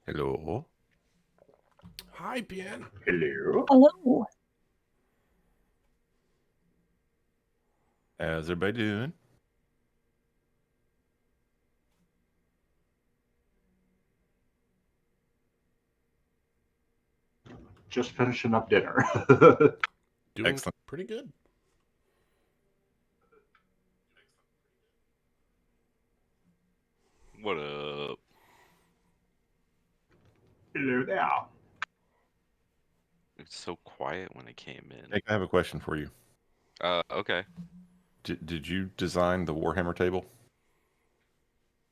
Hello. Hi, Bien. Hello. Hello. How's everybody doing? Just finishing up dinner. Doing Excellent. pretty good. What up? Hello there. It's so quiet when I came in. Nick, I have a question for you. Okay. Did you design the Warhammer table?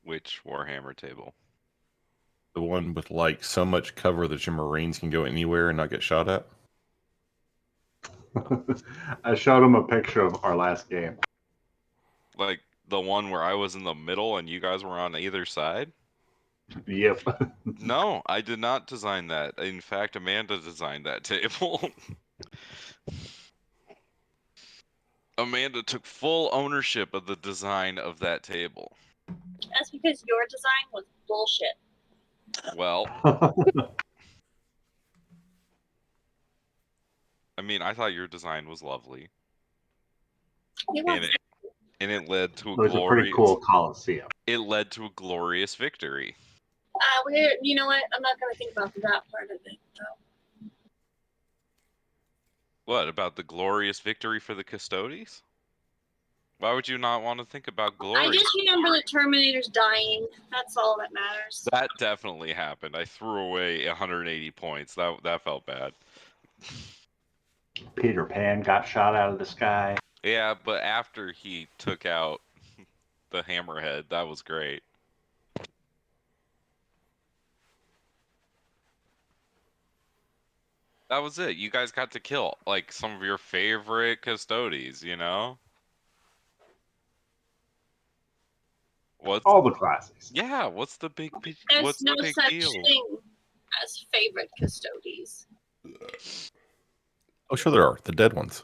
Which Warhammer table? The one with like so much cover that your Marines can go anywhere and not get shot at? I showed him a picture of our last game. Like the one where I was in the middle and you guys were on either side? Yep. No, I did not design that. In fact, Amanda designed that table. Amanda took full ownership of the design of that table. That's because your design was bullshit. Well, I mean, I thought your design was lovely. It And was. it led to It was a pretty cool Coliseum. It led to a glorious victory. You know what? I'm not going to think about that part of it, though. What, about the glorious victory for the Custodes? Why would you not want to think about glory? I just remember the Terminator's dying. That's all that matters. That definitely happened. I threw away 180 points. That felt bad. Peter Pan got shot out of the sky. Yeah, but after he took out the hammerhead, that was great. That was it. You guys got to kill like some of your favorite Custodes, you know? What's All the classics. Yeah, what's the big There's no such deal? thing as favorite Custodes. Oh, sure there are. The dead ones.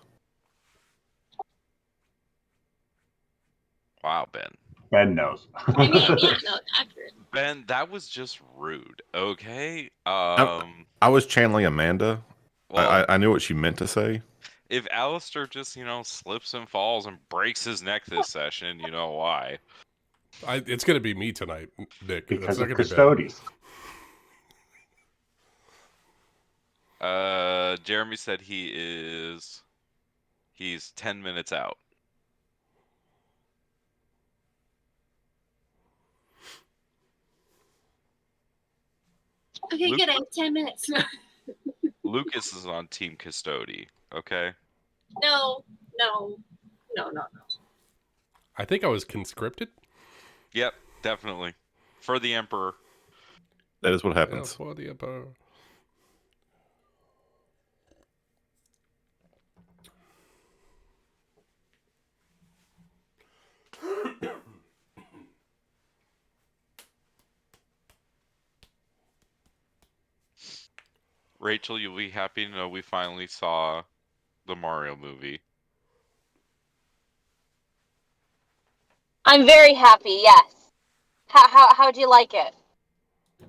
Wow, Ben. Ben knows. I mean, yeah, no, accurate. Ben, that was just rude, okay? I was channeling Amanda. Well, I knew what she meant to say. if Alistair just, slips and falls and breaks his neck this session, you know why. It's going to be me tonight, Nick. Because That's of not going to be bad. Custodes. Jeremy said he's 10 minutes out. Okay, good. I have 10 minutes. Lucas is on Team Custody, okay? No. I think I was conscripted. Yep, definitely. For the Emperor. That is what Yeah, happens. for the Emperor. Rachel, you'll be happy to know we finally saw the Mario movie. I'm very happy, yes. How'd you like it?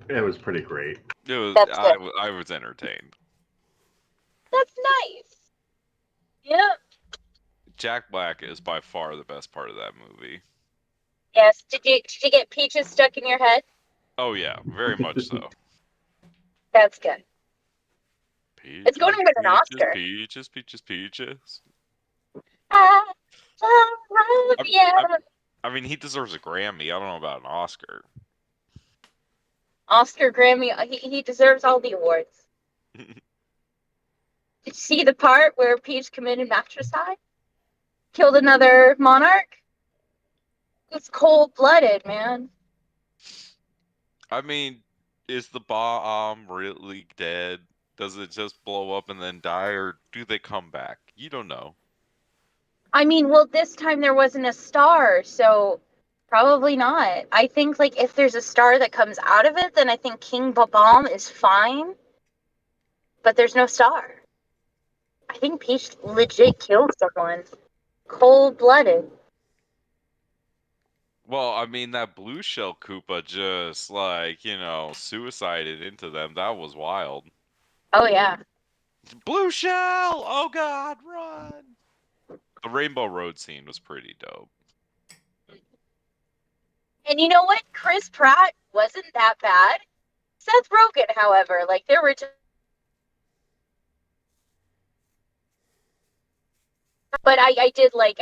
It was pretty great. That's good. I was entertained. That's nice. Yeah. Jack Black is by far the best part of that movie. Yes. Did you get Peaches stuck in your head? Oh yeah, very much so. That's good. Peaches, It's going to win an Oscar. Peaches. I love you. I mean, he deserves a Grammy. I don't know about an Oscar. Oscar, Grammy, he deserves all the awards. Did you see the part where Peach committed matricide? Killed another monarch? It's cold-blooded, man. I mean, is the bomb really dead? Does it just blow up and then die, or do they come back? You don't know. I mean, well, this time there wasn't a star, so probably not. I think, like, if there's a star that comes out of it, then I think King Bomb is fine. But there's no star. I think Peach legit killed someone. Cold-blooded. Well, I mean, that blue shell Koopa just, like, suicided into them. That was wild. Oh yeah. Blue shell! Oh god, run! The Rainbow Road scene was pretty dope. And you know what? Chris Pratt wasn't that bad. Seth Rogen, however, like there were but I did like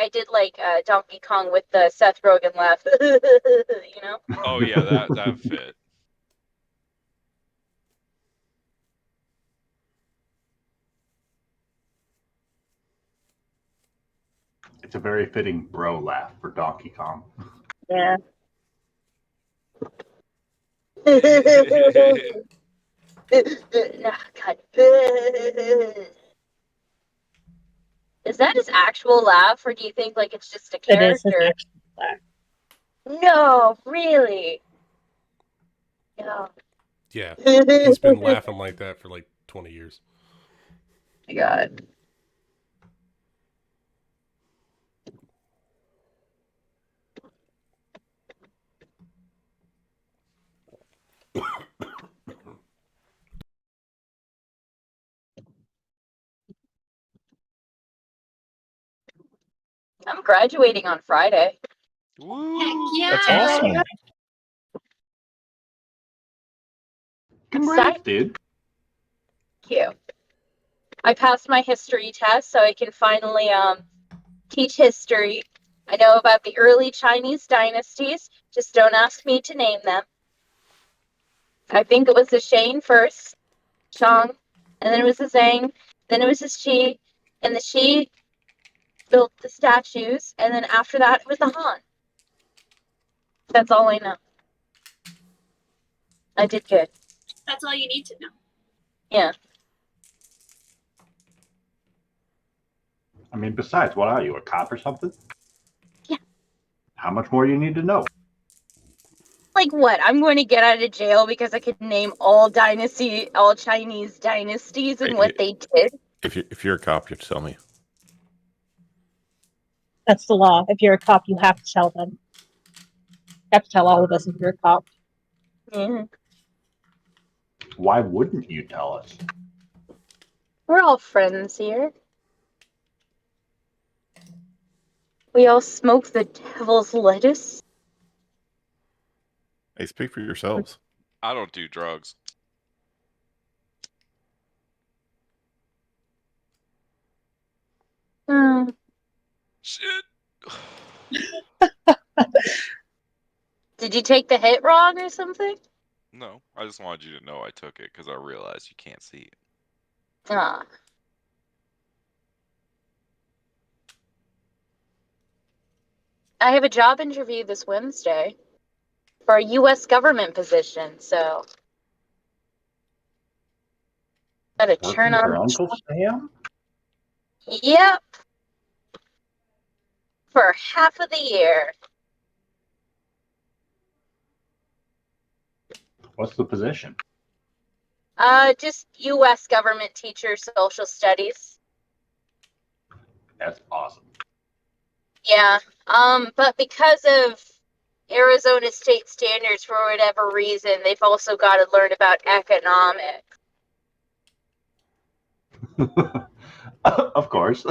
Donkey Kong with the Seth Rogen laugh. You know? Oh yeah, that fit. It's a very fitting bro laugh for Donkey Kong. Yeah. God. Is that his actual laugh, or do you think like it's just a It is his character? actual laugh. No, really. No. Yeah, he's been laughing like that for like 20 years. My God. I'm graduating on Friday. Woo! yeah. That's awesome. Congrats, dude. Thank you. I passed my history test, so I can finally teach history. I know about the early Chinese dynasties. Just don't ask me to name them. I think it was the Shang first, Shang, and then it was the Zhang, then it was the Qi, and the Qi built the statues, and then after that it was the Han. That's all I know. I did good. That's all you need to know. Yeah. I mean, besides, what are you, a cop or something? Yeah. How much more do you need to know? Like what? I'm going to get out of jail because I could name all Chinese dynasties and what they did. If you're a cop, you have to tell me. That's the law. If you're a cop, you have to tell them. You have to tell all of us if you're a cop. Yeah. Why wouldn't you tell us? We're all friends here. We all smoke the devil's lettuce. Hey, speak for yourselves. I don't do drugs. Hmm. Shit. Did you take the hit wrong or something? No, I just wanted you to know I took it because I realized you can't see it. Ah. I have a job interview this Wednesday for a U.S. government position, so gotta Working turn for on. Uncle Sam? Yep. For half of the year. What's the position? Just U.S. government teacher, social studies. That's awesome. Yeah. But because of Arizona state standards, for whatever reason, they've also got to learn about economics. Of course.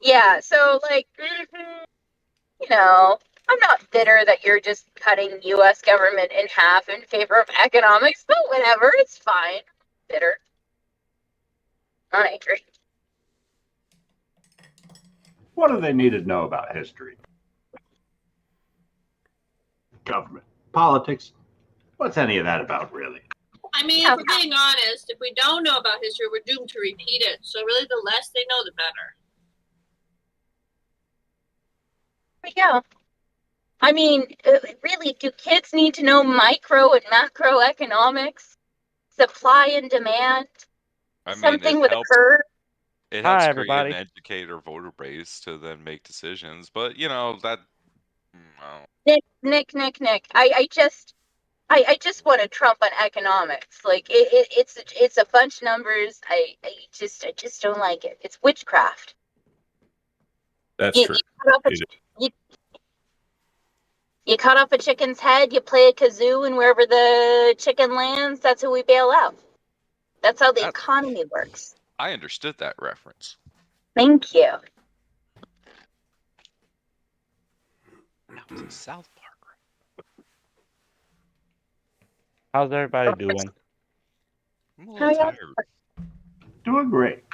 Yeah, so like, you know, I'm not bitter that you're just cutting U.S. government in half in favor of economics, but whatever, it's fine. Bitter. Not angry. What do they need to know about history? Government. Politics. What's any of that about, really? I mean, Yeah. if we're being honest, if we don't know about history, we're doomed to repeat it. So really, the less they know, the better. Yeah. I mean, really, do kids need to know micro and macroeconomics? Supply and demand? I mean, Something with a curve? it Hi, helps create everybody. an educator voter base to then make decisions. But that well, Nick. I just want to Trump on economics. Like it's a bunch of numbers. I just don't like it. It's witchcraft. That's You, true. you put up It- you, You cut off a chicken's head, you play a kazoo, and wherever the chicken lands, that's who we bail out. That's how the That- economy works. I understood that reference. Thank you. That was a South Park. How's everybody doing? I'm a How little y'all- tired. Doing great.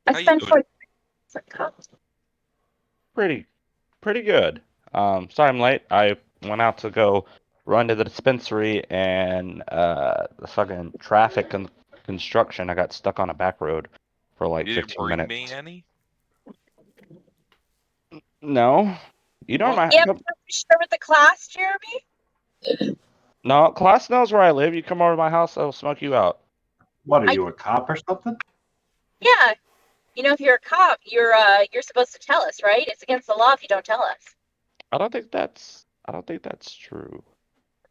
I How you spent doing? 40 for cups. Pretty good. Sorry I'm late. I went out to go run to the dispensary and the fucking traffic and construction. I got stuck on a back road for like You didn't 15 bring minutes. me any? No, you know What? my Yeah, but you share with the class, Jeremy? no class knows where I live. You come over to my house, I'll smoke you out. What, are I- you a cop or something? Yeah. You know, if you're a cop, you're supposed to tell us, right? It's against the law if you don't tell us. I don't think that's true.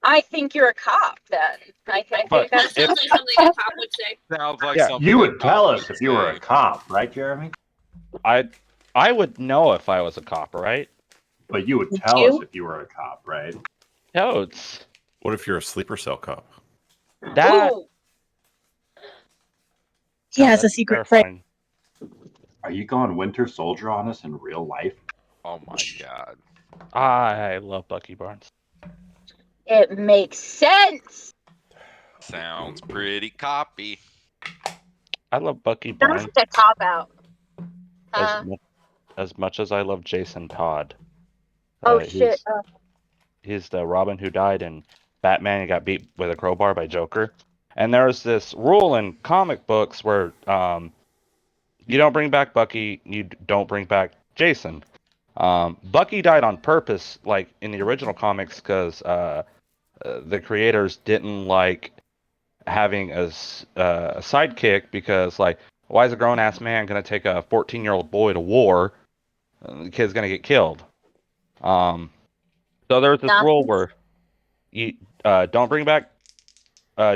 I think you're a cop then. I think But that's That sounds like something a cop would say. Sounds like Yeah. something You a would tell cop us would if you were a say. cop, right, Jeremy? I would know if I was a cop, right? But you would Would tell you? us if you were a cop, right? Toads. What if you're a sleeper cell cop? That Ooh, He has a that's secret friend. terrifying. Are you going Winter Soldier on us in real life? Oh my god. I love Bucky Barnes. it makes sense. Sounds pretty copy. I love Bucky Barnes That's a cop out. as much as I love Jason Todd. Oh shit. He's the Robin who died in Batman and got beat with a crowbar by Joker. And there's this rule in comic books where you don't bring back Bucky, you don't bring back Jason. Bucky died on purpose, like in the original comics, because the creators didn't like having a sidekick because, like, why is a grown ass man gonna take a 14-year-old boy to war? The kid's gonna get killed. So there's this rule where you don't bring back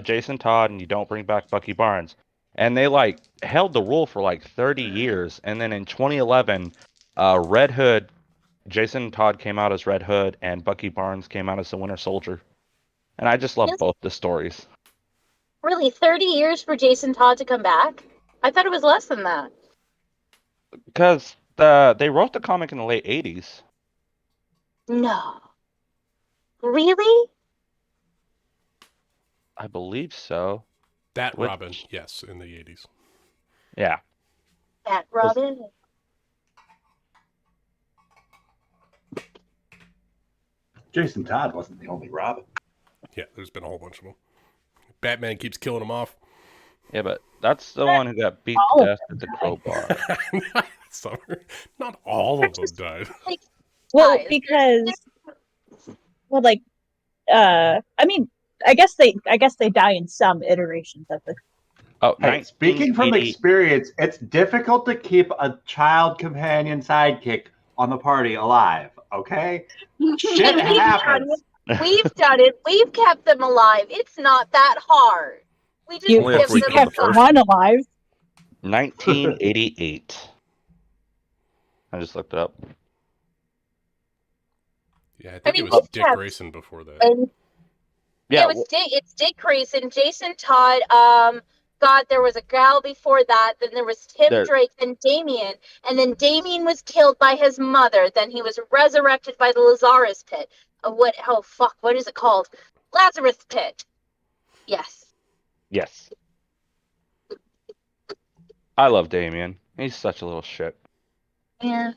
Jason Todd and you don't bring back Bucky Barnes. And they like held the rule for like 30 years. And then in 2011, Red Hood, Jason Todd came out as Red Hood and Bucky Barnes came out as the Winter Soldier. And I just love Yes. both the stories. Really, 30 years for Jason Todd to come back? I thought it was less than that. Because they wrote the comic in the late 80s. No. Really? I believe so. That Which- Robin, yes, in the 80s. Yeah. That Robin? Jason Todd wasn't the only Robin. Yeah, there's been a whole bunch of them. Batman keeps killing them off. Yeah, but that's the one who got beat All to of death with the crowbar. Summer. Not all of them died. Well, Guys, because like I mean, I guess they die in some iterations of the Oh, Hey, speaking from 1980 experience, it's difficult to keep a child companion sidekick on the party alive, okay? Shit happens. We've done it. We've kept them alive. It's not that hard. We just you, Only give if we you them did the kept first one alive. 1988. I just looked it up. Yeah, I think mean, it was we Dick kept- Grayson before that. And Yeah, it's Dick Grayson, Jason Todd. God, there was a gal before that. Then there was Tim There- Drake, then Damien, and then Damien was killed by his mother. Then he was resurrected by the Lazarus pit. What? Oh fuck! What is it called? Lazarus pit. Yes. yes. I love Damien. He's such a little shit. Yeah.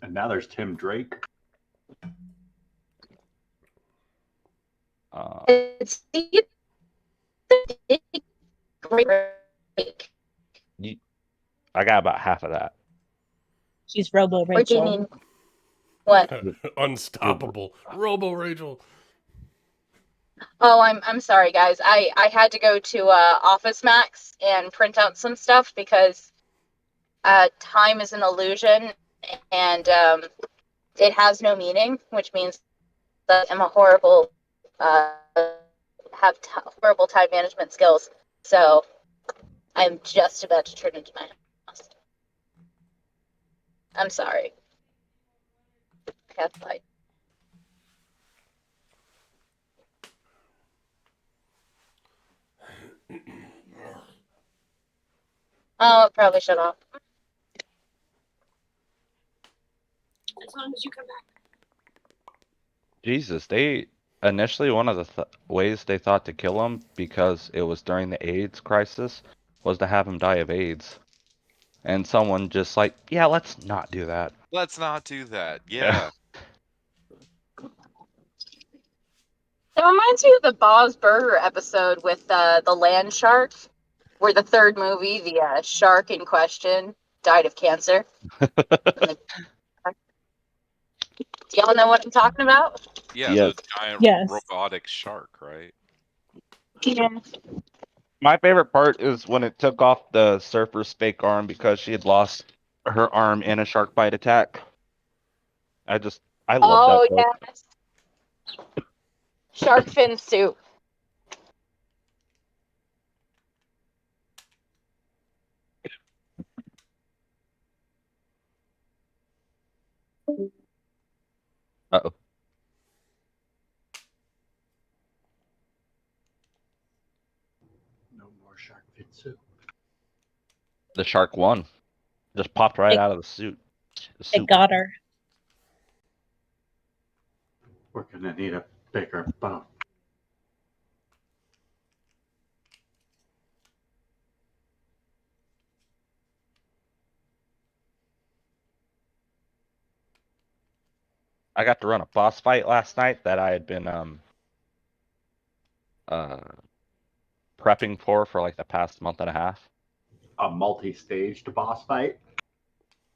And now there's Tim Drake. It's Drake. I got about half of that. She's Robo Or do you Rachel. mean what? Unstoppable. Robo Rachel. Oh, I'm sorry, guys. I had to go to Office Max and print out some stuff because time is an illusion and it has no meaning, which means that I'm a horrible horrible time management skills. So I'm just about to turn into my house. I'm sorry. podcast light. Oh, it probably shut off. As long as you come back. Jesus, they initially one of the ways they thought to kill him because it was during the AIDS crisis was to have him die of AIDS. And someone just like, yeah, let's not do that. Let's not do that. Yeah. Yeah. It reminds me of the Bob's Burger episode with the land shark, where the third movie, the shark in question, died of cancer. Do y'all know what I'm talking about? Yeah, Yes. the giant Yes. robotic shark, right? Yeah. My favorite part is when it took off the surfer's fake arm because she had lost her arm in a shark bite attack. I love that Oh, joke. yes. Shark fin soup. Uh-oh. No more shark fin soup. The shark won. Just popped right out of the suit. The It soup. got her. We're gonna need a bigger boat. I got to run a boss fight last night that I had been uh prepping for like the past month and a half. A multi-staged boss fight.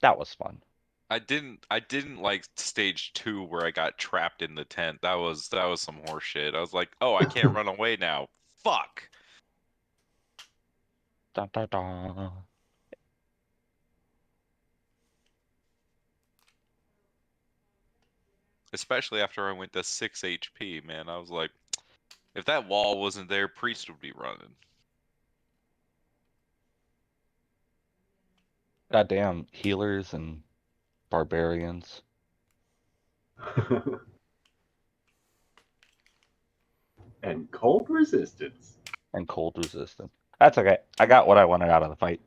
That was fun. I didn't like stage 2 where I got trapped in the tent. That was some horse shit. I was like, oh, I can't run away now. Fuck. Dun, dun, dun. Especially after I went to 6 HP, man. I was like, if that wall wasn't there, Priest would be running. Goddamn healers and barbarians And cold resistance. and cold resistant. That's okay. I got what I wanted out of the fight.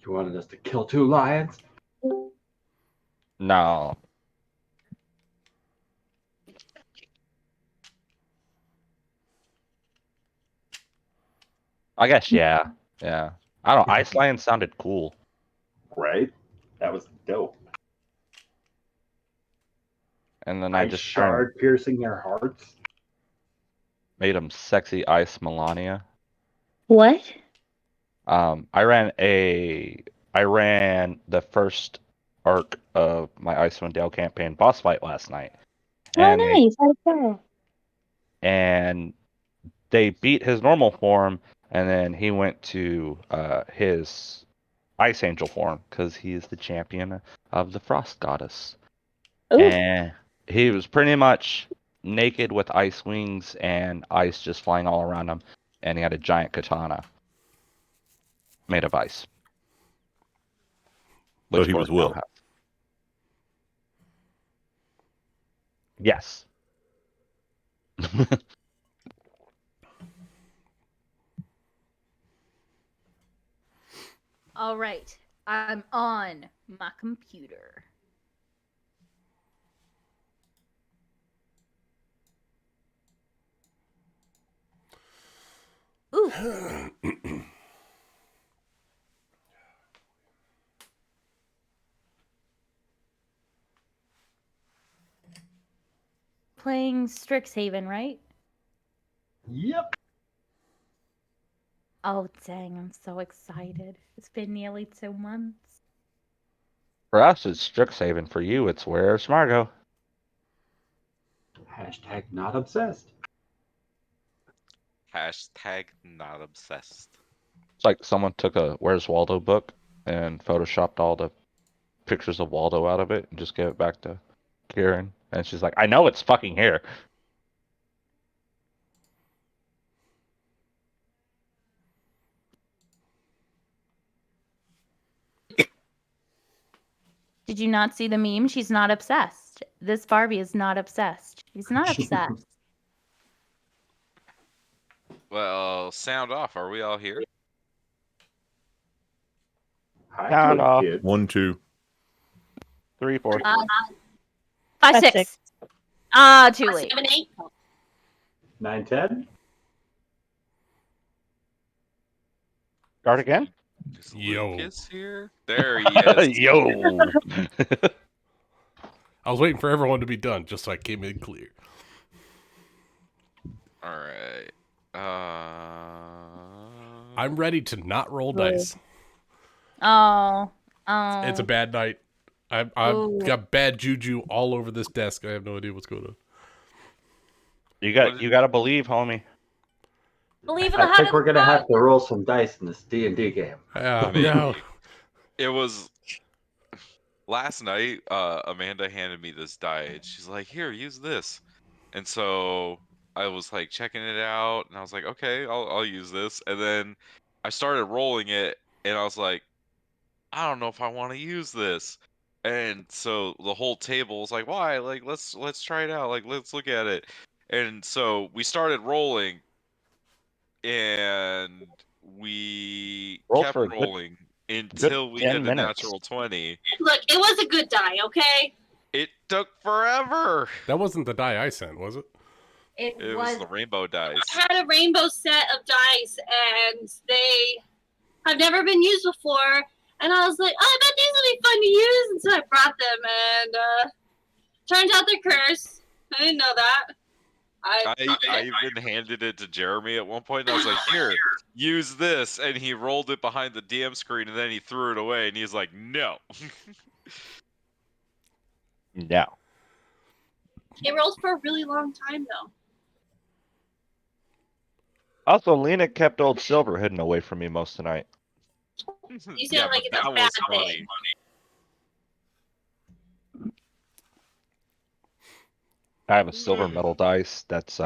You wanted us to kill 2 lions? No. I guess yeah. Yeah. I don't know. Ice Lion sounded cool. Right? That was dope. And then I Ice just shard piercing their hearts. made him sexy Ice Melania. What? I ran the first arc of my Icewind Dale campaign boss fight last night. And Oh, nice. Okay. and they beat his normal form, and then he went to his Ice Angel form because he is the champion of the Frost Goddess. Ooh. And he was pretty much naked with ice wings and ice just flying all around him, and he had a giant katana made of ice. So he Gordon was now Will. has. Yes. All right, I'm on my computer. Ooh. Playing Strixhaven, right? Yep. Oh, dang, I'm so excited. It's been nearly 2 months. For us, it's Strixhaven. For you, it's Where's Margot? Hashtag not obsessed. Hashtag not obsessed. It's like someone took a Where's Waldo book and photoshopped all the pictures of Waldo out of it and just gave it back to Kieran. And she's like, I know it's fucking here. Did you not see the meme? She's not obsessed. This Barbie is not obsessed. She's not obsessed. Well, sound off. Are we all here? Hi, Count good off. kid. 1, 2. 3, 4. 5, That's 6. six. Too late. 7, 8. 9, 10. Start again. Is Yo. Lucas here? There he is. Yo. I was waiting for everyone to be done just so I came in clear. All right. I'm ready to not roll Roll. dice. Oh. It's a bad night. I've Ooh. got bad juju all over this desk. I have no idea what's going on. You got to believe, homie. Believe in the I heart think of we're the gonna have dog. to roll some dice in this D&D game. Maybe. No. It was last night. Amanda handed me this die, and she's like, "Here, use this." And so I was like checking it out, and I was like, "Okay, I'll use this." And then I started rolling it, and I was like, "I don't know if I want to use this." And so the whole table was like, "Why? Like, let's try it out. Like, let's look at it." And so we started rolling, and we Rolled kept for a good rolling until we 10 hit a minutes. natural 20. Look, it was a good die, okay? It took forever. That wasn't the die I sent, was it? It was the rainbow dice. I had a rainbow set of dice, and they have never been used before. And I was like, oh, I bet these will be fun to use. And so I brought them, and turns out they're cursed. I didn't know that. I even handed it to Jeremy at one point, and I was like, here, use this. And he rolled it behind the DM screen, and then he threw it away, and he's like, no. No. It rolls for a really long time, though. Also, Lena kept old Silver hidden away from me most of the night. You sound Yeah, like but it's a that bad was funny. thing. I have a silver metal dice that's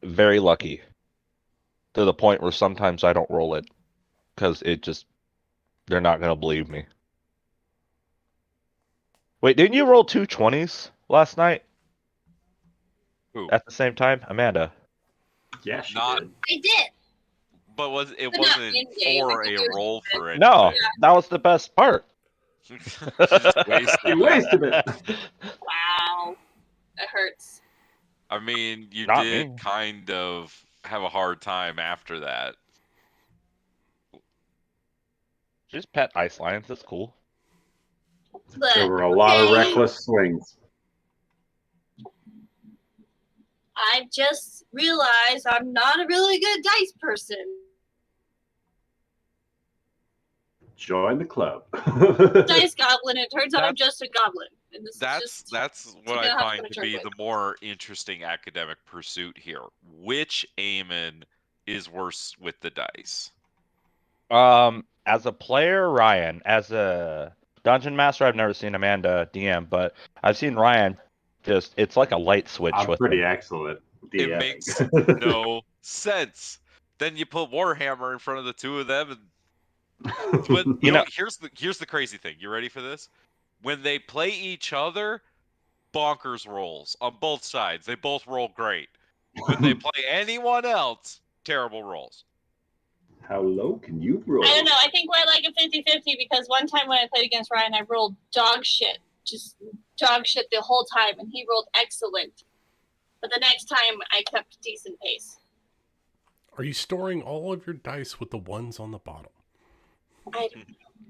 very lucky. To the point where sometimes I don't roll it. Because they're not going to believe me. Wait, didn't you roll 2 20s last night? Who? At the same time? Amanda. Yeah, she Not- did. I did. But it But not wasn't in-game. for I think a it was roll for it. No, that was the best part. She just wasted He it. wasted it. Wow. That hurts. I mean, you Not did me. kind of have a hard time after that. Just pet ice lions, that's cool. But, There were a lot of okay, reckless swings. I just realized I'm not a really good dice person. Join the club. Dice goblin. It turns out I'm just a goblin. And this is That's just what you know I how find it's to gonna be turn the more interesting academic pursuit here. Which Aemon is worse with the dice? As a player, Ryan. As a dungeon master, I've never seen Amanda DM, but I've seen Ryan it's like a light switch I'm with pretty him. excellent. It DMing. makes no sense. Then you put Warhammer in front of the two of them, and but You know- here's the crazy thing. You ready for this? When they play each other, bonkers rolls on both sides. They both roll great. When they play anyone else, terrible rolls. How low can you roll? I don't know. I think we're like a 50-50 because one time when I played against Ryan, I rolled dog shit. Just dog shit the whole time, and he rolled excellent. But the next time, I kept decent pace. Are you storing all of your dice with the ones on the bottom?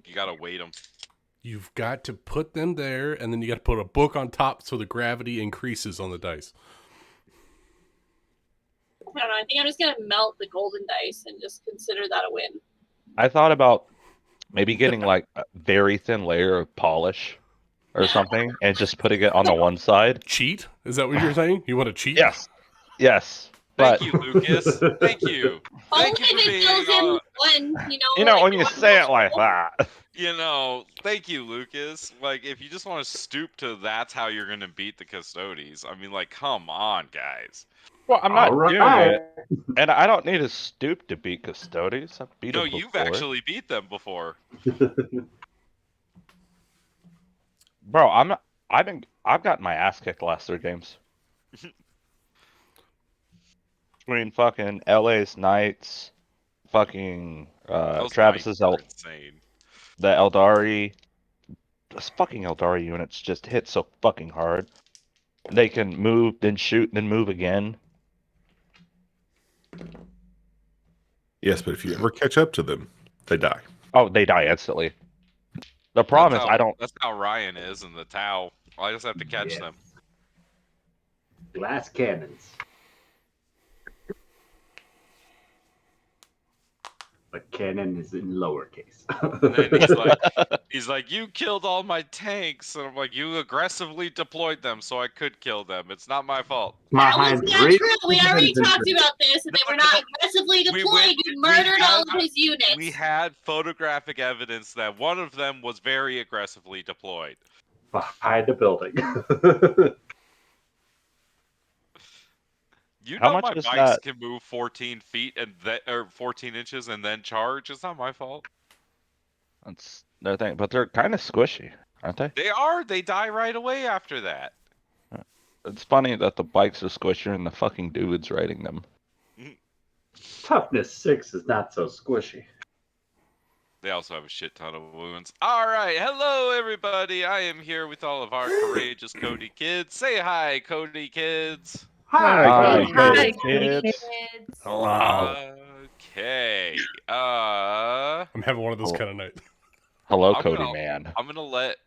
You gotta weight them. You've got to put them there, and then you got to put a book on top so the gravity increases on the dice. I don't know. I think I'm just gonna melt the golden dice and just consider that a win. I thought about maybe getting like a very thin layer of polish or something and just putting it on the one side. Cheat? Is that what you're saying? You want to cheat? Yes. Yes. Thank But you, Lucas. Thank you. Only Thank you if for it being, fills in one, you know, like when you one say it like roll. that. thank you, Lucas. Like, if you just want to stoop to that's how you're gonna beat the Custodes. I mean, like, come on, guys. Well, I'm not All doing right. it. And I don't need to stoop to beat Custodes. I've beat No, them you've before. actually beat them before. Bro, I'm not. I've gotten my ass kicked the last 3 games. Between fucking LA's Knights, fucking Those Travis's knights are insane. the Eldari. This fucking Eldari units just hit so fucking hard. They can move, then shoot, then move again. Yes, but if you ever catch up to them, they die. Oh, they die instantly. The problem is I don't. That's how Ryan is in the Tau. I just have to catch Yes. them. Glass cannons. But cannon is in lowercase. And then he's like, you killed all my tanks, and I'm like, you aggressively deployed them, so I could kill them. It's not my fault. That was Behind not three true. We already cannons. talked about this, and they were not aggressively We deployed. went- You we murdered all had- of his units. We had photographic evidence that one of them was very aggressively deployed. Behind the building. You How know much my is bikes that? can move 14 feet or 14 inches and then charge. It's not my fault. That's their thing, but they're kind of squishy, aren't they? They are. They die right away after that. It's funny that the bikes are squishier and the fucking dudes riding them. Toughness 6 is not so squishy. They also have a shit ton of wounds. All right. Hello, everybody. I am here with all of our courageous Cody kids. Say hi, Cody kids. Hi. Hi, kids. kids. Okay. I'm having one of those Oh. kind of nights. Hello, I'm Cody gonna- man. I'm gonna let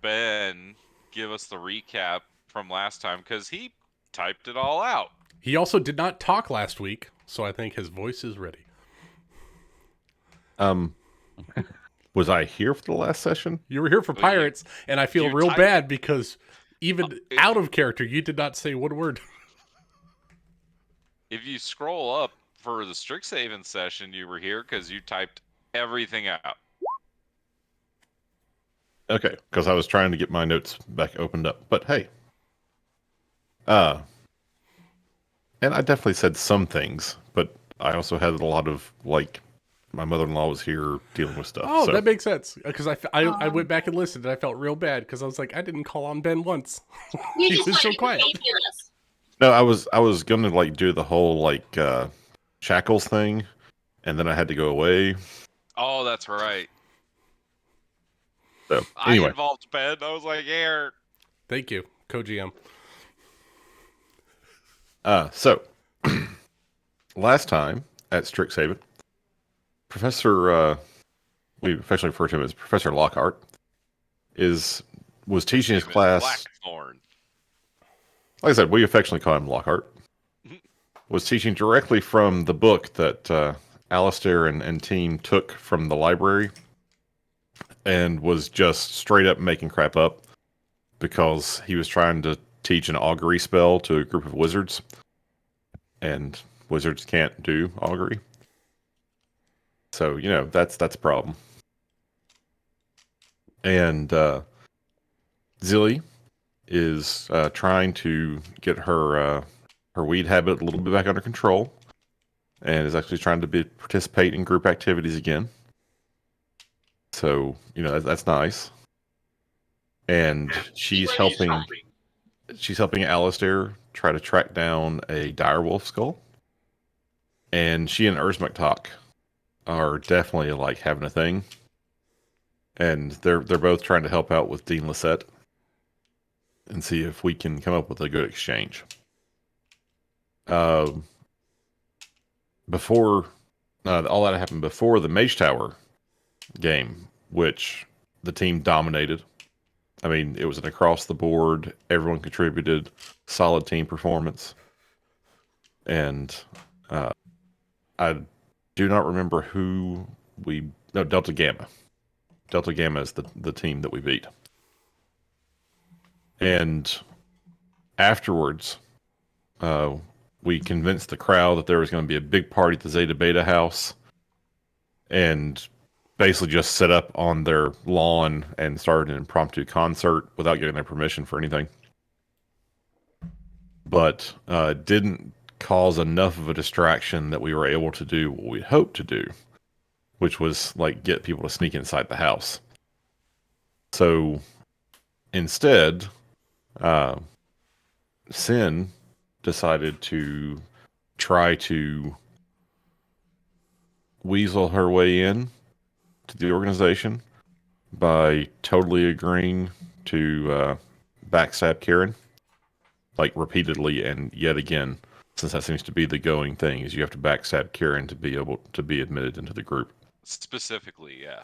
Ben give us the recap from last time because he typed it all out. He also did not talk last week, so I think his voice is ready. Was I here for the last session? You were here for Well, Pirates, and I feel you real typed- bad because even it- out of character, you did not say one word. If you scroll up for the Strixhaven session, you were here because you typed everything out. Okay, because I was trying to get my notes back opened up. But hey, and I definitely said some things, but I also had a lot of like my mother-in-law was here dealing with stuff. Oh, so. that makes sense. Because I went back and listened, and I felt real bad because I was like, I didn't call on Ben once. You He just was so wanted quiet. to baby us. No, I was gonna like do the whole like shackles thing, and then I had to go away. Oh, that's right. So I anyway, involved Ben. I was like, here. Thank you, co-GM. so last time at Strixhaven, Professor we affectionately refer to him as Professor Lockhart was teaching his Name is class. Blackthorn. Like I said, we affectionately call him Lockhart. Was teaching directly from the book that Alistair and team took from the library, and was just straight up making crap up because he was trying to teach an augury spell to a group of wizards, and wizards can't do augury. So that's a problem. And Zilly is trying to get her weed habit a little bit back under control, and is actually trying to participate in group activities again. So that's nice. And she's helping Alistair try to track down a direwolf skull. And she and Urzmuktok are definitely like having a thing. And they're both trying to help out with Dean Lissette and see if we can come up with a good exchange. Before all that happened before the Mage Tower game, which the team dominated. I mean, it was an across the board, everyone contributed, solid team performance. And I do not remember Delta Gamma. Delta Gamma is the team that we beat. And afterwards, we convinced the crowd that there was going to be a big party at the Zeta Beta house, and basically just set up on their lawn and started an impromptu concert without getting their permission for anything. But didn't cause enough of a distraction that we were able to do what we hoped to do, which was like get people to sneak inside the house. So instead, Sin decided to try to weasel her way in to the organization by totally agreeing to backstab Karen, like repeatedly and yet again, since that seems to be the going thing, is you have to backstab Karen to be able to be admitted into the group. Specifically, yeah.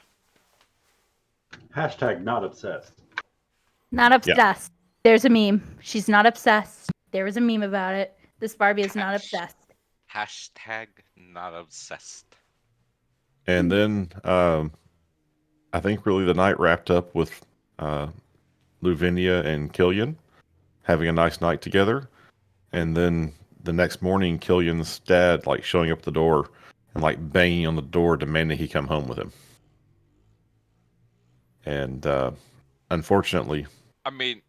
Hashtag not obsessed. Not obsessed. There's a meme. She's not obsessed. There was a meme about it. This Barbie is not obsessed. Hashtag not obsessed. And then I think really the night wrapped up with Luvinia and Killian having a nice night together. And then the next morning, Killian's dad like showing up at the door and like banging on the door demanding he come home with him. And unfortunately, I mean,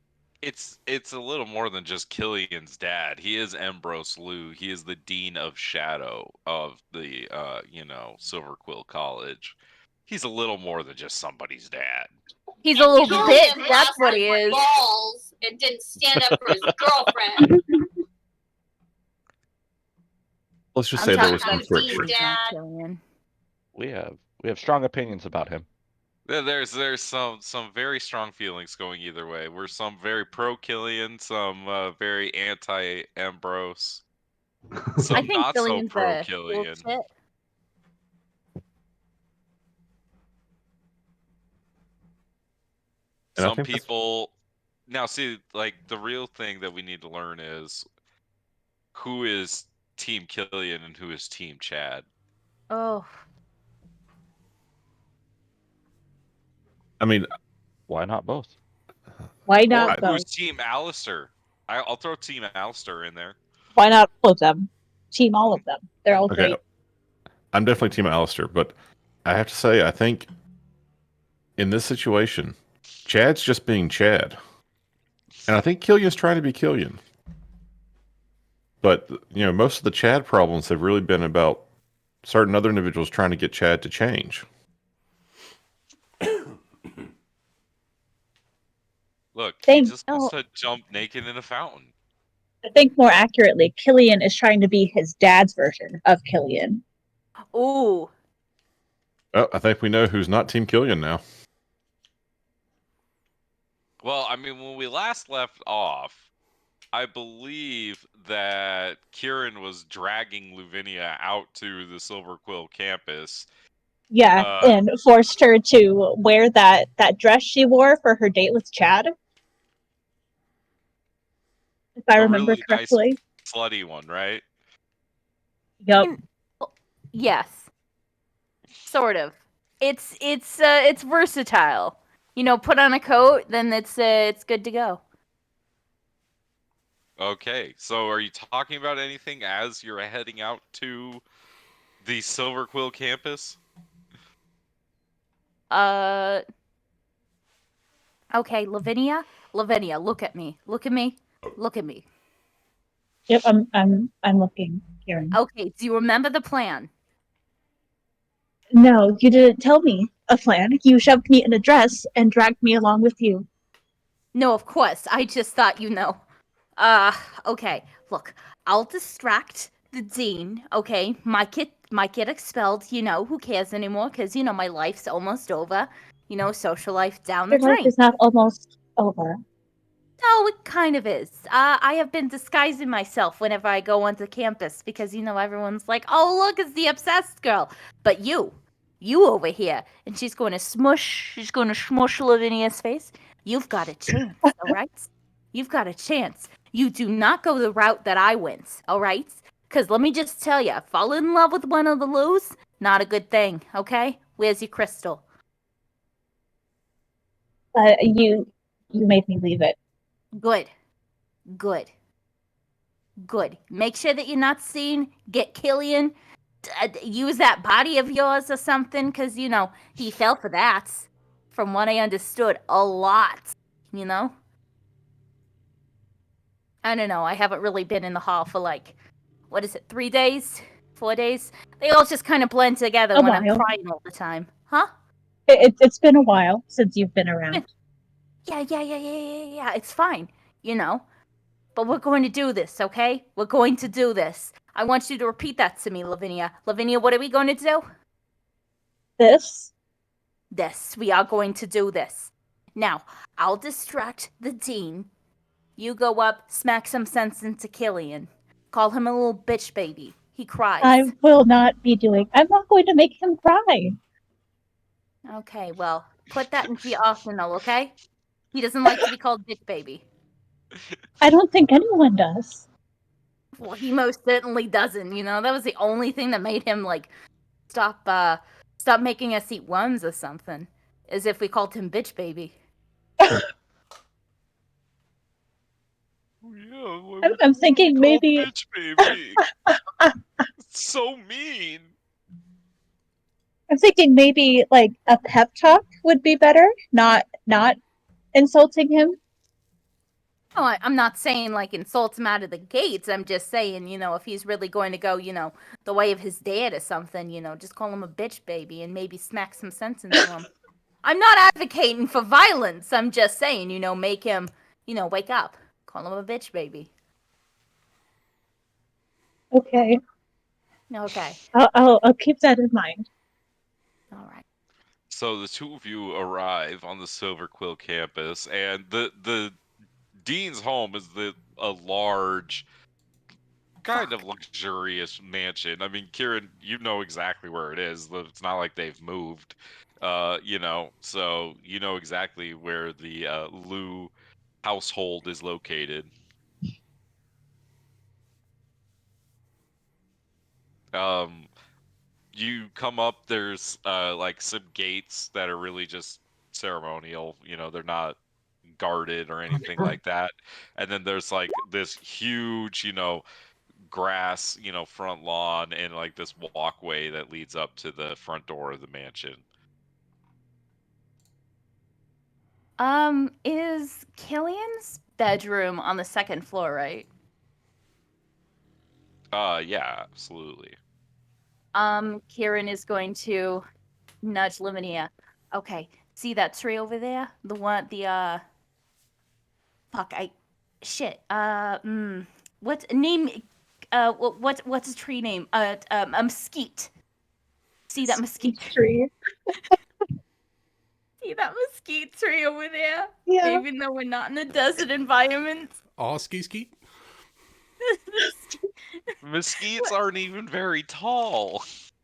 it's a little more than just Killian's dad. He is Ambrose Liu. He is the dean of Shadow of the Silver Quill College. He's a little more than just somebody's dad. He's a little Killian bitch. That's lost what his he is. balls and didn't stand up for his girlfriend. let's just I'm say there talking was some about friction. Dean, not Dad. Killian. We have strong opinions about him. There's some very strong feelings going either way. We're some very pro Killian, some very anti Ambrose, I some think not so Killian's pro a Killian. bullshit. And I Some think that's- people now see, like, the real thing that we need to learn is who is Team Killian and who is Team Chad. Oh, I mean, Why not both? Why Or not who's both? Team Alistair. I'll throw Team Alistair in there. Why not all of them? Team all of them. They're all okay, great. I'm definitely Team Alistair, but I have to say, I think in this situation, Chad's just being Chad. And I think Killian's trying to be Killian. But, most of the Chad problems have really been about certain other individuals trying to get Chad to change. Look, he Thank- just wants to jump naked in a fountain. I think more accurately, Killian is trying to be his dad's version of Killian. ooh. Oh, I think we know who's not Team Killian now. Well, I mean, when we last left off, I believe that Kieran was dragging Luvinia out to the Silver Quill campus. Yeah, and forced her to wear that dress she wore for her date with Chad. If I The remember really correctly. nice, slutty one, right? Yep. Yes. Sort of. It's versatile. Put on a coat, then it's good to go. Okay, so are you talking about anything as you're heading out to the Silver Quill campus? Okay, Lavinia, look at me. Look at me. Look at me. Yep, I'm looking, Kieran. Okay, do you remember the plan? No, you didn't tell me a plan. You shoved me in a dress and dragged me along with you. No, of course. I just thought you know. Okay. Look, I'll distract the dean, okay? Might get expelled, who cares anymore? Because, my life's almost over. Social life down the Your life drain. is not almost over. Oh, it kind of is. I have been disguising myself whenever I go onto campus because, everyone's like, oh, look, it's the obsessed girl. But you over here. And she's going to smush Lavinia's face. You've got a chance, all right? You've got a chance. You do not go the route that I went, all right? Because let me just tell you, fall in love with one of the Lus, not a good thing, okay? Where's your crystal? You made me leave it. Good. Make sure that you're not seen. Get Killian. Use that body of yours or something, because, he fell for that. From what I understood, a lot, I don't know. I haven't really been in the hall for 3 days? 4 days? They all just kind of blend together when I'm while. crying all the time. Huh? It's been a while since you've been around. Yeah. It's fine, you know. But we're going to do this, okay? We're going to do this. I want you to repeat that to me, Lavinia. Lavinia, what are we going to do? This. This. We are going to do this. Now, I'll distract the dean. You go up, smack some sense into Killian. Call him a little bitch baby. He cries. I will not be doing. I'm not going to make him cry. Okay, well, put that into your arsenal, okay? He doesn't like to be called bitch baby. I don't think anyone does. Well, he most certainly doesn't, you know? That was the only thing that made him, like, stop making us eat worms or something. As if we called him bitch baby. Yeah, why I'm, would I'm you thinking call maybe. bitch baby. It's so mean. I'm thinking maybe like a pep talk would be better, not insulting him. Oh, I'm not saying, like, insult him out of the gates. I'm just saying, you know, if he's really going to go, you know, the way of his dad or something, you know, just call him a bitch baby and maybe smack some sense into him. I'm not advocating for violence. I'm just saying, you know, make him, you know, wake up. Call him a bitch baby. Okay, Okay. I'll keep that in mind. All right. So the two of you arrive on the Silver Quill campus, and the dean's home is a large, kind of luxurious mansion. I mean, Kieran, you know exactly where it is. It's not like they've moved, you know. So you know exactly where the Lou household is located. Um, you come up. There's like some gates that are really just ceremonial. You know, they're not guarded or anything like that. And then there's like this huge, you know, grass, you know, front lawn and like this walkway that leads up to the front door of the mansion. Is Killian's bedroom on the second floor, right? Yeah, absolutely. Kieran is going to nudge Lavinia. Okay, see that tree over there? The one, shit, what's name, what's his tree name? A mesquite. See that mesquite tree? See that mesquite tree over there? Yeah. Even though we're not in a desert environment. Aw, ski. Mesquites aren't even very tall.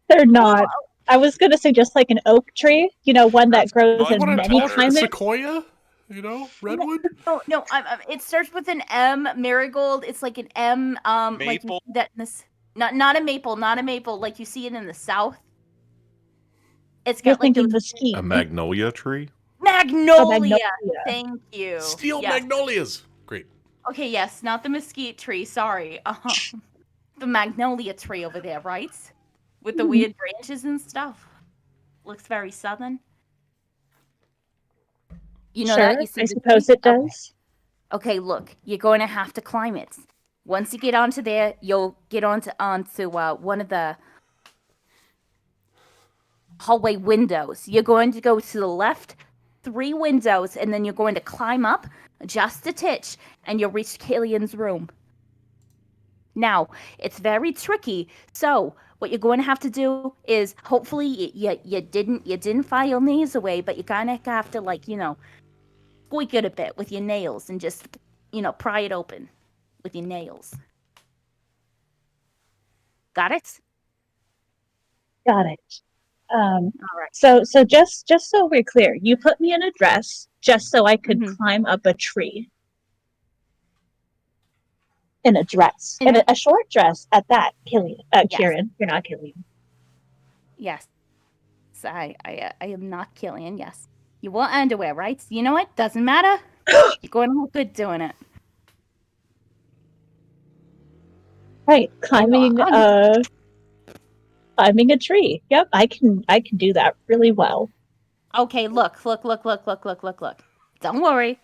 They're not. I was gonna say just like an oak tree, you know, one that grows much You want in a many tall climates. sequoia? You know, redwood? No, it starts with an M. Marigold. It's like an M. Like you Maple? see that in this. Not a maple. Like you see it in the south. It's You're got like thinking those mesquite. A magnolia tree? magnolia. Thank you. Steel Yes. magnolias. Great. Okay, yes, not the mesquite tree. Sorry. The magnolia tree over there, right? With the weird branches and stuff. Looks very southern. You know Sure, that? You see I the suppose tree? it does. Okay, look, you're going to have to climb it. Once you get onto there, you'll get onto one of the hallway windows. You're going to go to the left 3 windows, and then you're going to climb up just a titch, and you'll reach Killian's room. Now, it's very tricky, so what you're going to have to do is, hopefully you didn't file your knees away, but you're gonna have to, like, you know, squeak it a bit with your nails and just, you know, pry it open with your nails. Got it? Got it. All right. So just so we're clear, you put me in a dress just so I could Mhm. climb up a tree. In a dress, In in a short dress at that. Yes. Kieran, you're not Killian. Yes. I am not Killian, yes. You wore underwear, right? You know what? Doesn't matter. You're going to look good doing it. Right, climbing a tree. Yep, I can do that really well. Okay, look. Don't worry.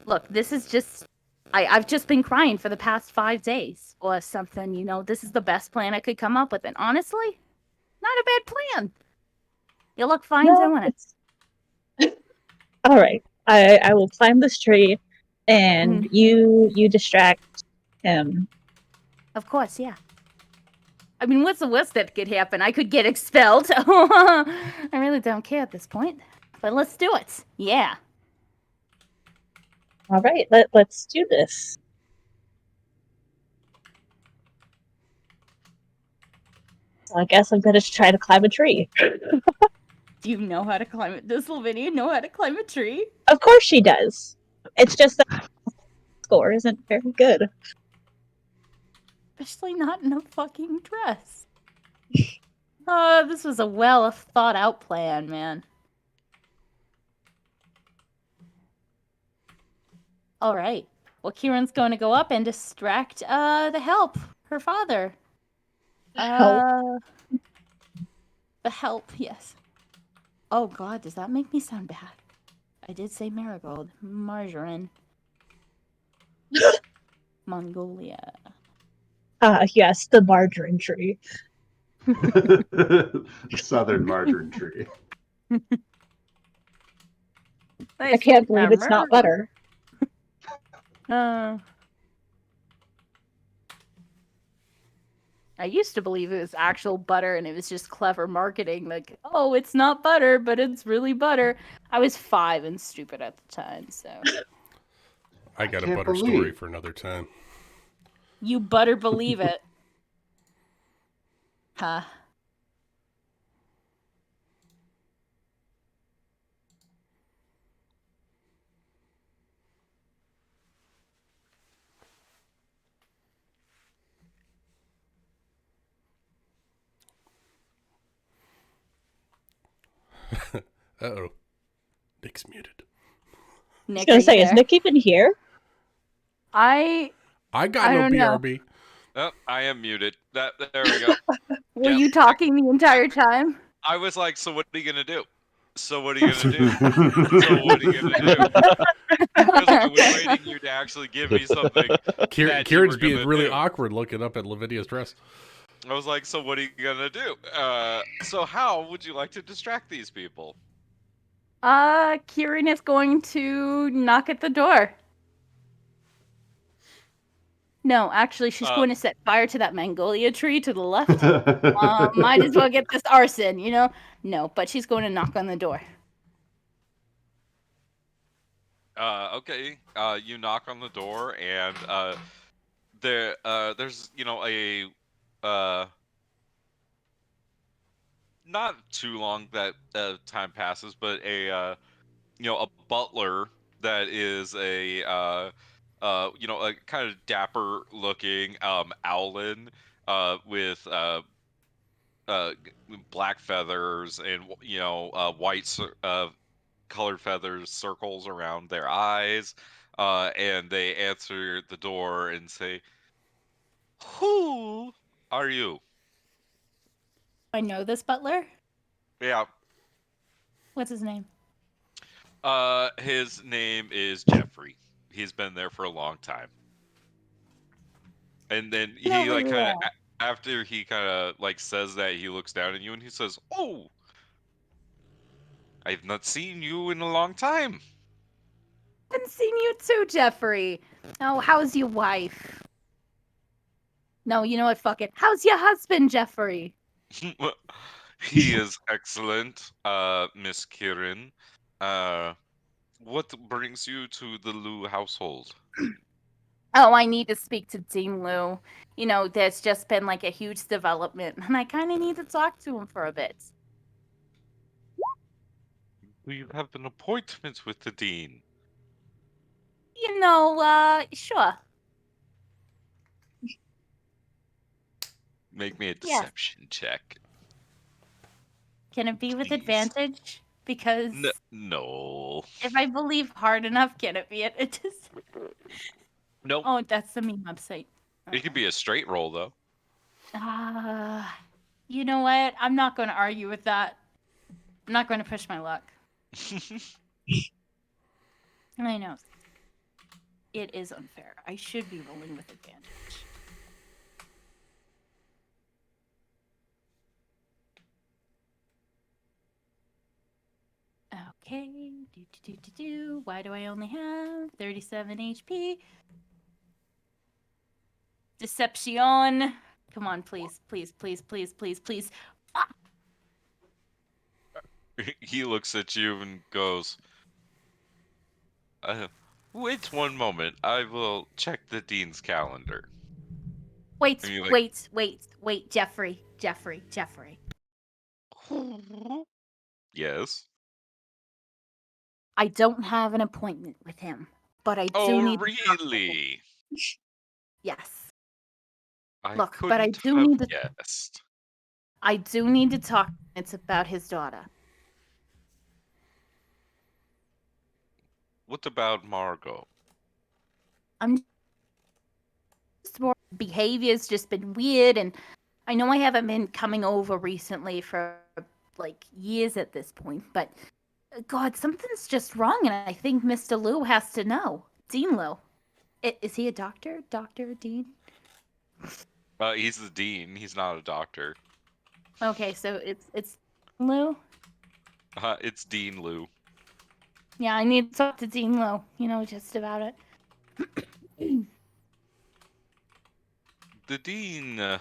Look, this is just I've just been crying for the past 5 days or something, you know. This is the best plan I could come up with, and honestly, not a bad plan. You look fine doing it. All right. I will climb this tree, and you distract him. Of course, yeah. I mean, what's the worst that could happen? I could get expelled. I really don't care at this point. But let's do it. Yeah. All right, let's do this. So I guess I'm gonna try to climb a tree. Do you know how to climb it? Does Lavinia know how to climb a tree? Of course she does. It's just that score isn't very good. Especially not in a fucking dress. This was a well thought out plan, man. All right. Well, Kieran's going to go up and distract the help, her father. Help. The help, yes. Oh God, does that make me sound bad? I did say marigold, margarine, Mongolia. Yes, the margarine tree. Southern margarine tree. I can't believe it's not butter. I used to believe it was actual butter and it was just clever marketing. Like, oh, it's not butter, but it's really butter. I was 5 and stupid at the time, so. I got a can't butter believe- story for another time. You butter believe it. Huh. Uh-oh. Nick's muted. I was Nick, gonna are say, you is there? Nick even here? I got I no don't know. BRB. Oh, I am muted. There we go. Were Yep. you talking the entire time? I was like, so what are you gonna do? So what are you gonna do? So what are you gonna do? Because I was waiting you to actually give me something. that you Kieran's were being gonna really do. awkward looking up at Lavinia's dress. I was like, so what are you gonna do? So how would you like to distract these people? Kieran is going to knock at the door. No, actually, she's going to set fire to that Mongolia tree to the left. Might as well get this arson, you know? No, but she's going to knock on the door. Okay. You knock on the door, and there's a not too long that time passes, but a butler that is a kind of dapper looking owlin with black feathers and white colored feathers circles around their eyes, and they answer the door and say, "Who are you?" I know this butler. Yeah. What's his name? His name is Jeffrey. He's been there for a long time. And then he like kind of after he kind of like says that, he looks down at you and he says, "Oh, I've not seen you in a long time." Haven't seen you too, Jeffrey. Oh, how's your wife? No, you know what? Fuck it. How's your husband, Jeffrey? He is excellent, Miss Kieran. What brings you to the Liu household? Oh, I need to speak to Dean Lou. You know, there's just been like a huge development, and I kind of need to talk to him for a bit. Do you have an appointment with the dean? You know, sure. Make me a Yes. deception check. Can it be with Please. advantage? Because No. if I believe hard enough, can it be it just... Nope. Oh, that's the meme website. It could be a straight roll though. You know what? I'm not going to argue with that. I'm not going to push my luck. And I know it is unfair. I should be rolling with advantage. Okay. Why do I only have 37 HP? Deception. Come on, please, please, please, please, please, please. Ah! He looks at you and goes, wait one moment. I will check the dean's calendar. Wait, And you're like, wait, Jeffrey. yes. I don't have an appointment with him, but I do Oh, need to talk to him. really? Yes. I Look, but I couldn't do have need to. guessed. I do need to talk. It's about his daughter. What about Margot? I'm just more behavior's just been weird, and I know I haven't been coming over recently for like years at this point, but God, something's just wrong, and I think Mr. Lou has to know. Dean Lou. Is he a doctor? Doctor Dean? He's the dean. He's not a doctor. Okay, so it's Lou. It's Dean Lou. Yeah, I need to talk to Dean Lou. You know, just about it. The dean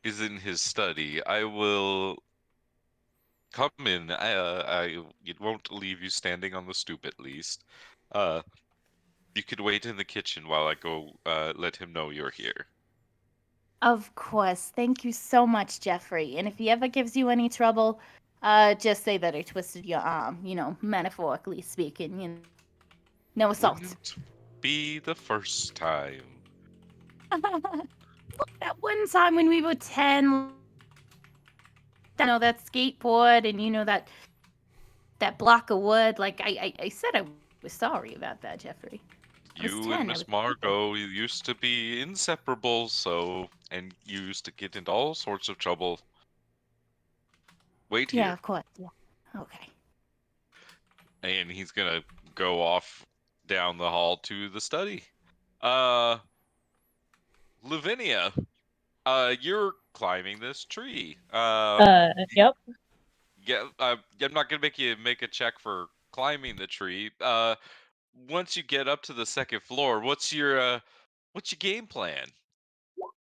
is in his study. I will come in. It won't leave you standing on the stoop at least. You could wait in the kitchen while I go let him know you're here. Of course. Thank you so much, Jeffrey. And if he ever gives you any trouble, just say that I twisted your arm, you know, metaphorically speaking, you know. No assault. Wouldn't be the first time. That one time when we were 10, you know, that skateboard and, you know, that block of wood, like, I said I was sorry about that, Jeffrey. I was You 10, and I Miss was stupid. Margot you used to be inseparable, and you used to get into all sorts of trouble. Wait Yeah, here. of course. Yeah. Okay. And he's gonna go off down the hall to the study. Lavinia, you're climbing this tree. Yep. Yeah, I'm not gonna make you make a check for climbing the tree. Once you get up to the second floor, what's your game plan?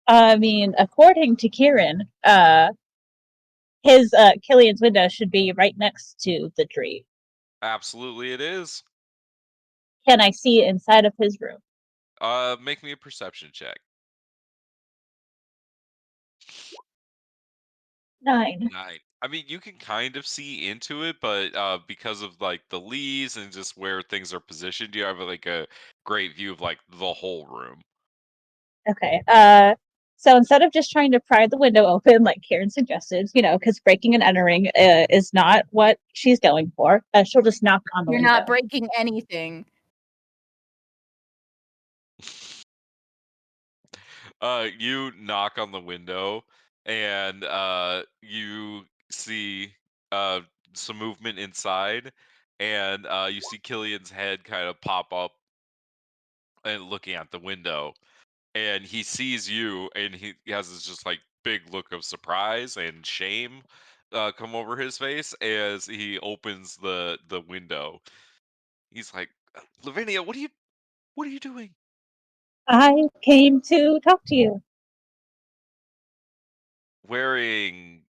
I mean, according to Kieran, his Killian's window should be right next to the tree. Absolutely, it is. Can I see inside of his room? Make me a perception check. 9. 9. I mean, you can kind of see into it, but because of like the leaves and just where things are positioned, you have like a great view of like the whole room. Okay. So instead of just trying to pry the window open, like Karen suggested, you know, because breaking and entering is not what she's going for, she'll just knock on the You're window. not breaking anything. You knock on the window and you see uh some movement inside, and you see Killian's head kind of pop up and looking at the window, and he sees you, and he has this just like big look of surprise and shame come over his face as he opens the window. He's like, Lavinia, what are you doing? I came to talk to you. Wearing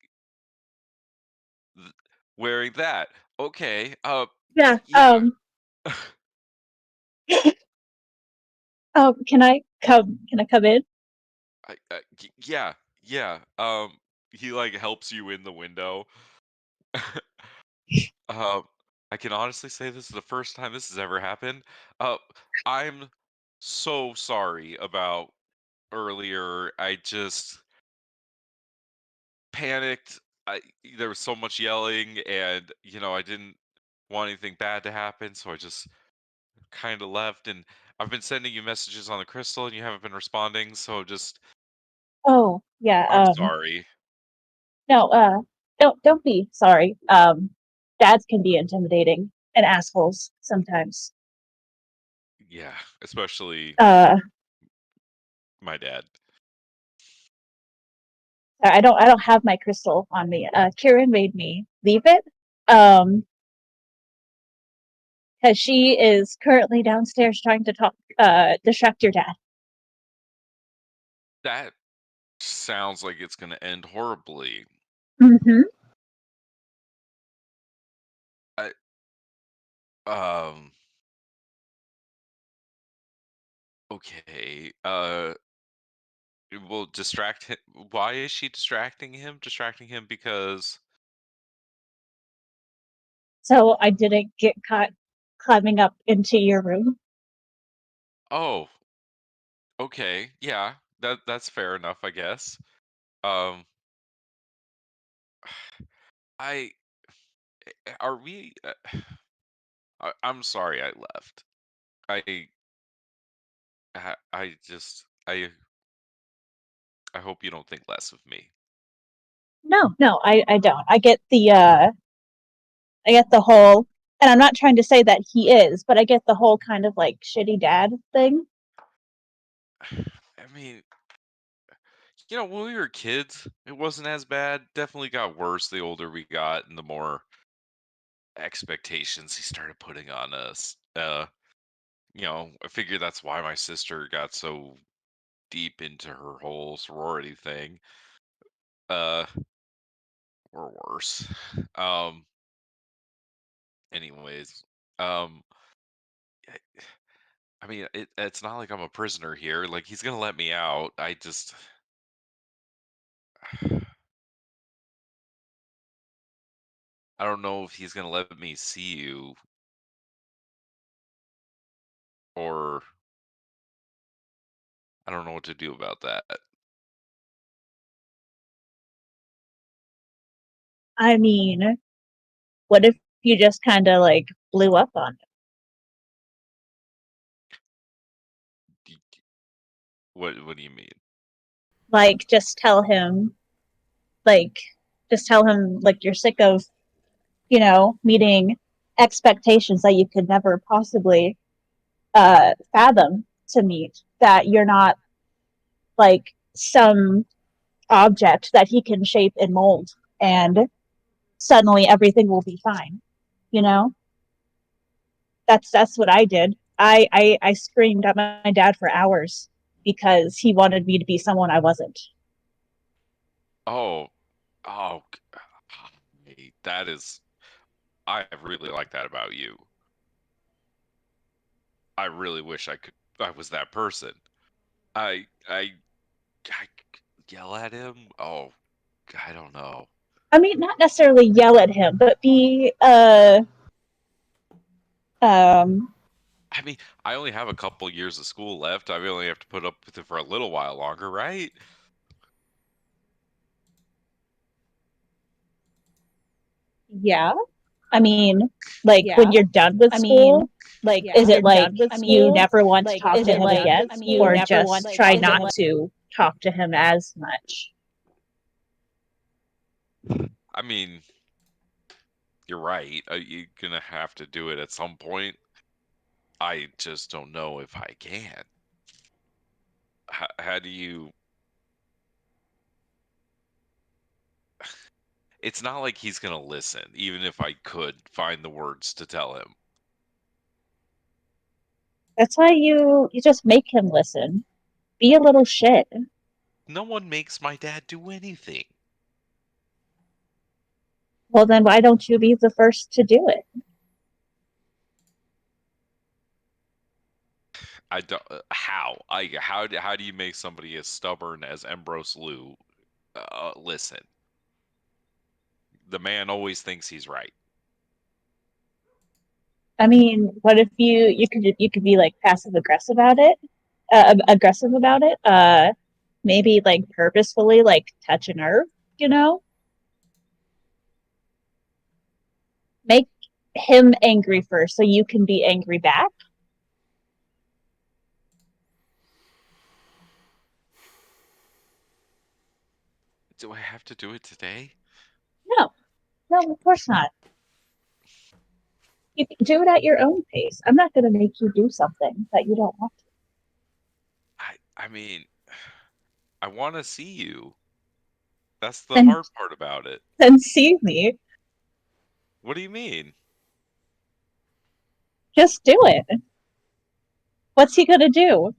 th- wearing that. Okay. Yeah. Yeah. Can I come? Can I come in? Yeah. Yeah. He like helps you in the window. Um, I can honestly say this is the first time this has ever happened. Uh, I'm so sorry about earlier. I just panicked. There was so much yelling, and I didn't want anything bad to happen, so I just kind of left. And I've been sending you messages on the crystal, and you haven't been responding. So just, Oh, yeah. I'm sorry. No. Don't be sorry. Dads can be intimidating and assholes sometimes. Yeah, especially Uh, my dad. I don't have my crystal on me. Kieran made me leave it. Because she is currently downstairs trying to distract your dad. That sounds like it's going to end horribly. Mm-hmm. Um. Okay. Will distract him. Why is she distracting him? Distracting him because. So I didn't get caught climbing up into your room. Oh. Okay. Yeah. That's fair enough, I guess. Um. I. Are we? I'm sorry I left. I just. I hope you don't think less of me. No, I don't. I get the whole, and I'm not trying to say that he is, but I get the whole kind of like shitty dad thing. I mean, when we were kids, it wasn't as bad. Definitely got worse the older we got and the more expectations he started putting on us. I figure that's why my sister got so deep into her whole sorority thing. Uh, or worse. Um, anyways, um, I mean, it's not like I'm a prisoner here. Like he's gonna let me out. I just, I don't know if he's gonna let me see you or I don't know what to do about that. I mean, what if you just kind of like blew up on him? What do you mean? Like, just tell him like you're sick of, meeting expectations that you could never possibly fathom to meet. That you're not like some object that he can shape and mold, and suddenly everything will be fine. You know, that's what I did. I screamed at my dad for hours because he wanted me to be someone I wasn't. Oh, oh, that is. I really like that about you. I really wish I was that person. I yell at him. Oh, I don't know. I mean, not necessarily yell at him, but be um I mean, I only have a couple years of school left. I only have to put up with it for a little while longer, right? yeah. I mean, like when you're done with school, is it like you never want to talk to him again, or just try not to talk to him as much? I mean, you're right. You're gonna have to do it at some point. I just don't know if I can. How do you? It's not like he's gonna listen, even if I could find the words to tell him. That's why you just make him listen. Be a little shit. No one makes my dad do anything. Well, then why don't you be the first to do it? I don't. How? How do you make somebody as stubborn as Ambrose Liu listen? The man always thinks he's right. I mean, what if you could be like passive aggressive about it? Aggressive about it. Maybe like purposefully like touch a nerve. You know, make him angry first, so you can be angry back. Do I have to do it today? No, no, of course not. You can do it at your own pace. I'm not going to make you do something that you don't want to. I mean, I want to see you. That's the Then, hard part about it. then see me. What do you mean? Just do it. What's he gonna do?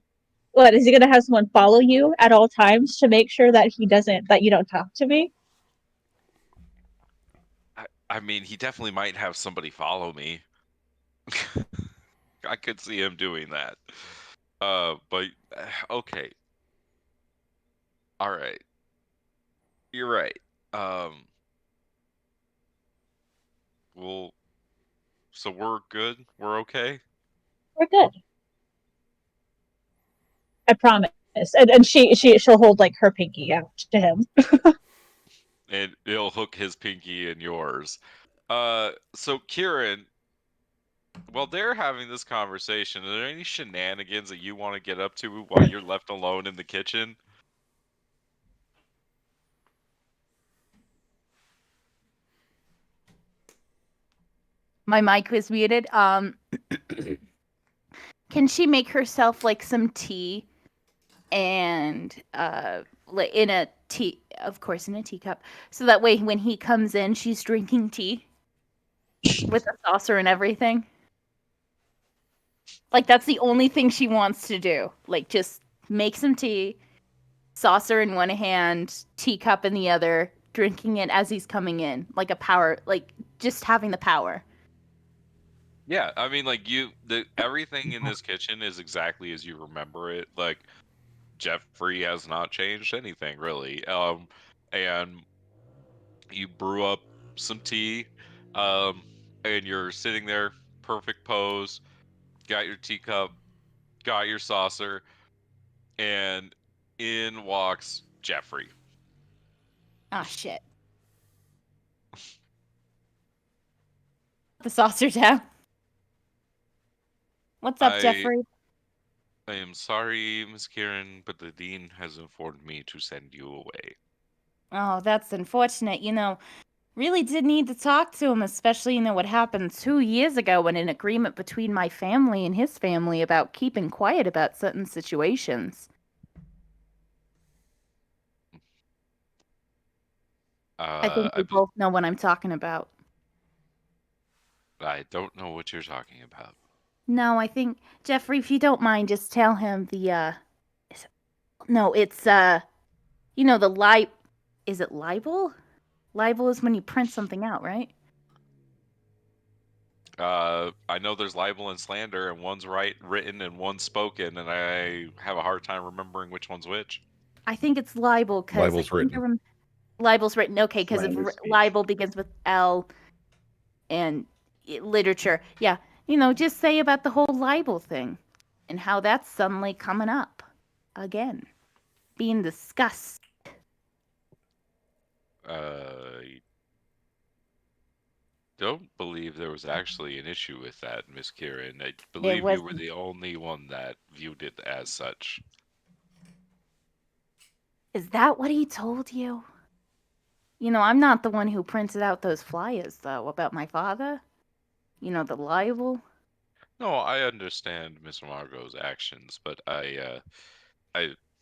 What, is he gonna have someone follow you at all times to make sure that that you don't talk to me? I mean, he definitely might have somebody follow me. I could see him doing that. But okay. All right. You're right. Um, well, so we're good. We're okay. We're good. I promise. And she'll hold like her pinky out to him. And he'll hook his pinky in yours. So Kieran, while they're having this conversation, are there any shenanigans that you want to get up to while you're left alone in the kitchen? My mic was muted. Can she make herself like some tea and in a tea, of course, in a teacup, so that way when he comes in, she's drinking tea with a saucer and everything. Like that's the only thing she wants to do. Like just make some tea, saucer in one hand, teacup in the other, drinking it as he's coming in, like a power, like just having the power. Yeah, I mean, like everything in this kitchen is exactly as you remember it. Like Jeffrey has not changed anything really. And you brew up some tea, um, and you're sitting there, perfect pose, got your teacup, got your saucer, and in walks Jeffrey. Ah, shit. The saucer down. What's up, I Jeffrey? I am sorry, Miss Kieran, but the dean has informed me to send you away. Oh, that's unfortunate. Really did need to talk to him, especially, what happened 2 years ago when an agreement between my family and his family about keeping quiet about certain situations. I think we both know what I'm talking about. I don't know what you're talking about. No, I think, Jeffrey, if you don't mind, just tell him no, it's, the is it libel? Libel is when you print something out, right? I know there's libel and slander, and one's written and one's spoken, and I have a hard time remembering which one's which. I think it's libel because Libel's written. Libel's written. Okay, because Slander's speech. libel begins with L, and literature. Yeah, just say about the whole libel thing, and how that's suddenly coming up again, being discussed. I don't believe there was actually an issue with that, Miss Kieran. I believe you were wasn't. the only one that viewed it as such. Is that what he told you? I'm not the one who printed out those flyers, though, about my father. The libel. No, I understand Miss Margot's actions, but I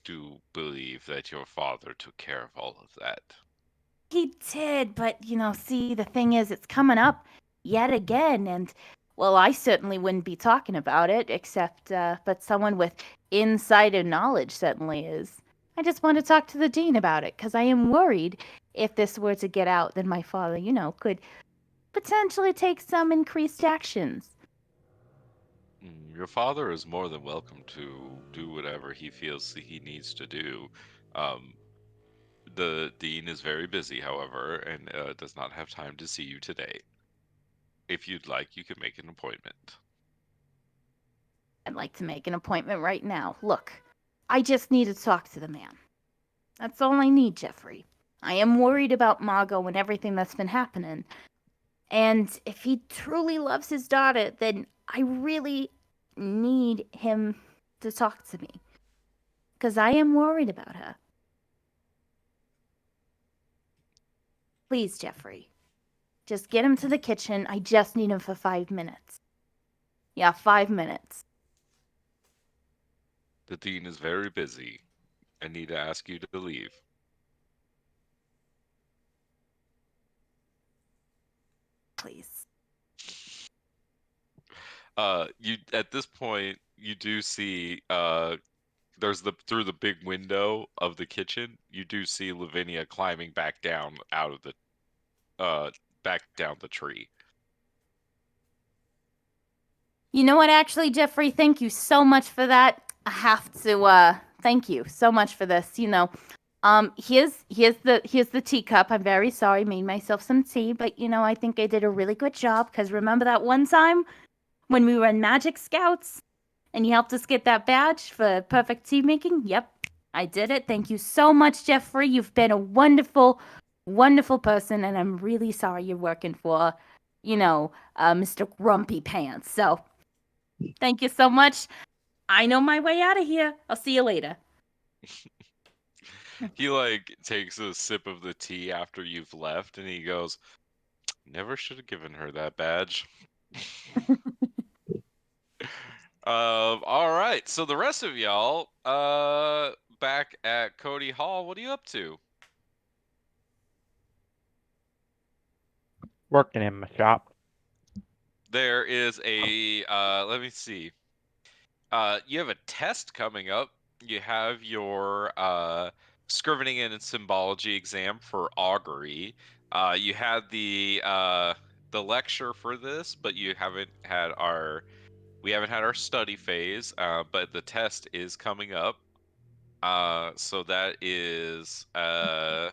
do believe that your father took care of all of that. He did, but see, the thing is, it's coming up yet again, and well, I certainly wouldn't be talking about it, except, but someone with insider knowledge certainly is. I just want to talk to the dean about it, because I am worried if this were to get out, then my father, could potentially take some increased actions. Your father is more than welcome to do whatever he feels he needs to do. Um, the dean is very busy, however, and does not have time to see you today. If you'd like, you can make an appointment. I'd like to make an appointment right now. Look, I just need to talk to the man. That's all I need, Jeffrey. I am worried about Margot and everything that's been happening. And if he truly loves his daughter, then I really need him to talk to me. Because I am worried about her. Please, Jeffrey. Just get him to the kitchen. I just need him for 5 minutes. Yeah, 5 minutes. The dean is very busy. I need to ask you to leave. Please. You at this point you do see there's through the big window of the kitchen, you do see Lavinia climbing back down out of the back down the tree. You know what, actually, Jeffrey, thank you so much for that. I have to thank you so much for this. Here's the teacup. I'm very sorry, made myself some tea, but I think I did a really good job, because remember that one time when we were in Magic Scouts and you helped us get that badge for perfect tea making? Yep, I did it. Thank you so much, Jeffrey. You've been a wonderful, wonderful person, and I'm really sorry you're working for, Mr. Grumpy Pants. So, thank you so much. I know my way out of here. I'll see you later. He takes a sip of the tea after you've left, and he goes, "Never should have given her that badge." All right. So the rest of y'all, back at Cody Hall, what are you up to? Working in my shop. There is a let me see. You have a test coming up. You have your scrivening and symbology exam for augury. You had the lecture for this, but we haven't had our study phase. But the test is coming up. So that is going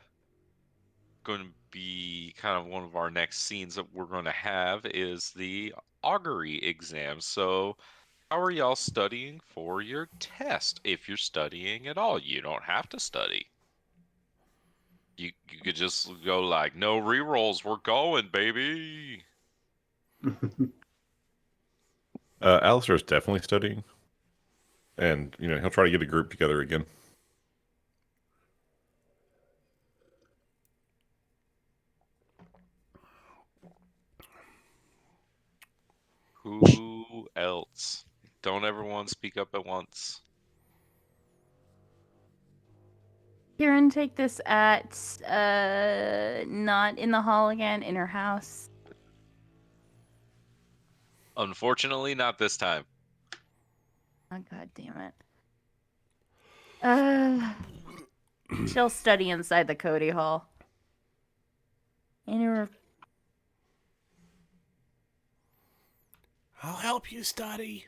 to be kind of one of our next scenes that we're going to have is the augury exam. So how are y'all studying for your test? If you're studying at all, you don't have to study. You could just go no rerolls, we're going, baby. Alistair's definitely studying, and he'll try to get a group together again. Who else? Don't everyone speak up at once. Kieran, take this at not in the hall again, in her house. Unfortunately, not this time. Oh, god damn it. She'll study inside the Cody Hall. In her... I'll help you study.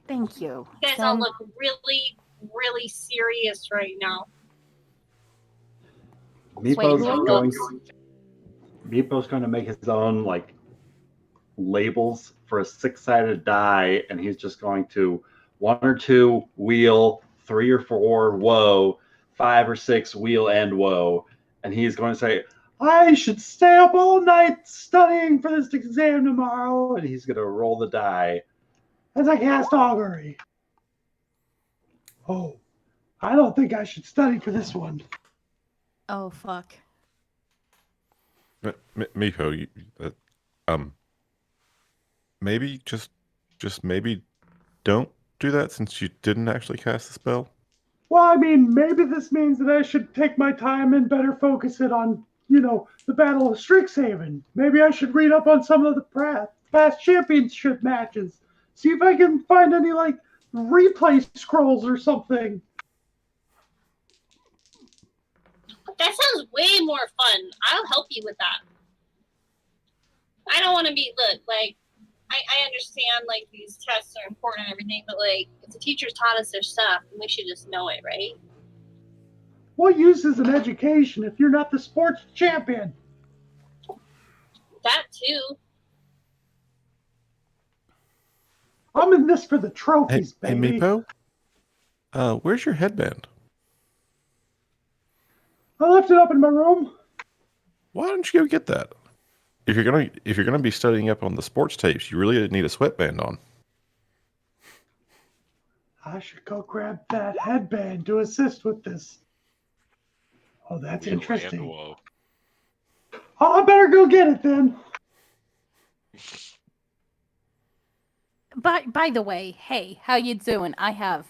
Thank you. You guys all look really, really serious right now. Meepo's going to make his own labels for a 6-sided die, and he's just going to 1 or 2 wheel, 3 or 4 woe, 5 or 6 wheel and woe, and he's going to say, "I should stay up all night studying for this exam tomorrow," and he's going to roll the die as I cast augury. "Oh, I don't think I should study for this one." Oh, fuck. Miho, maybe just maybe don't do that, since you didn't actually cast the spell. Well, I mean, maybe this means that I should take my time and better focus it on, the Battle of Strixhaven. Maybe I should read up on some of the past championship matches. See if I can find any, replay scrolls or something. That sounds way more fun. I'll help you with that. I don't want to be, I understand, these tests are important and everything, but, if the teachers taught us their stuff, we should just know it, right? What use is an education if you're not the sports champion? That, too. I'm in this for the trophies, Hey, baby. Meepo? Where's your headband? I left it up in my room. Why don't you go get that? If you're gonna be studying up on the sports tapes, you really need a sweatband on. I should go grab that headband to assist with this. Oh, that's interesting. Oh, I better go get it then. By the way, hey, how you doing? I have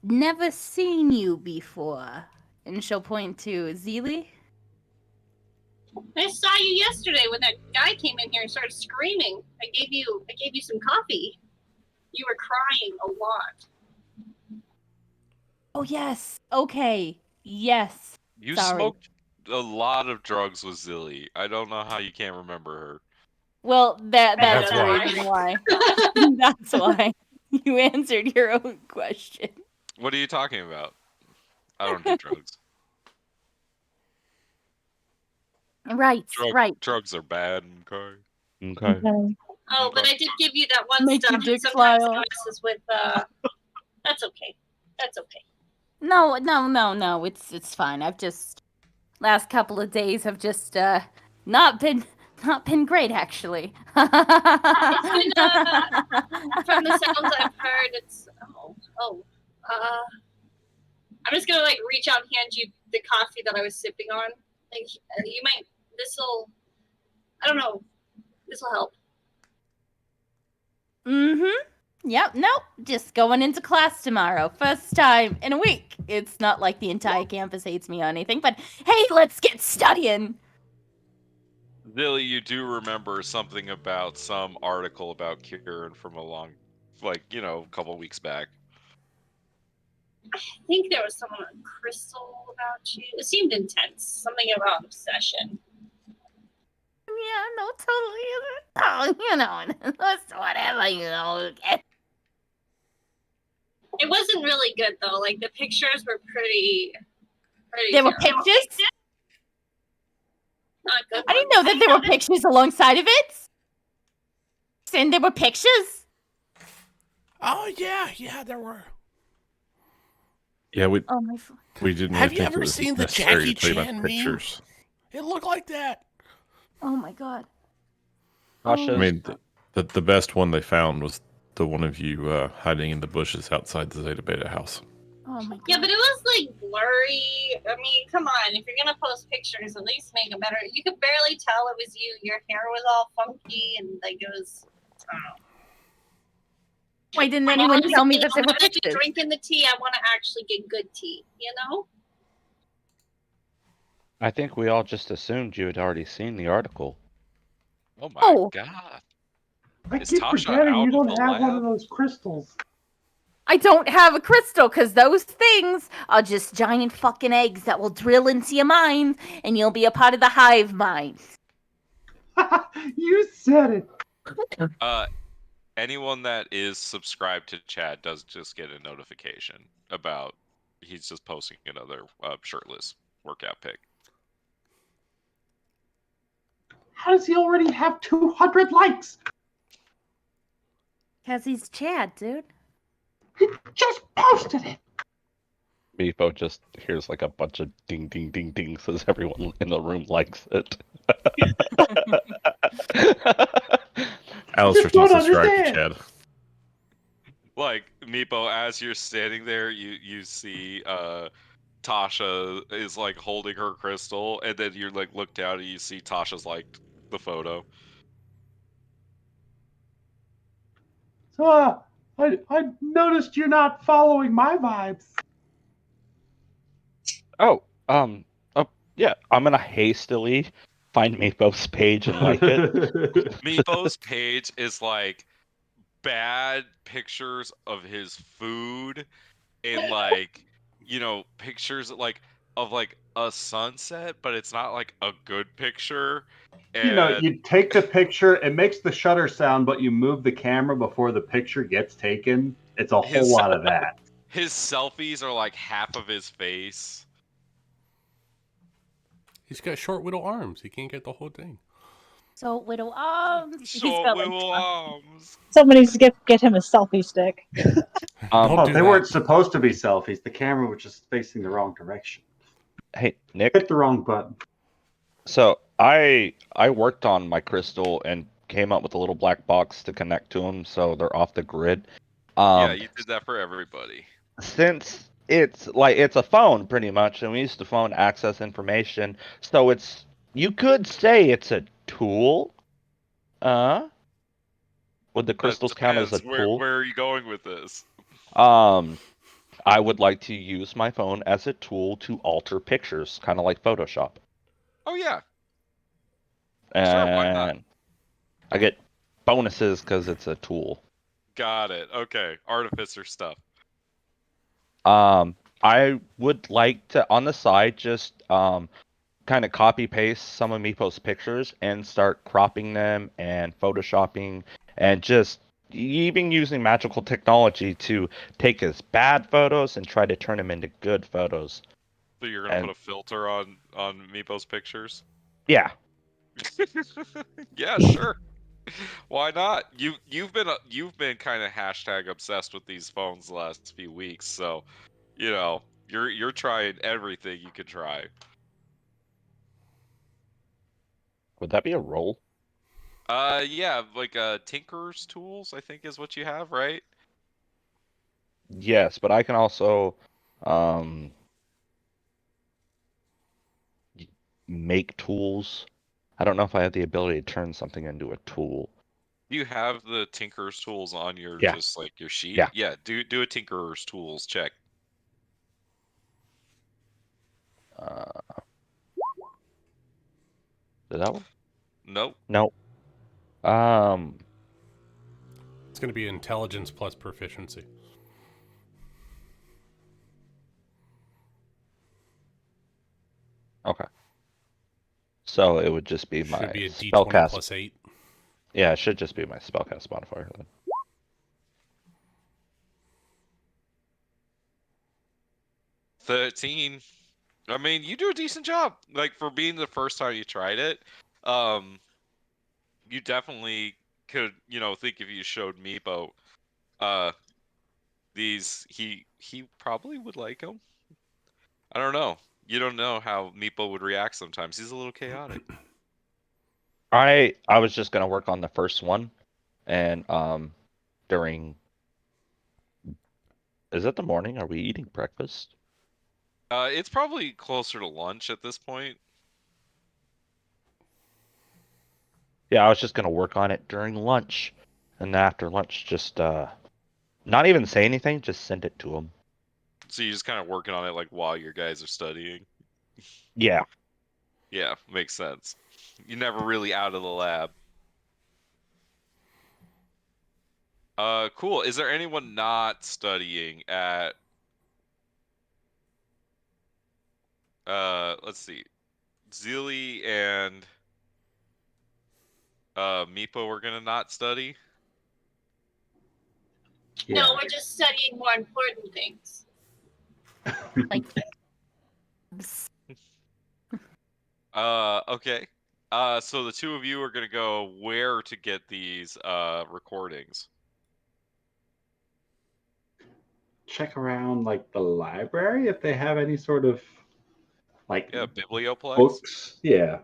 never seen you before. And she'll point to Zeely. I saw you yesterday when that guy came in here and started screaming. I gave you some coffee. You were crying a lot. Oh yes. Okay. Yes. You Sorry. smoked a lot of drugs with Zilly. I don't know how you can't remember her. Well, that's That's the why. reason why. That's why. You answered your own question. What are you talking about? I don't do drugs. Right. Right. Drugs are bad. Okay. Okay. Okay. Oh, but I did give you that one Make stuff. your dick Sometimes fly it off. messes with. That's okay. That's okay. No. It's fine. I've just last couple of days have just not been great actually. It's been from the sounds I've heard. It's I'm just gonna like reach out and hand you the coffee that I was sipping on. Like you might. This'll. I don't know. This'll help. Mm-hmm. Yep, nope. Just going into class tomorrow. First time in a week. It's not like the entire campus hates me or anything, but hey, let's get studying. Zilly, you do remember something about some article about Kieran from a long, a couple weeks back. I think there was someone on Crystal about you. It seemed intense. Something about obsession. Yeah, no, totally. Oh, that's whatever, It wasn't really good though. Like the pictures were pretty. There were terrible. pictures? Not good. I didn't know that there were pictures alongside of it. And there were pictures? Oh yeah, there were. Yeah, we Oh my. we didn't Have really you think it ever was seen the necessary Jackie to tell you about Chan the meme? pictures. It looked like that. Oh my god. Tasha's- I mean, the best one they found was the one of you hiding in the bushes outside the Zeta Beta house. Oh my god. Yeah, but it was like blurry. I mean, come on. If you're gonna post pictures, at least make them better. You could barely tell it was you. Your hair was all funky and like it was. I don't know. Why didn't anyone tell me that there I'm were gonna be pictures? drinking the tea. I want to actually get good tea. You know. I think we all just assumed you had already seen the article. Oh my Oh. god. I Is keep Tasha forgetting out you of don't the have one of lab? those crystals. I don't have a crystal because those things are just giant fucking eggs that will drill into your mind and you'll be a part of the hive mind. You said it. Anyone that is subscribed to Chad does just get a notification about he's just posting another shirtless workout pic. How does he already have 200 likes? Because he's Chad, dude. He just posted it. Beefo just hears like a bunch of ding ding ding dings as everyone in the room likes it. Alistair's don't not subscribed to understand. Chad. Like Meepo, as you're standing there, you see Tasha is like holding her crystal, and then you like look down and you see Tasha's like the photo. So, I noticed you're not following my vibes. Oh, yeah. I'm gonna hastily find Meepo's page and like it. Meepo's page is like bad pictures of his food and like pictures like of like a sunset, but it's not like a good picture. And You take the picture, it makes the shutter sound, but you move the camera before the picture gets taken. It's a whole lot of that. his selfies are like half of his face. He's got short, widow arms. He can't get the whole thing. So, widow arms. Short little arms. Someone needs to get him a selfie stick. Don't Oh, do they that. weren't supposed to be selfies. The camera was just facing the wrong direction. Hey, Nick. Hit the wrong button. So I worked on my crystal and came up with a little black box to connect to them, so they're off the grid. Yeah, you did that for everybody. Since it's a phone pretty much, and we use the phone to access information, so you could say it's a tool. Would the crystals count as a tool? Where are you going with this? I would like to use my phone as a tool to alter pictures, kind of like Photoshop. Oh yeah. Sure, why not? and I get bonuses because it's a tool. Got it. Okay, artificer stuff. I would like to on the side just kind of copy paste some of Meepo's pictures and start cropping them and photoshopping and just even using magical technology to take his bad photos and try to turn them into good photos. So you're gonna And put a filter on Meepo's pictures? yeah, Yeah, sure. Why not? You've been kind of hashtag obsessed with these phones the last few weeks, so you're trying everything you can try. would that be a roll? Yeah, like Tinker's tools, I think is what you have, right? Yes, but I can also um make tools. I don't know if I have the ability to turn something into a tool. Do you have the Tinker's tools on your Yeah. just like your sheet? Yeah. Yeah, do a Tinker's tools check. Uh, did that one? Nope. No. Um, It's going to be intelligence plus proficiency. okay. So it would just be my Should be a D20 spellcast. plus 8. Yeah, it should just be my spellcast modifier then. $13. I mean, you do a decent job. Like for being the first time you tried it, um, you definitely could, think if you showed Meepo, uh, these, he probably would like them. I don't know. You don't know how Meepo would react sometimes. He's a little chaotic. I was just gonna work on the first one, and during is it the morning? Are we eating breakfast? It's probably closer to lunch at this point. Yeah, I was just gonna work on it during lunch, and after lunch, just not even say anything, just send it to him. So you're just kind of working on it like while your guys are studying. Yeah. Yeah, makes sense. You're never really out of the lab. Cool. Is there anyone not studying at let's see. Zilly and Meepo were gonna not study? Yeah. No, we're just studying more important things. Like, Okay. So the two of you are gonna go where to get these recordings? Check around like the library if they have any sort of like Yeah, Biblioplex. books. Yeah.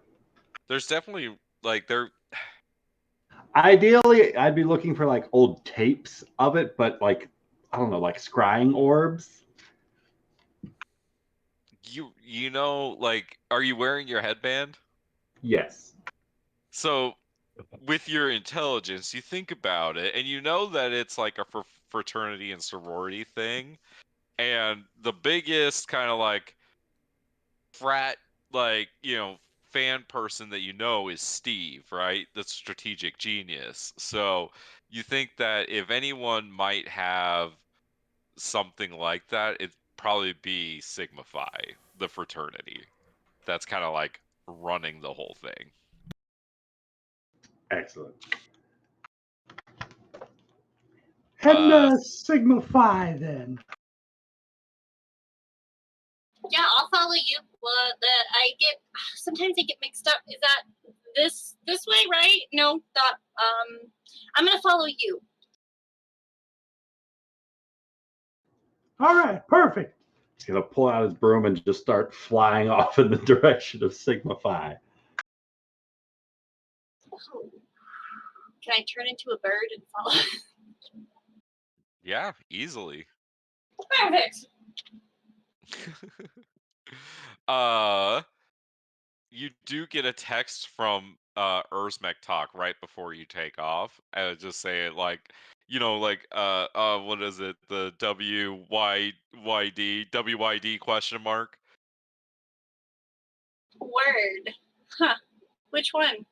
There's definitely like there. Ideally, I'd be looking for like old tapes of it, but like I don't know, like scrying orbs. Like, are you wearing your headband? Yes. So with your intelligence, you think about it, and you know that it's like a fraternity and sorority thing, and the biggest kind of like frat, like fan person that is Steve, right? The strategic genius. So you think that if anyone might have something like that, it'd probably be Sigma Phi, the fraternity. That's kind of like running the whole thing. Excellent. Heading Uh, to Sigma Phi then. Yeah, I'll follow you. Well, sometimes I get mixed up. Is that this way, right? No, I'm gonna follow you. All right, perfect. He's gonna pull out his broom and just start flying off in the direction of Sigma Phi. Oh. Can I turn into a bird and follow? yeah, easily. Perfect. uh, you do get a text from Erzmek Talk right before you take off. Just say it like, what is it? The WYD question mark. Word. Huh. Which one?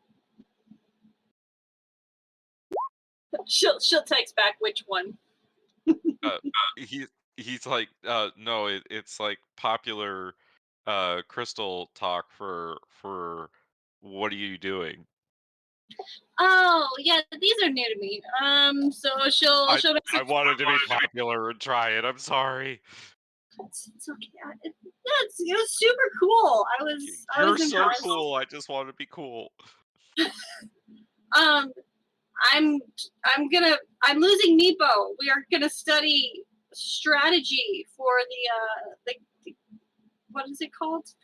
She'll text back which one. Uh, he's like, no, it's like popular crystal talk for what are you doing? Oh yeah, these are new to me. So she'll I message. wanted to be popular and try it. I'm sorry. It's okay. It was super cool. I You're was so impressed. cool. I just want to be cool. Um, I'm losing Meepo. We are gonna study strategy for the what is it called?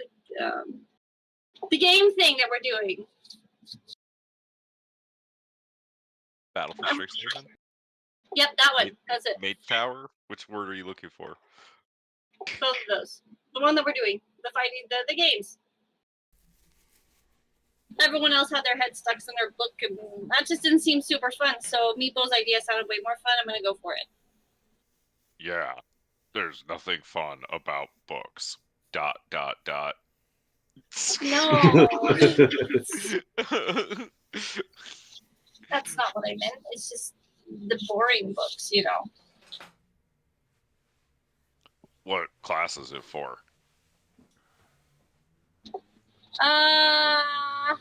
The game thing that we're doing. Battle for Strixhaven? Yep, that one. That's it. Mage Tower? Which word are you looking for? Both of those. The one that we're doing. The fighting the games. Everyone else had their head stuck in their book, and that just didn't seem super fun. So Meepo's idea sounded way more fun. I'm gonna go for it. Yeah. There's nothing fun about books. ... No, that's not what I meant. It's just the boring books, you know. What class is it for? I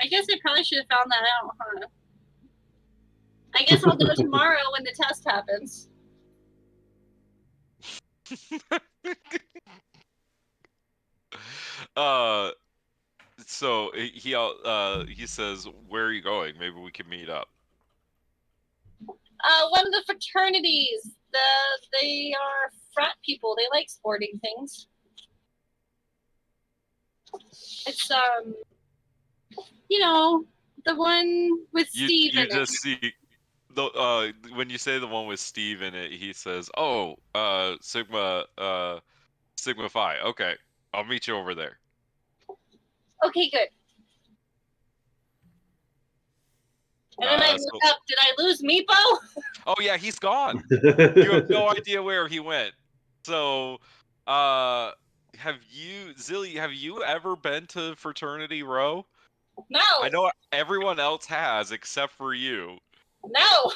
guess I probably should have found that out, huh? I guess I'll know tomorrow when the test happens. So he says, "Where are you going? Maybe we can meet up." One of the fraternities. They are frat people. They like sporting things. It's you know, the one with Steve You in just it. see when you say the one with Steve in it, he says, "Oh, Sigma Phi. Okay, I'll meet you over there." Okay, good. And then I looked up. Did I lose Meepo? Oh yeah, he's gone. You have no idea where he went. So, Zilly, have you ever been to Fraternity Row? No. I know everyone else has except for you. No.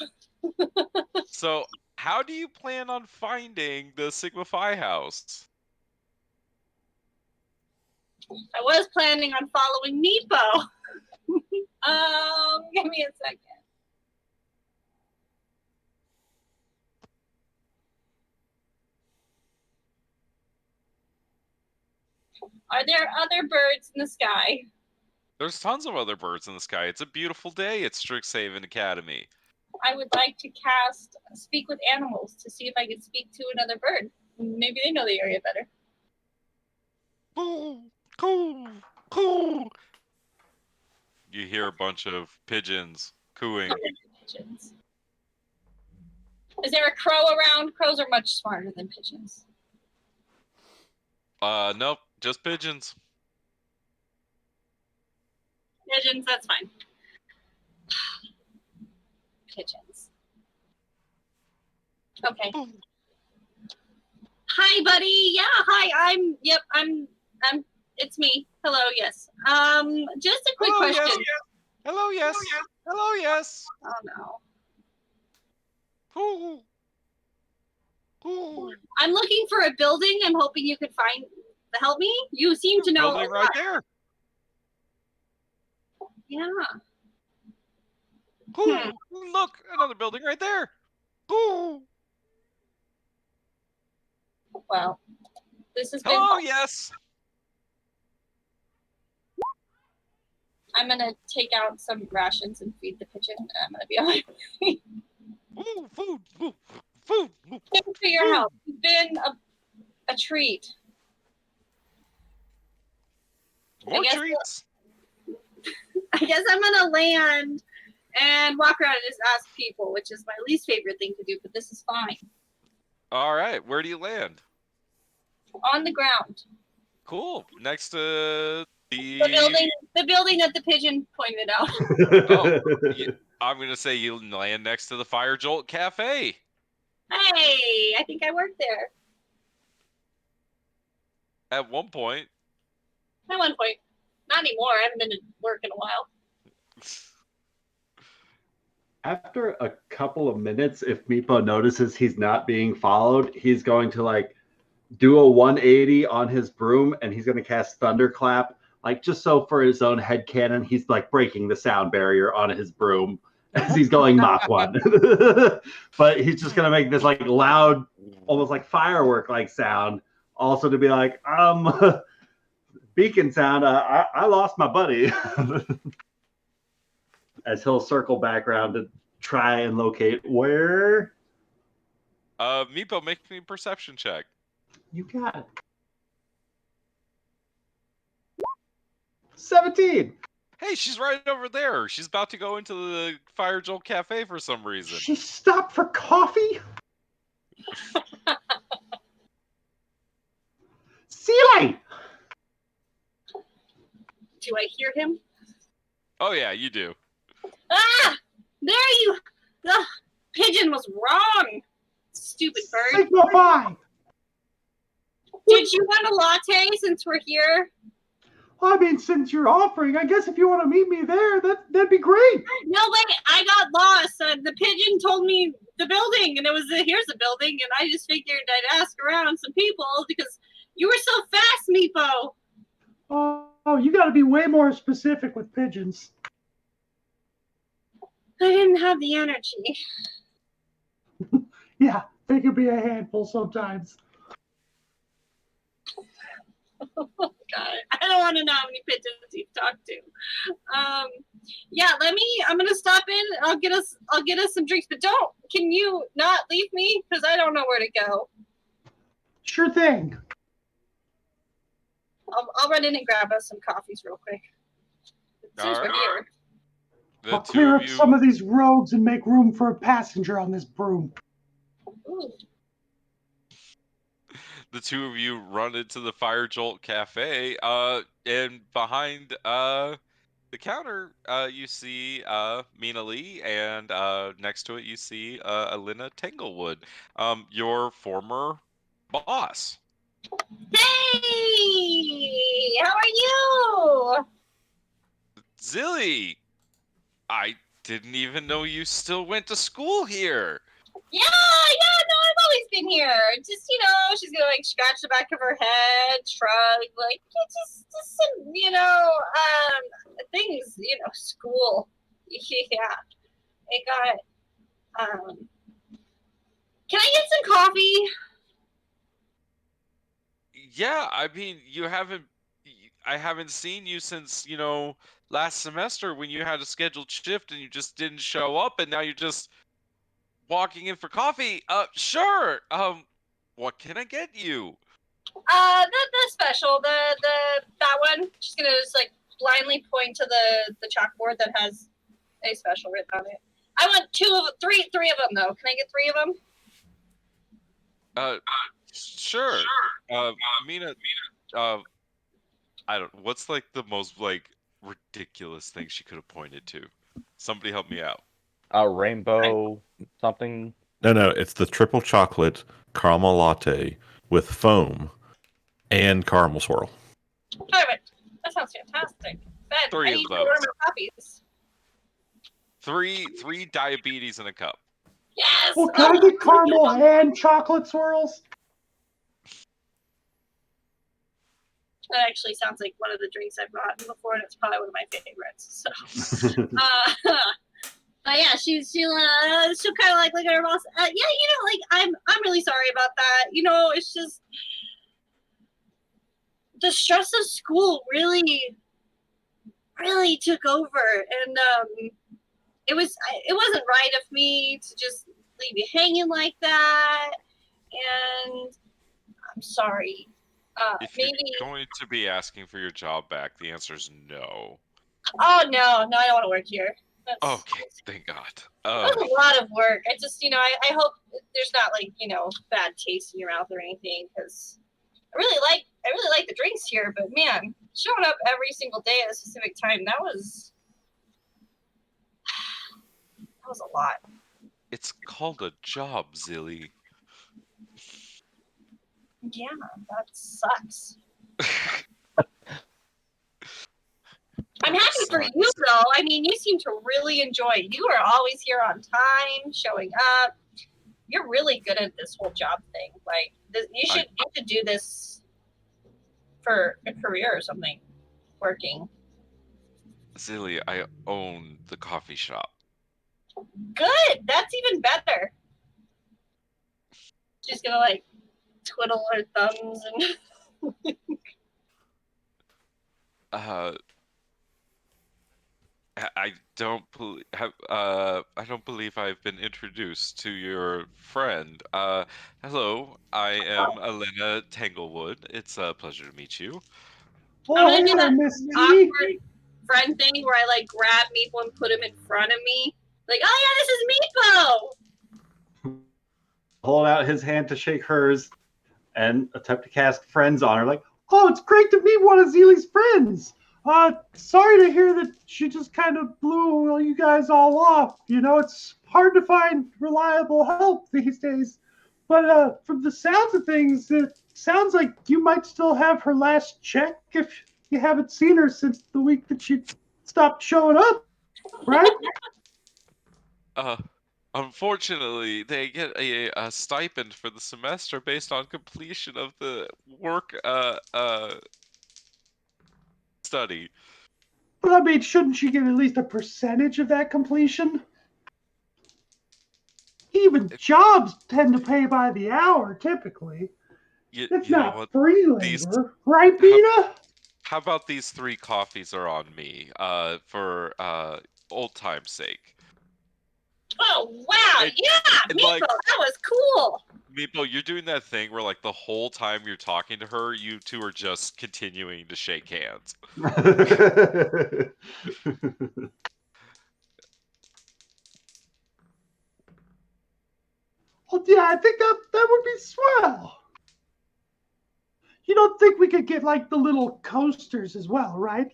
So, how do you plan on finding the Sigma Phi house? I was planning on following Meepo. Give me a second. Are there other birds in the sky? There's tons of other birds in the sky. It's a beautiful day at Strixhaven Academy. I would like to cast Speak with Animals to see if I can speak to another bird. Maybe they know the area better. Coo, coo, coo. You hear a bunch of pigeons cooing. Pigeons. Is there a crow around? Crows are much smarter than pigeons. Nope, just pigeons. Pigeons, that's fine. Pigeons. Okay. Hi, buddy. Yeah, hi. I'm. It's me. Hello. Yes. Just a quick question. Yes. Hello. Yes. Hello. Yes. Oh no. Coo. Coo. I'm looking for a building. I'm hoping you could help me. You seem to know. Building right there. Yeah. Coo. Look, another building right there. Coo. Well, this has been. Hello. Yes. I'm gonna take out some rations and feed the pigeon, and I'm gonna be all right. Ooh, food. Ooh, food. Ooh. Thanks for your help. You've been a treat. More treats. I guess I'm gonna land and walk around and just ask people, which is my least favorite thing to do, but this is fine. All right, where do you land? On the ground. Cool. Next to the building that the pigeon pointed out. I'm gonna say you land next to the Fire Jolt Cafe. Hey, I think I worked there. At one point. At one point. Not anymore. I haven't been to work in a while. After a couple of minutes, if Meepo notices he's not being followed, he's going to like do a 180 on his broom and he's going to cast Thunderclap. Like just so for his own headcanon, he's like breaking the sound barrier on his broom as he's going Mach 1. But he's just going to make this like loud, almost like firework like sound. Also to be like, beacon sound, I lost my buddy. As he'll circle back around to try and locate where. Meepo, make me a perception check. You got it. 17. Hey, she's right over there. She's about to go into the Fire Jolt Cafe for some reason. She stopped for coffee? Sealy! Do I hear him? Oh yeah, you do. Ah! There you... The pigeon was wrong. Stupid bird. Sigma Phi! Did you want a latte since we're here? I mean, since you're offering, I guess if you want to meet me there, that'd be great. No, wait, I got lost. The pigeon told me the building, and it was here's the building, and I just figured I'd ask around some people because you were so fast, Meepo. Oh, you got to be way more specific with pigeons. I didn't have the energy. Yeah, they can be a handful sometimes. Oh, God, I don't want to know how many pigeons you've talked to. Yeah, I'm gonna stop in. I'll get us some drinks, but can you not leave me? Because I don't know where to go. Sure thing. I'll run in and grab us some coffees real quick. Since we're here. The I'll two clear of up you, some of these roads and make room for a passenger on this broom. Ooh. the two of you run into the Fire Jolt Cafe. And behind the counter, you see Mina Lee, and next to it you see Alina Tanglewood, your former boss. Hey, how are you? Zilly, I didn't even know you still went to school here. Yeah, no, I've always been here. Just, she's gonna like scratch the back of her head, shrug, like, just some, things, school. Yeah. It got, can I get some coffee? Yeah, I mean, I haven't seen you since, last semester when you had a scheduled shift and you just didn't show up, and now you're just walking in for coffee. Sure. What can I get you? The special, that one. She's gonna just like blindly point to the chalkboard that has a special written on it. I want three of them though. Can I get 3 of them? Sure. Mina, I don't. What's like the most like ridiculous thing she could have pointed to? Somebody help me out. Rainbow something. No, it's the triple chocolate caramel latte with foam and caramel swirl. Perfect. That sounds fantastic. Ben, 3 I of need to those. order more copies. 3 diabetes in a cup. Yes. Well, can I get caramel and chocolate swirls? That actually sounds like one of the drinks I've gotten before, and it's probably one of my favorites. So, but yeah, she'll kind of like look at her boss. I'm really sorry about that. It's just the stress of school really took over, and it wasn't right of me to just leave you hanging like that, and I'm sorry. If Maybe. you're going to be asking for your job back, the answer is no. Oh no, I don't want to work here. Okay, thank God. That's a lot of work. I just, I hope there's not like, bad taste in your mouth or anything, because I really like the drinks here, but man, showing up every single day at a specific time, that was a lot. It's called a job, Zilly. Yeah, that sucks. I'm happy for you, though. I mean, you seem to really enjoy it. You are always here on time, showing up. You're really good at this whole job thing. Like, you should do this for a career or something. Working. Zilly, I own the coffee shop. Good. That's even better. She's gonna like twiddle her thumbs and. I don't believe I've been introduced to your friend. Hello, I am Elena Tanglewood. It's a pleasure to meet you. I'm gonna do hello, that Miss T. awkward friend thing where I like grab Meepo and put him in front of me. Like, oh yeah, this is Meepo. Hold out his hand to shake hers and attempt to cast friends on her. Like, oh, it's great to meet one of Zeely's friends. Sorry to hear that she just kind of blew you guys all off. You know, it's hard to find reliable help these days. But from the sounds of things, it sounds like you might still have her last check if you haven't seen her since the week that she stopped showing up, right? Unfortunately, they get a stipend for the semester based on completion of the work study. But I mean, shouldn't she get at least a percentage of that completion? Even jobs tend to pay by the hour, typically. It's You know not what? free These labor, right, Bina? How about these 3 coffees are on me, for old time's sake. Oh wow, yeah, And Meepo, like, that was cool. Meepo, you're doing that thing where like the whole time you're talking to her, you two are just continuing to shake hands. Well, yeah, I think that would be swell. You don't think we could get like the little coasters as well, right?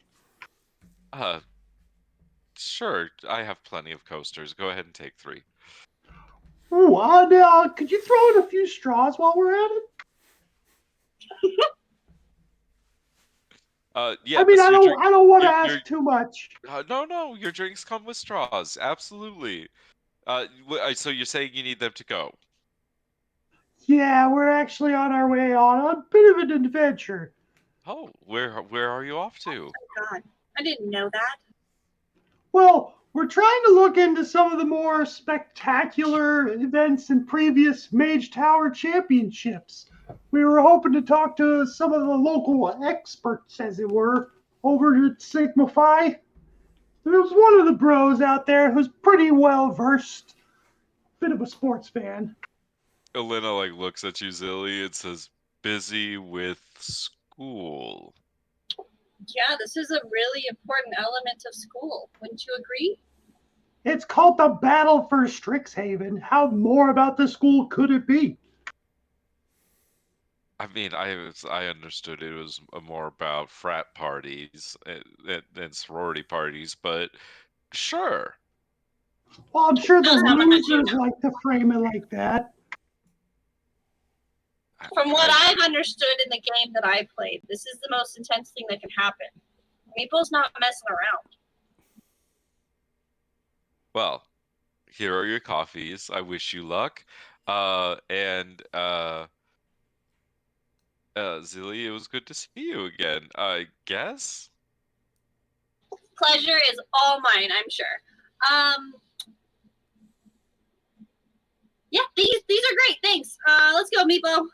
Sure, I have plenty of coasters. Go ahead and take 3. Ooh, could you throw in a few straws while we're at it? Yeah. I mean, so I don't want to ask too much. No, your drinks come with straws. Absolutely. So you're saying you need them to go? Yeah, we're actually on our way on a bit of an adventure. Oh, where are you off to? Oh God, I didn't know that. Well, we're trying to look into some of the more spectacular events in previous Mage Tower championships. We were hoping to talk to some of the local experts, as it were, over at Sigma Phi. There was one of the bros out there who's pretty well versed, bit of a sports fan. Elena like looks at you, Zilly, and says, "Busy with school." Yeah, this is a really important element of school. Wouldn't you agree? It's called the Battle for Strixhaven. How more about the school could it be? I mean, I understood it was more about frat parties and sorority parties, but sure. Well, I'm sure the That's how much you losers know. like to frame it like that. From what I've understood in the game that I played, this is the most intense thing that can happen. Meeple's not messing around. Well, here are your coffees. I wish you luck. Zilly, it was good to see you again. I guess. Pleasure is all mine, I'm sure. Yeah, these are great. Thanks. Let's go, Meepo.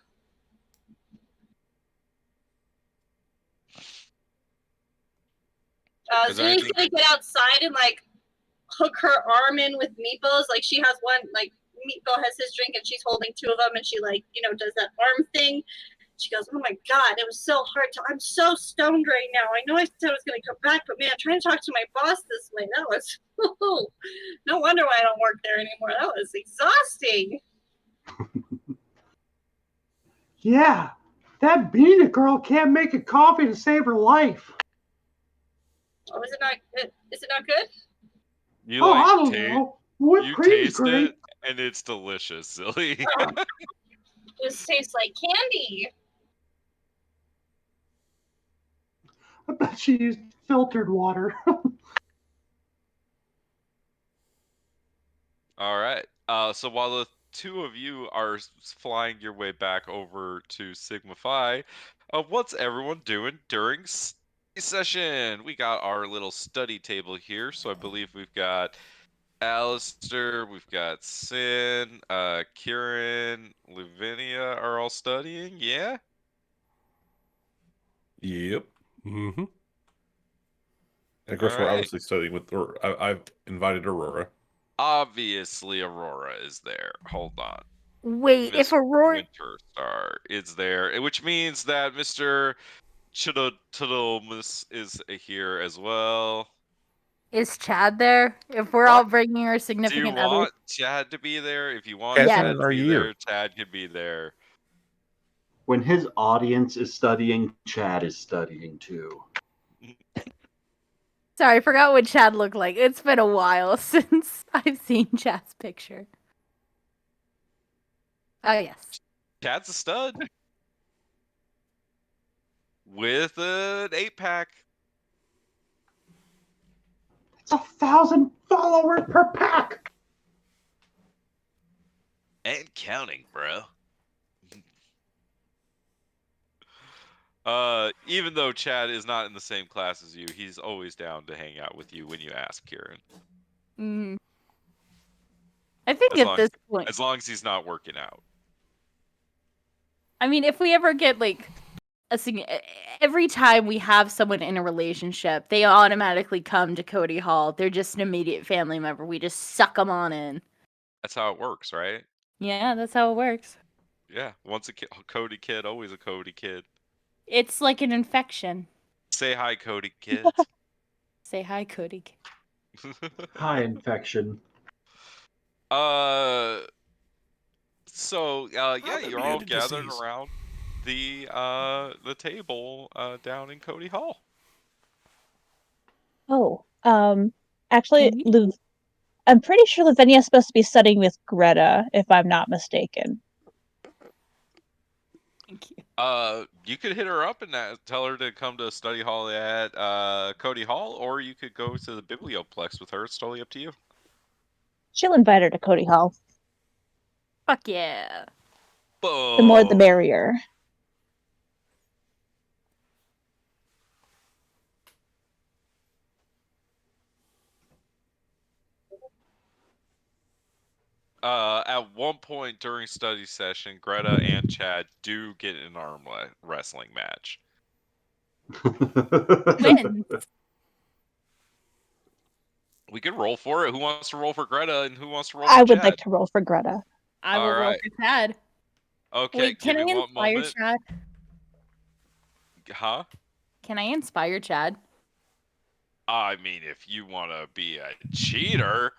Zully's gonna get outside and like hook her arm in with Meepo's. Like she has one, like Meepo has his drink and she's holding 2 of them, and she like does that arm thing. She goes, "Oh my God, it was so hard to. I'm so stoned right now. I know I said I was gonna come back, but man, trying to talk to my boss this way, that was no wonder why I don't work there anymore. That was exhausting." Yeah, that Bina girl can't make a coffee to save her life. Oh, is it not good? Is it not good? You I don't know. Whipped you cream's taste great. it, and it's delicious, Zilly. This tastes like candy. I bet she used filtered water. All right. So while the two of you are flying your way back over to Sigma Phi, what's everyone doing during study session? We got our little study table here. So I believe we've got Alistair, we've got Sin, Kieran, Lavinia are all studying. Yeah. Yep. Mm-hmm. And of course, All we're right. obviously studying with, or I've invited Aurora. Obviously, Aurora is there. Hold on. Wait, Miss if Aurora Winterstar is there, which means that Mr. Chidomus is here as well. is Chad there? If we're What? all bringing our Do you significant others. want Chad to be there? If you want Chad's Yeah. not Chad in to our be year. there, Chad can be there. When his audience is studying, Chad is studying too. Sorry, I forgot what Chad looked like. It's been a while since I've seen Chad's picture. Oh, yes. Chad's a stud. With an 8-pack. It's 1,000 followers per pack. And counting, bro. Even though Chad is not in the same class as you, he's always down to hang out with you when you ask, Kieran. Mm. I think As at long this point, as long as he's not working out. I mean, if we ever get like every time we have someone in a relationship, they automatically come to Cody Hall. They're just an immediate family member. We just suck them on in. That's how it works, right? Yeah, that's how it works. Yeah. Once a Cody kid, always a Cody kid. It's like an infection. Say hi, Cody kids. Say hi, Cody. High infection. So yeah, How you're all immune to gathered disease? around the table down in Cody Hall. Oh, actually, Can we- I'm pretty sure Lavinia's supposed to be studying with Greta, if I'm not mistaken. Thank you. You could hit her up and tell her to come to study hall at Cody Hall, or you could go to the Biblioplex with her. It's totally up to you. She'll invite her to Cody Hall. Fuck yeah. The more the Boom. merrier. At one point during study session, Greta and Chad do get in an arm wrestling match. When? We could roll for it. Who wants to roll for Greta and who wants to roll for I would Chad? like to roll for Greta. I will All roll right. for Chad. Okay, Wait, give can I me one inspire moment. Chad? Huh? Can I inspire Chad? I mean, if you want to be a cheater.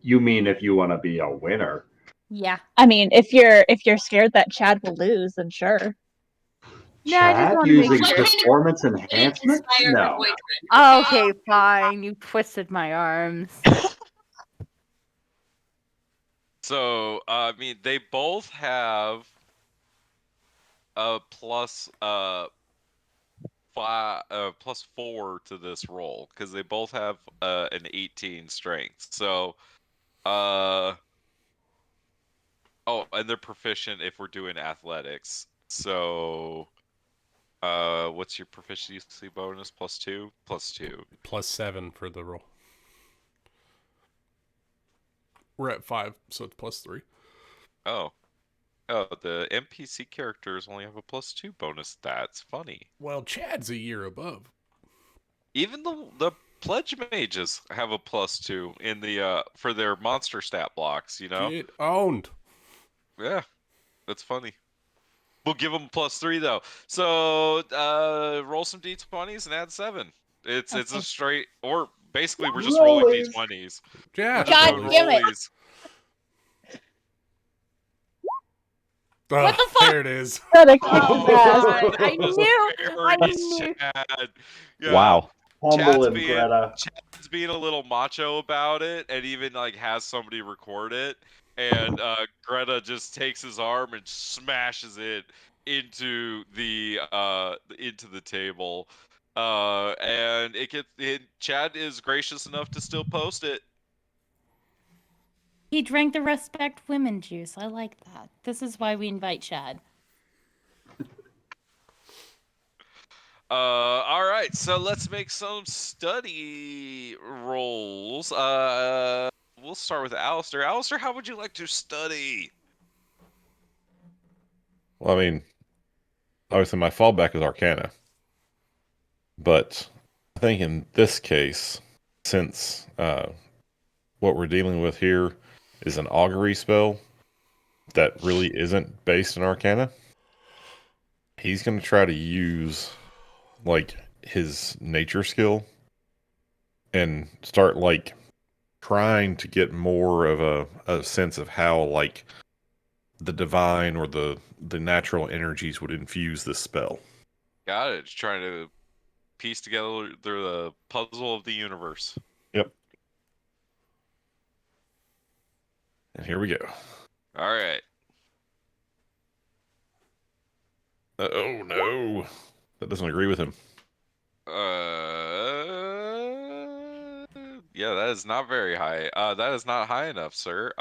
You mean if you want to be a winner? Yeah. I mean, if you're scared that Chad will lose, then sure. No, I just Chad want to make using sure. performance enhancement? Inspire her No. boyfriend. Okay, fine. You twisted my arms. So, I mean, they both have a plus +4 to this roll because they both have an 18 strength. So, oh, and they're proficient if we're doing athletics. So, what's your proficiency bonus? +2? +2. +7 for the roll. We're at 5, so it's +3. Oh. Oh, the NPC characters only have a +2 bonus. That's funny. Well, Chad's a year above. Even the pledge mages have a +2 in the for their monster stat blocks, you know? Get owned. Yeah. That's funny. We'll give them +3 though. So roll some d20s and add 7. It's a Okay. straight, or basically we're just rolling Rollies. d20s. Yeah. We're just God doing damn it. rollies. What the fuck? There it is. Greta kicked Oh, his ass. God, I just knew. I buried knew. Chad. Yeah. Wow. Humble him, Greta. Chad's being a little macho about it, and even like has somebody record it. And Greta just takes his arm and smashes it into the table. And Chad is gracious enough to still post it. He drank the respect women juice. I like that. This is why we invite Chad. All right, so let's make some study rolls. We'll start with Alistair. Alistair, how would you like to study? Well, I mean, obviously my fallback is Arcana. But I think in this case, since what we're dealing with here is an augury spell that really isn't based in Arcana, he's going to try to use like his nature skill and start like trying to get more of a sense of how like the divine or the natural energies would infuse this spell. Got it. Just trying to piece together the puzzle of the universe. Yep. And here we go. All right. Oh no, that doesn't agree with him. Yeah, that is not very high. That is not high enough, sir.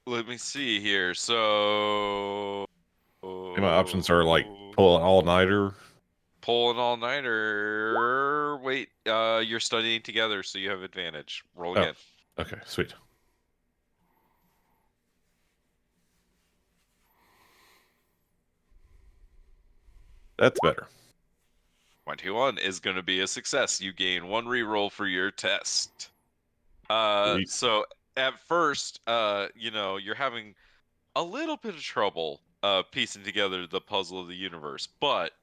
Let me see here. So, My options are like pull an all-nighter. pull an all-nighter. Wait, you're studying together, so you have advantage. Roll again. Okay, sweet. That's better. 21 is going to be a success. You gain 1 reroll for your test. Sweet. So at first, you're having a little bit of trouble piecing together the puzzle of the universe, but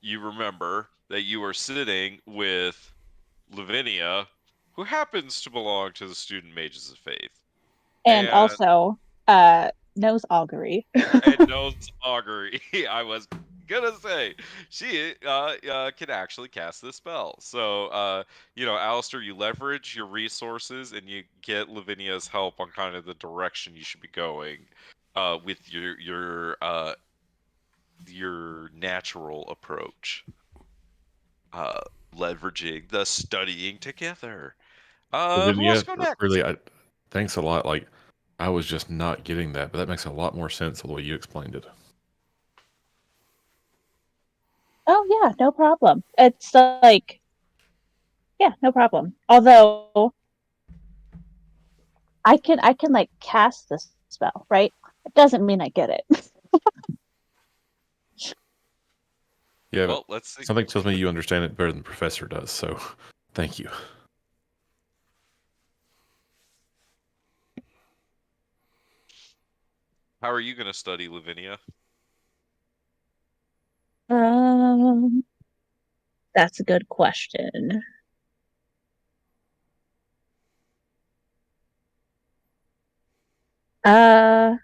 you remember that you are sitting with Lavinia, who happens to belong to the Student Mages of Faith, And also, knows augury. and knows augury. I was gonna say she can actually cast this spell. So Alistair, you leverage your resources and you get Lavinia's help on kind of the direction you should be going with your natural approach. Leveraging the studying together. Who wants to go next? Really, thanks a lot. Like, I was just not getting that, but that makes a lot more sense the way you explained it. Oh yeah, no problem. It's like, yeah, no problem. Although I can like cast this spell, right? It doesn't mean I get it. Yeah, Well, let's see. something tells me you understand it better than the professor does, so thank you. How are you going to study, Lavinia? Um, that's a good question. Uh,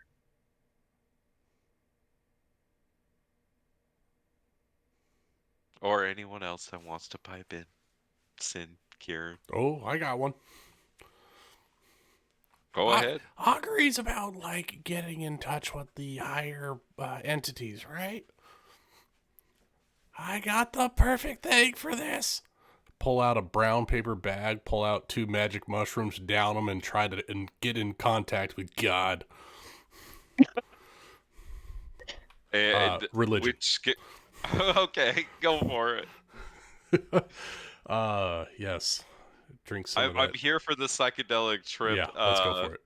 Or anyone else that wants to pipe in? Sin, Kieran. Oh, I got one. Go ahead. Augury's about like getting in touch with the higher entities, right? I got the perfect thing for this. Pull out a brown paper bag, pull out 2 magic mushrooms, down them, and try to get in contact with God. And religion. Okay, go for it. Yes. Drink some of that. I'm here for the psychedelic trip. Yeah, let's go for it.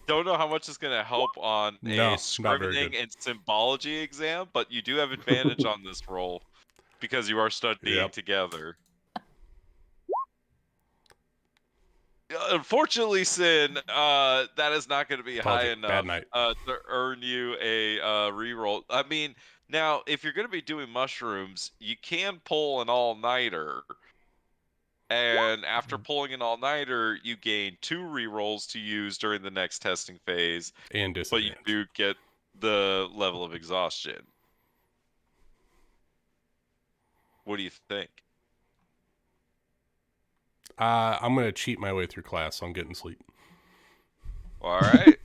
Don't know how much is going to help on No, a not very scrivening good. and symbology exam, but you do have advantage on this roll because you are studying together. Unfortunately, Sin, that is not going to be high enough Bad night. to earn you a reroll. I mean, now if you're going to be doing mushrooms, you can pull an all-nighter, and after pulling an all-nighter, you gain 2 rerolls to use during the next testing phase, And but you disadvantage. do get the level of exhaustion. What do you think? I'm going to cheat my way through class, so I'm getting sleep. All right.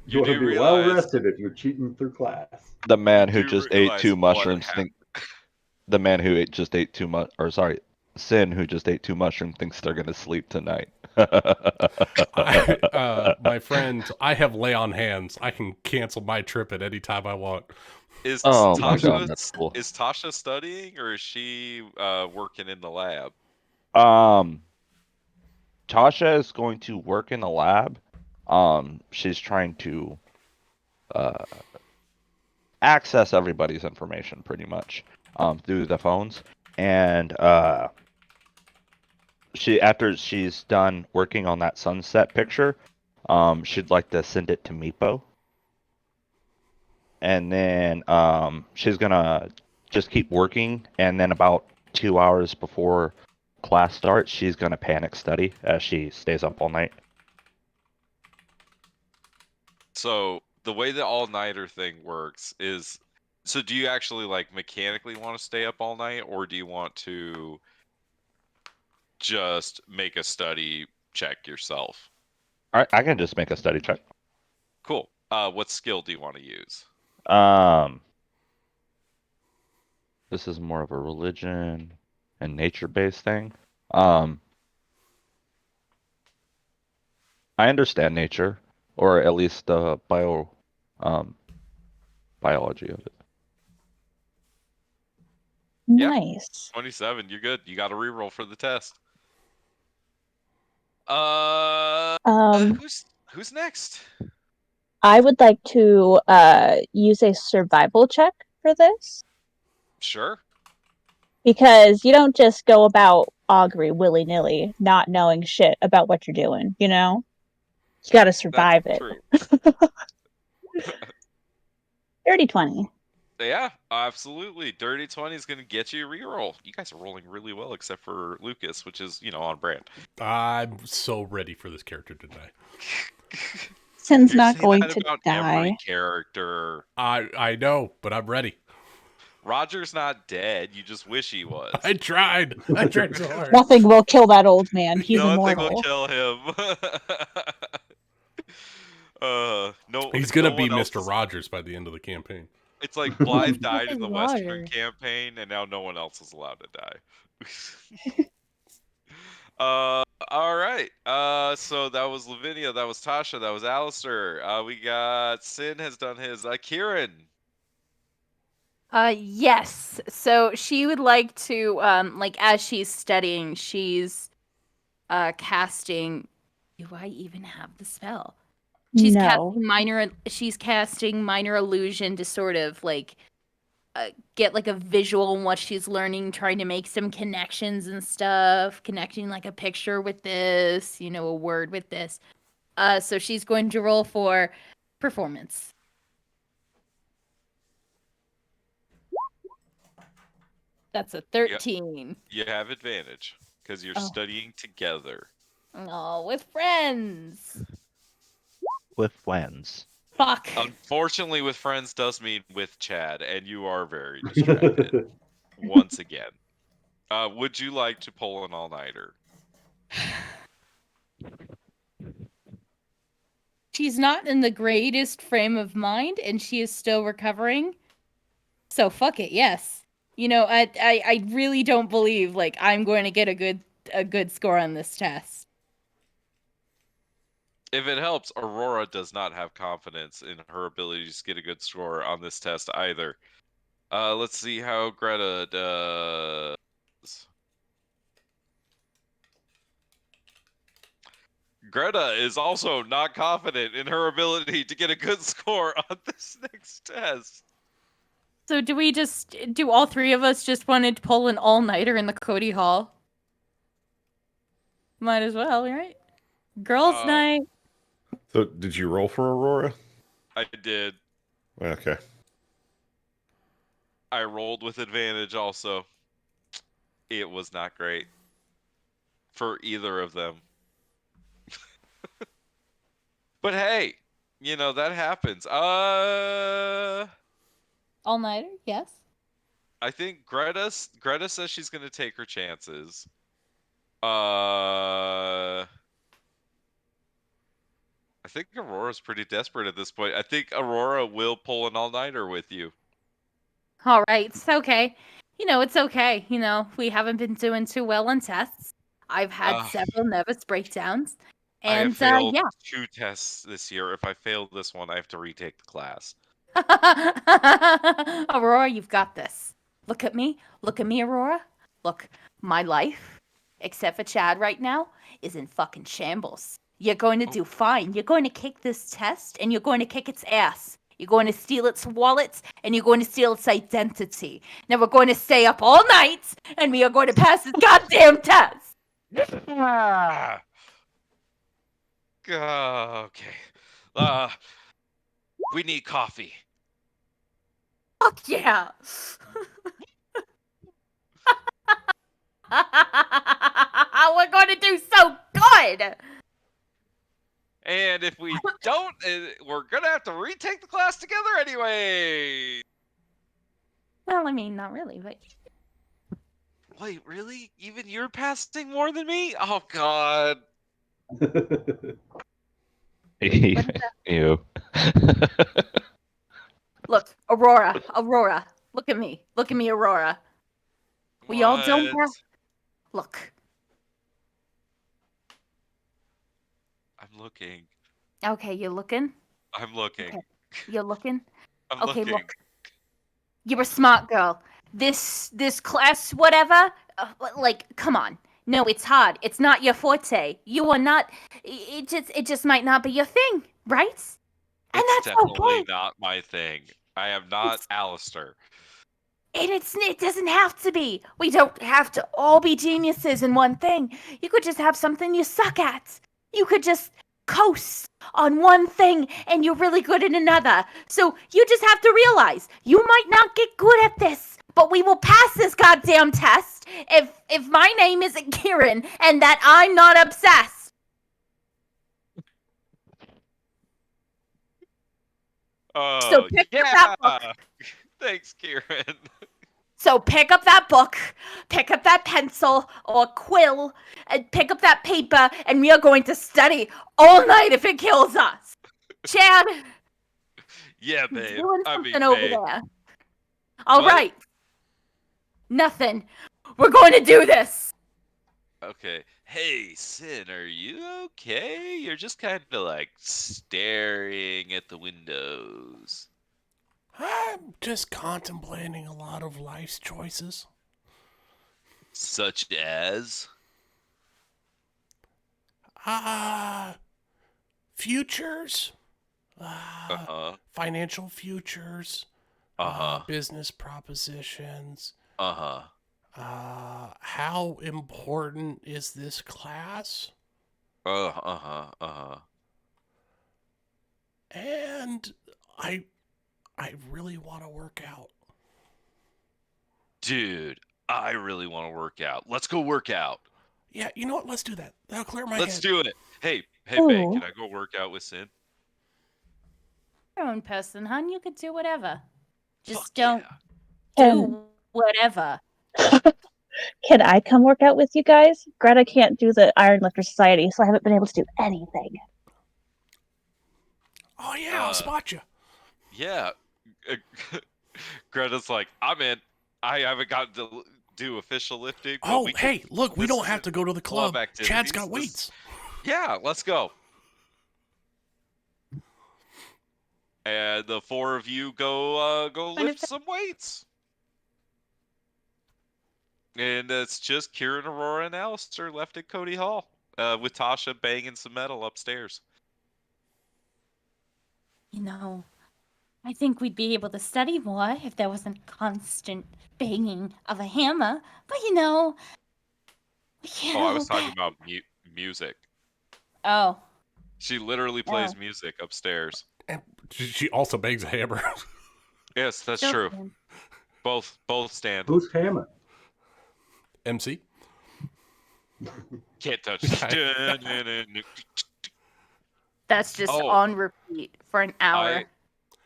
You want to be well rested if you're cheating through class. The man You who do just ate realize two what mushrooms happened. the man who just ate too much, or sorry, Sin who just ate two mushrooms thinks they're gonna sleep tonight. My friend, I have lay on hands. I can cancel my trip at any time I want. Is Oh my Tasha god, that's cool. is Tasha studying or is she working in the lab? Tasha is going to work in the lab. She's trying to access everybody's information pretty much through the phones, and after she's done working on that sunset picture, she'd like to send it to Meepo, and then she's gonna just keep working, and then about 2 hours before class starts, she's gonna panic study as she stays up all night. So the way the all-nighter thing works is, so do you actually like mechanically want to stay up all night, or do you want to just make a study check yourself? I can just make a study check. Cool. What skill do you want to use? This is more of a religion and nature-based thing. I understand nature, or at least the biology of it. Yeah. Nice. 27. You're good. You got to reroll for the test. Um, Who's next? I would like to use a survival check for this Sure. because you don't just go about augury willy nilly, not knowing shit about what you're doing. You know, you got to survive That's it. true. Dirty 20. Yeah, absolutely. Dirty 20 is going to get you a reroll. You guys are rolling really well, except for Lucas, which is, on brand. I'm so ready for this character to die. Sin's You not say going that to about every die. character. I know, but I'm ready. Roger's not dead. You just wish he was. I tried. I tried so hard. Nothing will kill that old man. He's Nothing will immortal. kill him. No, He's gonna no be one else Mr. is. Rogers by the end of the campaign. It's like Blythe died in is the Western Roger? campaign, and now no one else is allowed to die. All right. So that was Lavinia, that was Tasha, that was Alistair. We got Sin has done his. Kieran. Yes. So she would like to, like as she's studying, she's casting. Do I even have the spell? She's No. casting minor illusion to sort of like get like a visual on what she's learning, trying to make some connections and stuff, connecting like a picture with this, a word with this. So she's going to roll for performance. That's a 13. You have advantage because you're studying together. Oh, with friends. With friends. Fuck. Unfortunately, with friends does mean with Chad, and you are very distracted once again. Would you like to pull an all-nighter? She's not in the greatest frame of mind, and she is still recovering. So fuck it, yes. I really don't believe like I'm going to get a good score on this test. If it helps, Aurora does not have confidence in her ability to get a good score on this test either. Let's see how Greta does. Greta is also not confident in her ability to get a good score on this next test. So do all three of us just wanted to pull an all-nighter in the Cody Hall? Might as well, right? Girls' night. So, did you roll for Aurora? I did. Okay. I rolled with advantage also. It was not great for either of them. But hey, that happens. All-nighter, yes. I think Greta says she's going to take her chances. I think Aurora's pretty desperate at this point. I think Aurora will pull an all-nighter with you. All right, it's okay. It's okay. We haven't been doing too well on tests. I've had Ugh. several nervous breakdowns. I have And failed yeah. 2 tests this year. If I fail this one, I have to retake the class. Aurora, you've got this. Look at me. Look at me, Aurora. Look, my life, except for Chad right now, is in fucking shambles. You're going to do fine. You're going to kick this test, and you're going to kick its ass. You're going to steal its wallet, and you're going to steal its identity. Now we're going to stay up all night, and we are going to pass this goddamn test. Ah. Okay. We need coffee. Fuck yeah. We're going to do so good. And if we don't, we're gonna have to retake the class together anyway. Well, I mean, not really, but Wait, really? Even you're passing more than me? Oh God. Ew. look, Aurora, look at me, Aurora. We all don't What? have. Look, I'm looking. okay, you're looking. I'm looking. Okay. You're looking. I'm Okay, looking. look, you're a smart girl. This class, whatever. Like, come on. No, it's hard. It's not your forte. You are not. It just might not be your thing, right? And It's that's definitely okay. not my thing. I am not Alistair. And it doesn't have to be. We don't have to all be geniuses in one thing. You could just have something you suck at. You could just coast on one thing and you're really good at another. So you just have to realize you might not get good at this, but we will pass this goddamn test if my name isn't Kieran and that I'm not obsessed. Oh, So pick up that book. Thanks, Kieran. So pick up that book, pick up that pencil or quill, and pick up that paper, and we are going to study all night if it kills us. Chad, Yeah, he's babe. doing I something mean, over babe. there. All What? right. Nothing. We're going to do this. Okay. Hey, Sin, are you okay? You're just kind of like staring at the windows. I'm just contemplating a lot of life's choices. Such as? Futures, Uh-huh. financial futures, Uh-huh. business propositions. Uh-huh. How important is this class? Uh-huh. Uh-huh. And I really want to work out. Dude, I really want to work out. Let's go work out. Yeah, you know what? Let's do that. That'll clear my Let's head. do it. Hey, Bae, Ooh. can I go work out with Sin? Your own person, hon. You could do whatever. Just Fuck don't yeah. do whatever. Can I come work out with you guys? Greta can't do the Iron Lifter Society, so I haven't been able to do anything. Oh yeah, I'll spot you. Yeah. Greta's like, I'm in. I haven't gotten to do official lifting. But Oh, hey, look, we this don't is have to go to the club. activities. Chad's got This- weights. Yeah, let's go. And the 4 of you go lift some weights. And it's just Kieran, Aurora, and Alistair left at Cody Hall. With Tasha banging some metal upstairs. I think we'd be able to study more if there wasn't constant banging of a hammer. But we can't. Oh, I was talking about music. Oh. She literally plays music upstairs. And she also bangs a hammer. Yes, that's Sure. true. Both stand. Who's hammer? MC. Can't touch. That's just Oh. on repeat for an hour.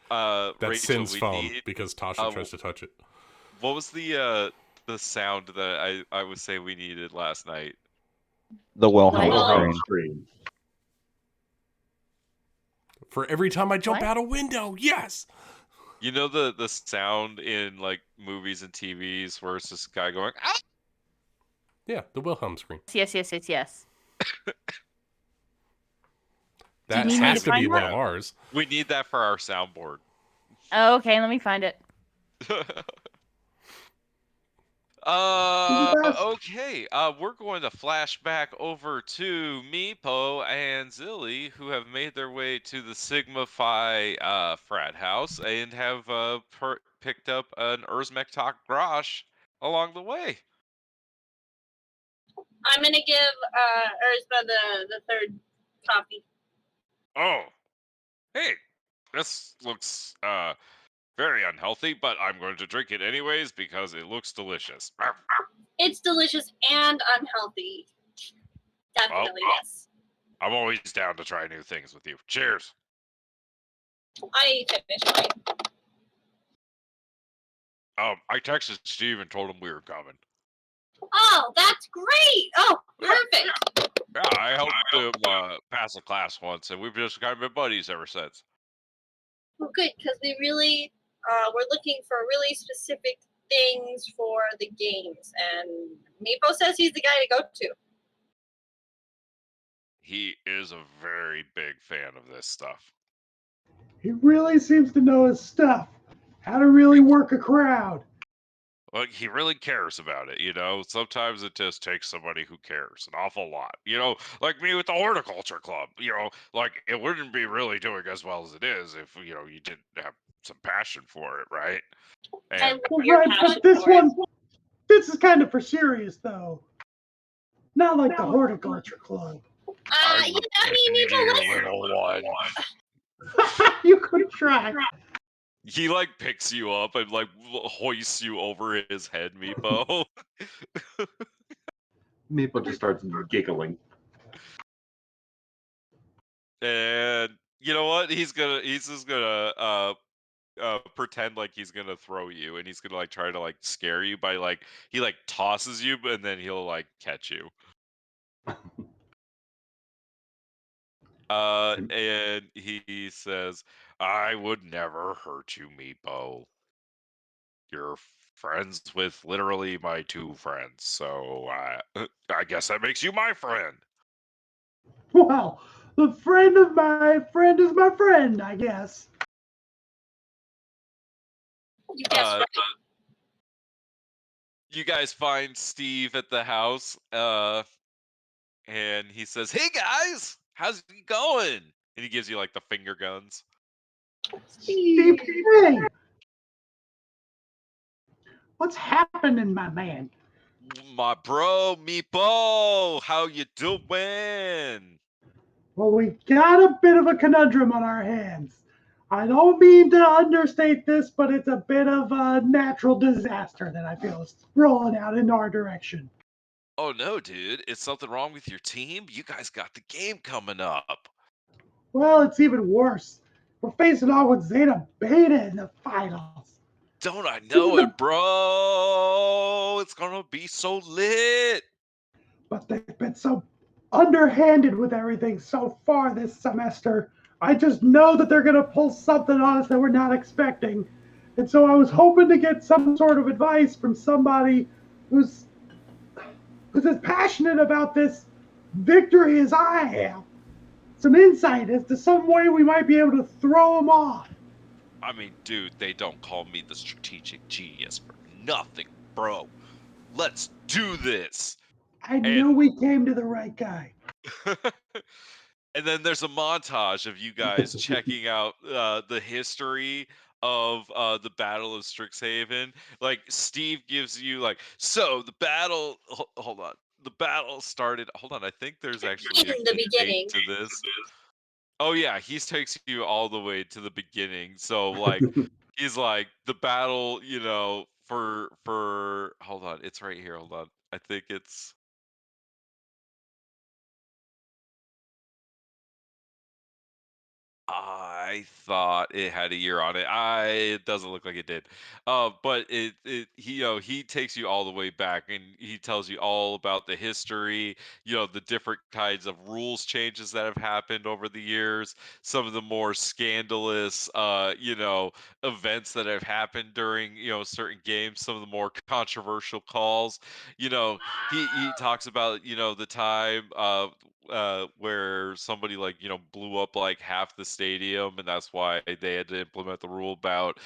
That's Rachel, Sin's we phone need- because Tasha tries to touch it. What was the sound that I would say we needed last night? The Wilhelm Wilhelm scream. Scream. for every time I jump What? out a window. Yes. You know the sound in like movies and TVs where it's this guy going, ah! Yeah, the Wilhelm scream. Yes. That need me has to to be find one that? of ours. We need that for our soundboard. Oh, okay, let me find it. Okay. We're going to flash back over to Meepo and Zilly, who have made their way to the Sigma Phi frat house and have picked up an Urzmektok Grosh along the way. I'm gonna give Urzma the third coffee. Oh, hey, this looks very unhealthy, but I'm going to drink it anyways because it looks delicious. It's delicious and unhealthy. Definitely, yes. I'm always down to try new things with you. Cheers. I finished mine. I texted Steve and told him we were coming. Oh, that's great! Oh, perfect. Yeah, I helped him pass a class once, and we've just kind of been buddies ever since. Well, good, because we really we're looking for really specific things for the games, and Meepo says he's the guy to go to. He is a very big fan of this stuff. He really seems to know his stuff. How to really work a crowd. Well, he really cares about it, you know? Sometimes it just takes somebody who cares an awful lot. You know, like me with the horticulture club. You know, like it wouldn't be really doing as well as it is if, you know, you didn't have some passion for it, right? I And love Well, your right, passion but this for it. this is kind of for serious, though. Not like the horticulture club. You know, I mean, Meepo, let's little one. You could try. He like picks you up and like hoists you over his head, Meepo. Meeple just starts giggling. And you know what? He's just gonna pretend like he's gonna throw you, and he's gonna like try to like scare you by like he like tosses you, and then he'll like catch you. And he says, "I would never hurt you, Meepo. You're friends with literally my two friends, so I guess that makes you my friend." Well, the friend of my friend is my friend, I guess. you guess right. You guys find Steve at the house, and he says, "Hey guys, how's it going?" And he gives you like the finger guns. Steve, hey, what's happening, my man? My bro, Meepo, how you doing? Well, we got a bit of a conundrum on our hands. I don't mean to understate this, but it's a bit of a natural disaster that I feel is rolling out in our direction. Oh no, dude, is something wrong with your team? You guys got the game coming up. Well, it's even worse. We're facing off with Zeta Beta in the finals. Don't I know it, bro? It's gonna be so lit. But they've been so underhanded with everything so far this semester. I just know that they're going to pull something on us that we're not expecting. And so I was hoping to get some sort of advice from somebody who's as passionate about this victory as I am. Some insight as to some way we might be able to throw them off. I mean, dude, they don't call me the strategic genius for nothing, bro. Let's do this. I knew we came to the right guy. And then there's a montage of you guys checking out the history of the Battle of Strixhaven. Like Steve gives you like, so the battle. Hold on, the battle started. Hold on, I think there's actually In the a date beginning. to this. Oh yeah, he takes you all the way to the beginning. So like, he's like the battle. You know, for hold on, it's right here. Hold on, I think it's. I thought it had a year on it. It doesn't look like it did. But he, he takes you all the way back, and he tells you all about the history, the different kinds of rules changes that have happened over the years, some of the more scandalous, events that have happened during, certain games, some of the more controversial calls. You know, he talks about, the time where somebody like blew up like half the stadium, and that's why they had to implement the rule about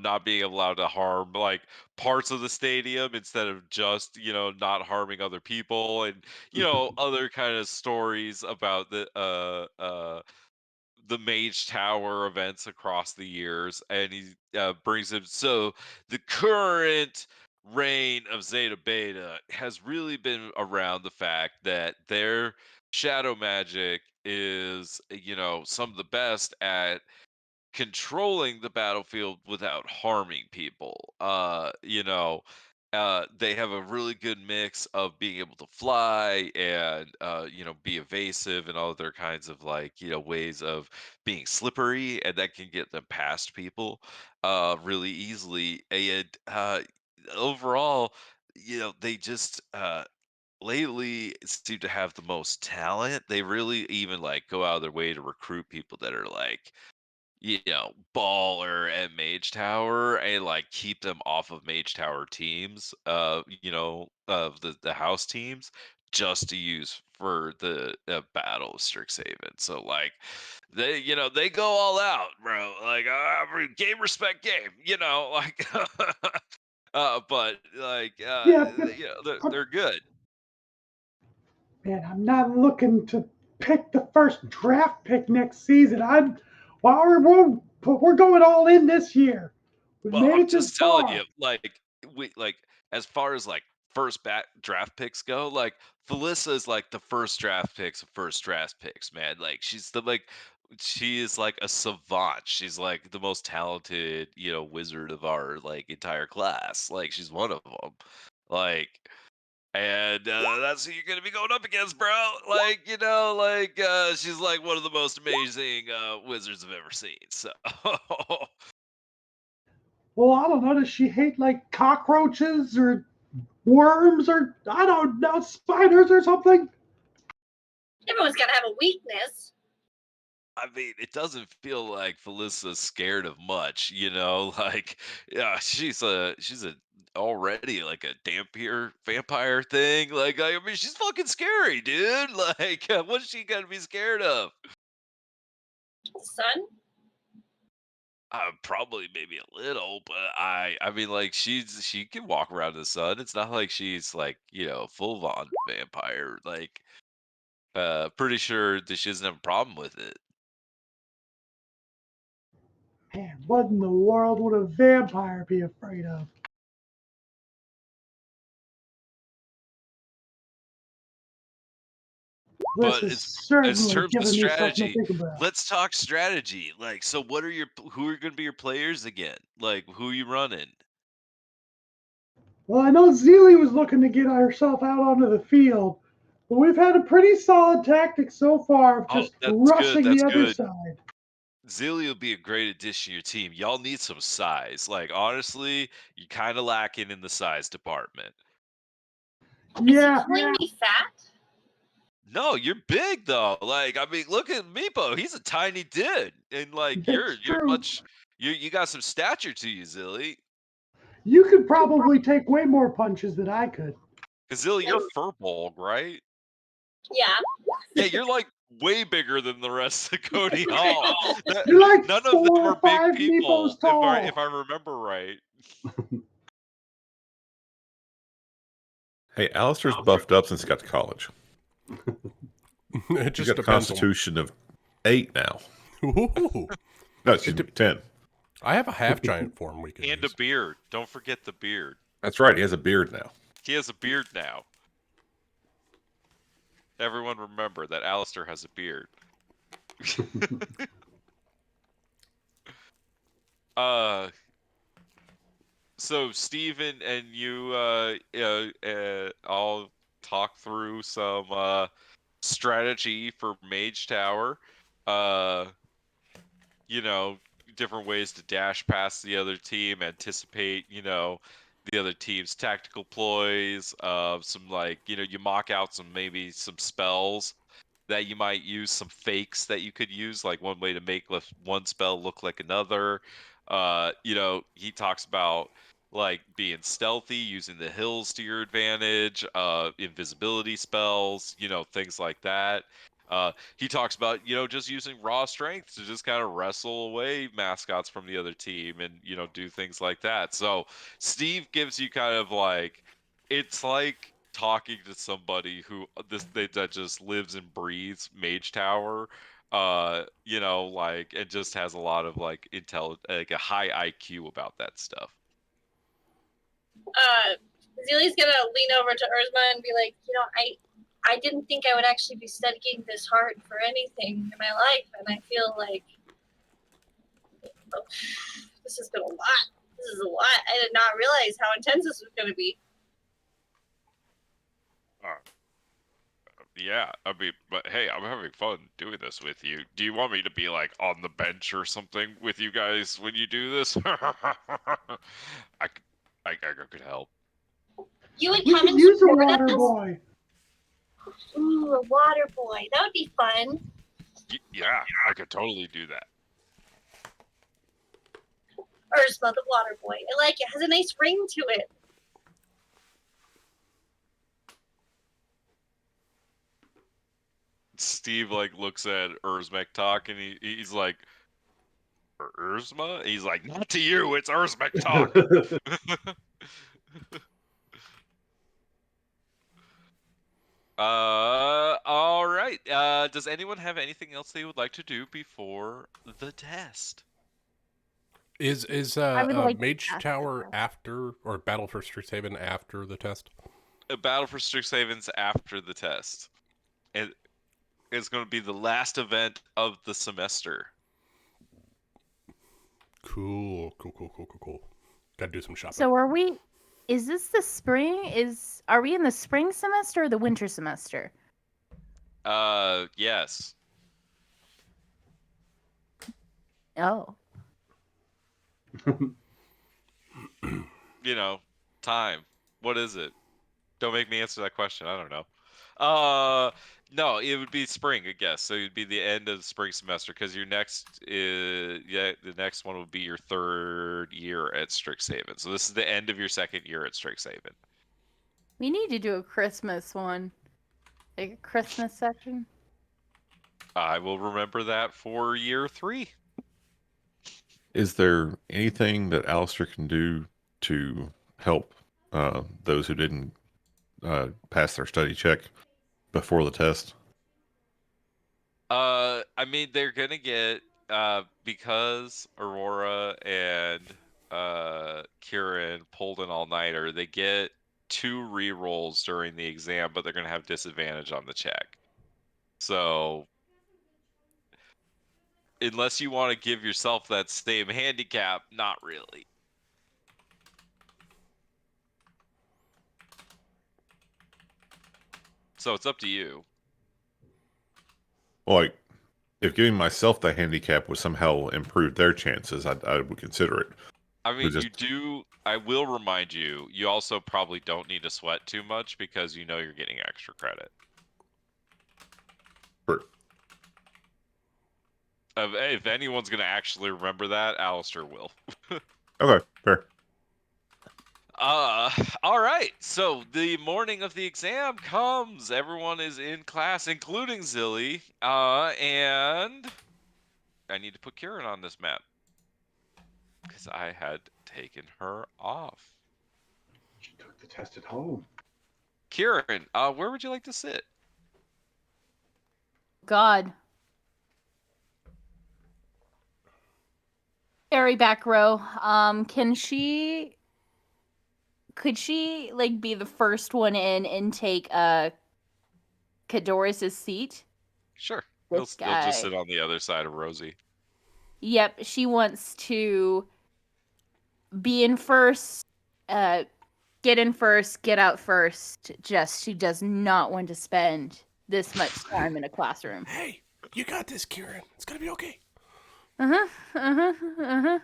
not being allowed to harm like parts of the stadium instead of just not harming other people, and other kind of stories about the Mage Tower events across the years, and he brings him. So the current reign of Zeta Beta has really been around the fact that their shadow magic is, some of the best at controlling the battlefield without harming people. They have a really good mix of being able to fly and be evasive and other kinds of like ways of being slippery, and that can get them past people really easily. And overall, they just lately seem to have the most talent. They really even like go out of their way to recruit people that are like baller at Mage Tower, and like keep them off of Mage Tower teams, of the house teams, just to use for the battle of Strixhaven. So like they go all out, bro. Like game respect game, like but like Yeah, but they're good. man, I'm not looking to pick the first draft pick next season. We're going all in this year. We've Well, made I'm it this just telling far. you, like as far as like first draft picks go, like Felissa is like the first draft picks of first draft picks, man. Like she is like a savant. She's like the most talented, wizard of our like entire class. Like she's one of them. Like and that's who you're gonna be going up against, bro. Like, she's like one of the most amazing wizards I've ever seen. So Well, I don't know. Does she hate like cockroaches or worms or I don't know, spiders or something? Everyone's got to have a weakness. I mean, it doesn't feel like Felissa's scared of much, Like, yeah, she's a already like a dampier vampire thing. Like, I mean, she's fucking scary, dude. Like, what's she gonna be scared of? Sun? Probably maybe a little, but I mean, like, she can walk around in the sun. It's not like she's like, full on vampire. Like, pretty sure that she doesn't have a problem with it. Man, what in the world would a vampire be afraid of? This But is as certainly terms of giving me something to strategy, think about. let's talk strategy. Like, so what are who are going to be your players again? Like, who are you running? Well, I know Zelie was looking to get herself out onto the field, but we've had a pretty solid tactic so far of Oh, just that's good. rushing the That's other good. side. Zilly will be a great addition to your team. Y'all need some size. Like, honestly, you kind of lacking in the size department. Is he Yeah, calling me fat? No, you're big though. Like, I mean, look at Meepo. He's a tiny dude, and like that's you're true. much. You got some stature to you, Zilly. You could probably take way more punches than I could. Cause Zilly, you're Furbolg, right? Yeah. Yeah, you're like way bigger than the rest of Cody Hall. You're like None of them 4 are or big 5 people, Meepos tall. if I remember right. Hey, Alistair's buffed up since he got to college. It He's just got a depends on. constitution of 8 now. Ooh. No, excuse me, 10. I have a half giant form we could And a use. beard. Don't forget the beard. That's right. He has a beard now. He has a beard now. Everyone remember that Alistair has a beard. So Steven and you all talk through some strategy for Mage Tower. Uh different ways to dash past the other team, anticipate, the other team's tactical ploys, some you mock out maybe some spells that you might use, some fakes that you could use, like one way to make one spell look like another. He talks about like being stealthy, using the hills to your advantage, invisibility spells, things like that. He talks about, just using raw strength to just kind of wrestle away mascots from the other team and, do things like that. So Steve gives you kind of like, it's like talking to somebody who that just lives and breathes Mage Tower, and just has a lot of like like a high IQ about that stuff. Zealey's gonna lean over to Urzma and be like, I didn't think I would actually be studying this hard for anything in my life, and I feel like this has been a lot. This is a lot. I did not realize how intense this was gonna be. Yeah, I mean, but hey, I'm having fun doing this with you. Do you want me to be like on the bench or something with you guys when you do this? I could help. You would We come could and use a support water us? boy. Ooh, a water boy. That would be fun. Yeah, I could totally do that. Urzma, the water boy. I like it. It has a nice ring to it. Steve like looks at Urzmek talk and he's like, Urzma? He's like, not to you, it's Urzmek talk. All right. Does anyone have anything else they would like to do before the test? Is I would like to Mage ask Tower about- after, or Battle for Strixhaven after the test? A Battle for Strixhaven's after the test. It's going to be the last event of the semester. Cool. Gotta do some shopping. So are we? Is this the spring? Are we in the spring semester or the winter semester? Yes. Oh, Time. What is it? Don't make me answer that question. I don't know. No, it would be spring, I guess. So it'd be the end of the spring semester because your next the next one would be your third year at Strixhaven. So this is the end of your second year at Strixhaven. we need to do a Christmas one, like a Christmas section. I will remember that for year 3. Is there anything that Alistair can do to help those who didn't pass their study check before the test? I mean, they're gonna get because Aurora and Kieran pulled an all-nighter. They get 2 rerolls during the exam, but they're gonna have disadvantage on the check. So, unless you want to give yourself that same handicap, not really. So it's up to you. Like, if giving myself the handicap would somehow improve their chances, I would consider it. I mean, just- you do. I will remind you. You also probably don't need to sweat too much because you're getting extra credit. True. If anyone's gonna actually remember that, Alistair will. Okay, fair. All right. So the morning of the exam comes. Everyone is in class, including Zilly. And I need to put Kieran on this map because I had taken her off. She took the test at home. Kieran, where would you like to sit? God. Very back row. Could she like be the first one in and take Kadoris's seat? Sure. This He'll just guy. sit on the other side of Rosie. Yep, she wants to be in first, get in first, get out first. She does not want to spend this much time in a classroom. Hey, you got this, Kieran. It's gonna be okay. Are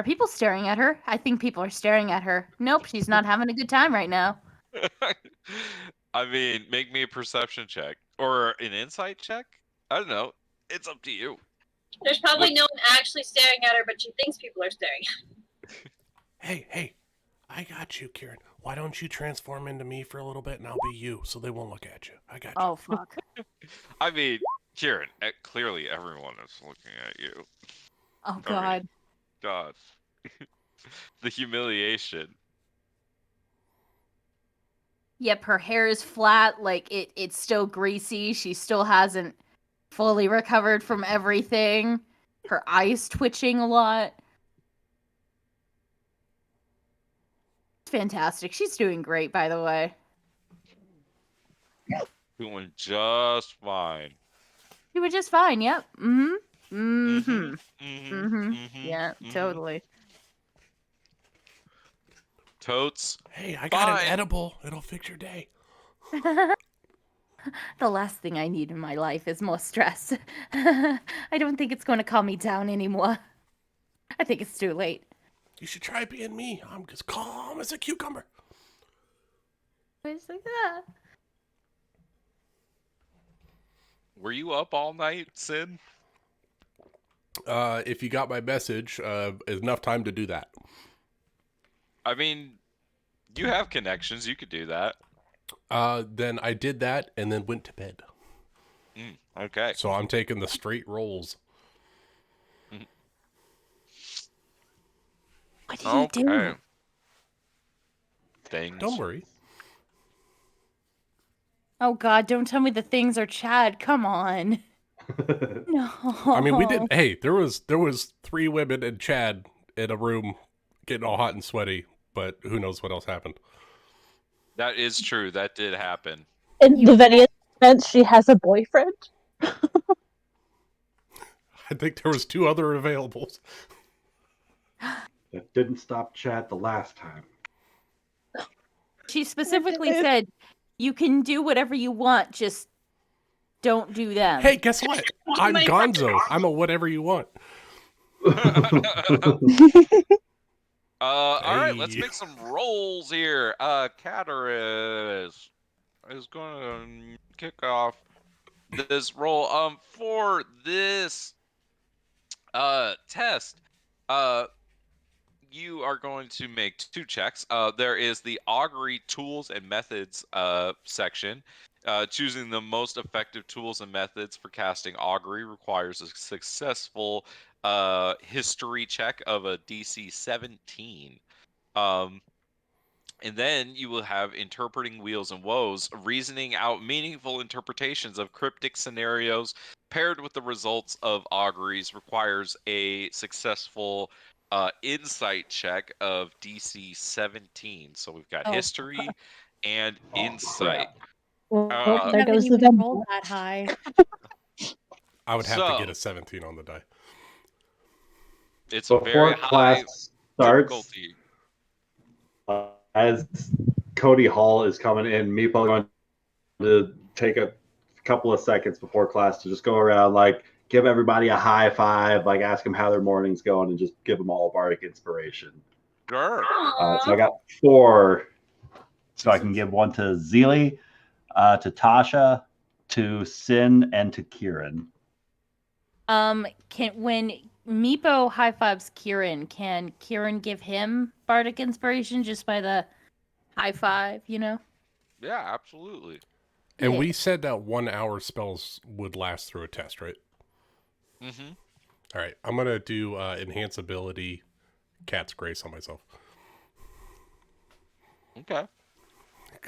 people staring at her? I think people are staring at her. Nope, she's not having a good time right now. I mean, make me a perception check or an insight check. I don't know. It's up to you. There's probably What- no one actually staring at her, but she thinks people are staring. Hey, I got you, Kieran. Why don't you transform into me for a little bit and I'll be you so they won't look at you? I got you. Oh, fuck. I mean, Kieran, clearly everyone is looking at you. Oh, I mean, God. God. The humiliation. Yep, her hair is flat, like it's still greasy. She still hasn't fully recovered from everything. Her eyes twitching a lot. It's fantastic. She's doing great, by the way. Doing just fine. She was just fine, yep. Mm-hmm. Mm-hmm. Mm-hmm. Mm-hmm. Mm-hmm. Yeah, mm-hmm. totally. Totes. Hey, I got Fine. an edible. It'll fix your day. The last thing I need in my life is more stress. I don't think it's going to calm me down anymore. I think it's too late. You should try being me. I'm as calm as a cucumber. It's like that. Were you up all night, Sid? If you got my message, enough time to do that. I mean, you have connections. You could do that. Then I did that and then went to bed. Okay. So I'm taking the straight rolls. What did he do? Things. Don't worry. Oh God, don't tell me the things are Chad. Come on. No. I mean, we did. Hey, there was 3 women and Chad in a room getting all hot and sweaty, but who knows what else happened. That is true. That did happen. In the video sense, she has a boyfriend. I think there was 2 other availables. That didn't stop Chad the last time. She specifically said, "You can do whatever you want, just don't do them." Hey, guess what? I'm my Gonzo. I'm a whatever you want. All right, let's Hey. make some rolls here. Cataris is going to kick off this roll. For this test, you are going to make 2 checks. There is the augury tools and methods section. Choosing the most effective tools and methods for casting augury requires a successful history check of a DC 17. And then you will have interpreting wheels and woes, reasoning out meaningful interpretations of cryptic scenarios paired with the results of auguries requires a successful insight check of DC 17. So we've got Oh, history and Oh, insight. Well, Uh, there haven't goes the even Venmo. rolled that high. I would have to get So- a 17 on the die. It's a very Before high class starts, difficulty. as Cody Hall is coming in, Meepo going to take a couple of seconds before class to just go around, like, give everybody a high five, like, ask them how their morning's going, and just give them all bardic inspiration. Sure. So I got 4. So I can give one to Zeely, to Tasha, to Sin, and to Kieran. When Meepo high fives Kieran, can Kieran give him bardic inspiration just by the high five? You know. Yeah, absolutely. And Yeah. we said that 1 hour spells would last through a test, right? Mm-hmm. All right. I'm going to do enhance ability Cat's Grace on myself. Okay.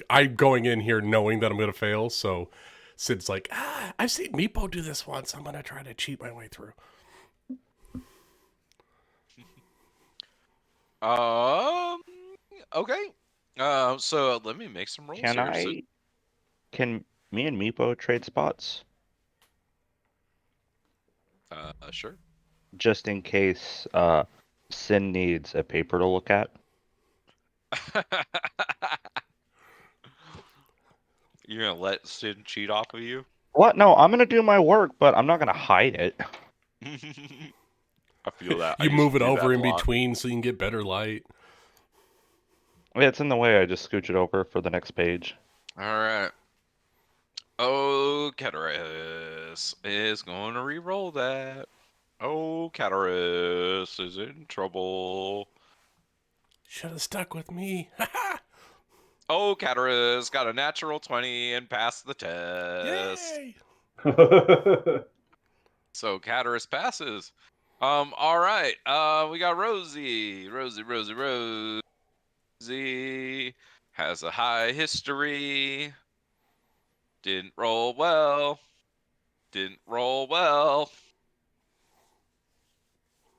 I'm going in here knowing that I'm going to fail, so Sid's like, I've seen Meepo do this once. I'm going to try to cheat my way through. Okay. So let me make some rolls Can here. So- Can me and Meepo trade spots? Sure. Just in case Sin needs a paper to look at. You're gonna let Sid cheat off of you? What? No, I'm gonna do my work, but I'm not gonna hide it. I feel that. I You used move to it do that over a in lot. between so you can get better light. Yeah, it's in the way. I just scooch it over for the next page. All right. Oh, Cataris is going to re-roll that. Oh, Cataris is in trouble. Should have stuck with me. Oh, Cataris got a natural 20 and passed the test. Yay! So Cataris passes. All right. We got Rosie. Rosie has a high history. Didn't roll well. Didn't roll well.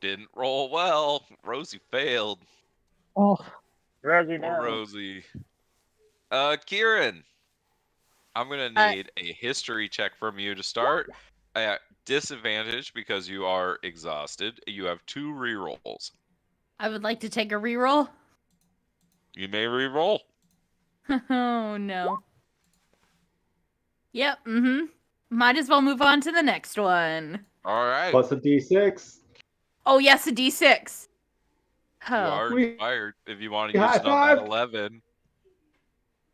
Didn't roll well. Rosie failed. Oh, Rosie, Poor Rosie. Kieran, I'm gonna Uh, need a history check from you to start. At disadvantage because you are exhausted. You have 2 rerolls. I would like to take a reroll. You may reroll. Oh no. Yep, Might as well move on to the next one. All right. Plus a d6. Oh yes, a D6. You Oh. are We inspired if you want to high use it on that five. 11.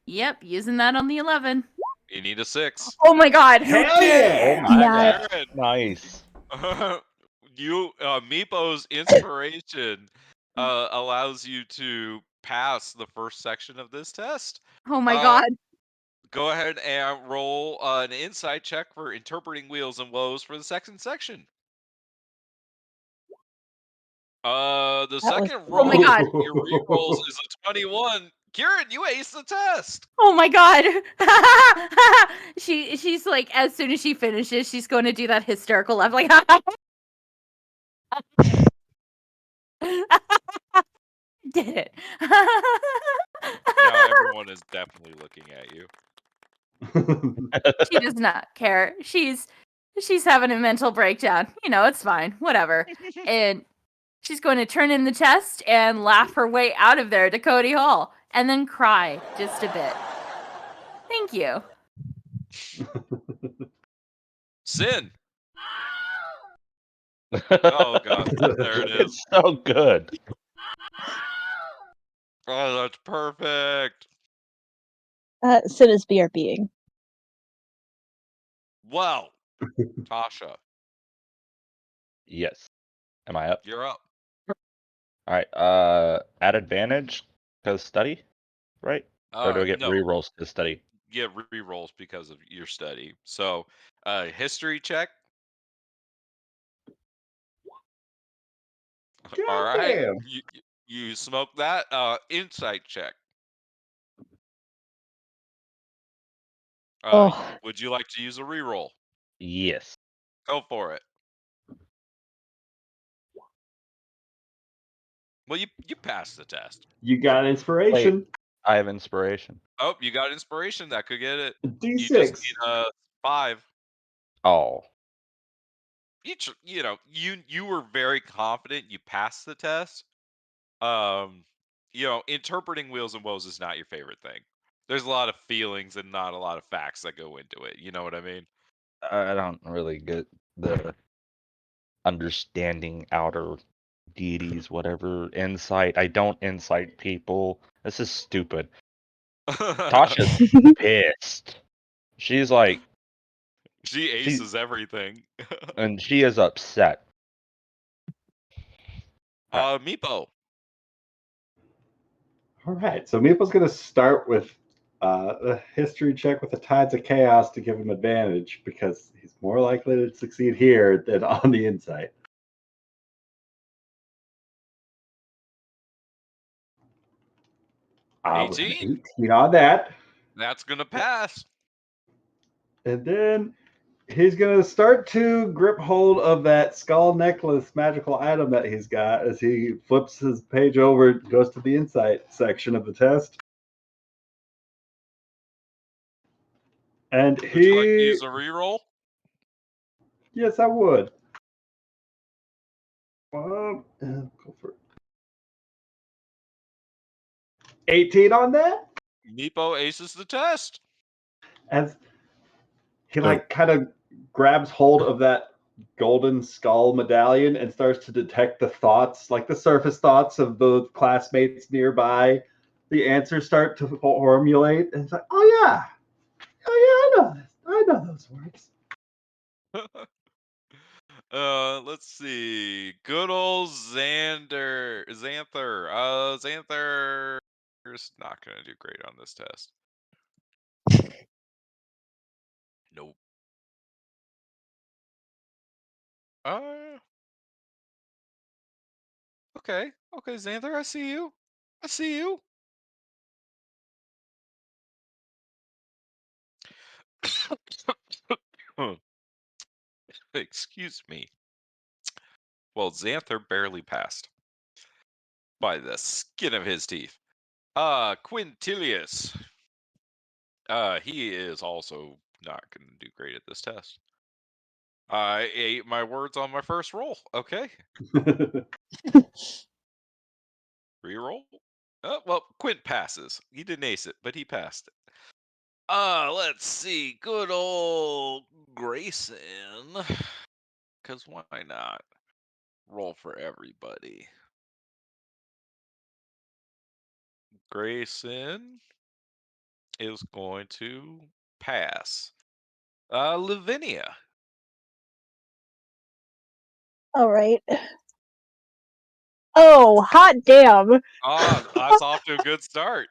Yep, using that on the 11. You need a 6. Oh my god. You Hell did yeah! it! my yeah. God. Nice. Meepo's inspiration allows you to pass the first section of this test. Oh my Uh, god. Go ahead and roll an insight check for interpreting wheels and woes for the second section. The was second cool. Oh my roll god. for your rerolls is a 21. Kieran, you aced the test. Oh my god. She's like, as soon as she finishes, she's going to do that hysterical laugh like did it. Now everyone is definitely looking at you. She does not care. She's having a mental breakdown. You know, it's fine. Whatever. And she's going to turn in the test and laugh her way out of there to Cody Hall and then cry just a bit. Thank you. Sin. Oh god, there it is. It's so good. Oh, that's perfect. Sid is BRBing. Well, Tasha, Yes. Am I up? you're up. All right. At advantage because study, right? Or do I get No, rerolls to study? get rerolls because of your study. So, history check. All right, Goddamn. you smoke that. Insight check. Oh, Would you like to use a reroll? Yes. Go for it. Well, you passed the test. You got inspiration. I have inspiration. Oh, you got inspiration. That could get it. D6. You just need a 5. Oh. You were very confident you passed the test. Interpreting wheels and woes is not your favorite thing. There's a lot of feelings and not a lot of facts that go into it. You know what I mean? I don't really get the understanding outer deities, whatever. Insight. I don't insight people. This is stupid. Tasha's pissed. She's like, She aces everything. and she is upset. Meepo. All right. So Meeple's going to start with a history check with the Tides of Chaos to give him advantage because he's more likely to succeed here than on the insight. With an 18. 18 on that. That's gonna pass. And then he's going to start to grip hold of that skull necklace magical item that he's got as he flips his page over, goes to the insight section of the test. And Would you like to use a reroll? Yes, I would. Go for it. 18 on that. Meepo aces the test. As he kind of grabs hold of that golden skull medallion and starts to detect the thoughts, like the surface thoughts of the classmates nearby. The answers start to formulate, and it's like, oh yeah, I know this. I know those words. Let's see. Good old Xanther's not gonna do great on this test. Nope. Okay. Okay, Xanther, I see you. I see you. Excuse me. Well, Xanther barely passed by the skin of his teeth. Quintilius. He is also not going to do great at this test. I ate my words on my first roll. Okay. Reroll. Oh, well, Quint passes. He didn't ace it, but he passed it. Let's see. Good old Grayson. Because why not? Roll for everybody. Grayson is going to pass. Lavinia. All right. Oh, hot damn. That's off to a good start.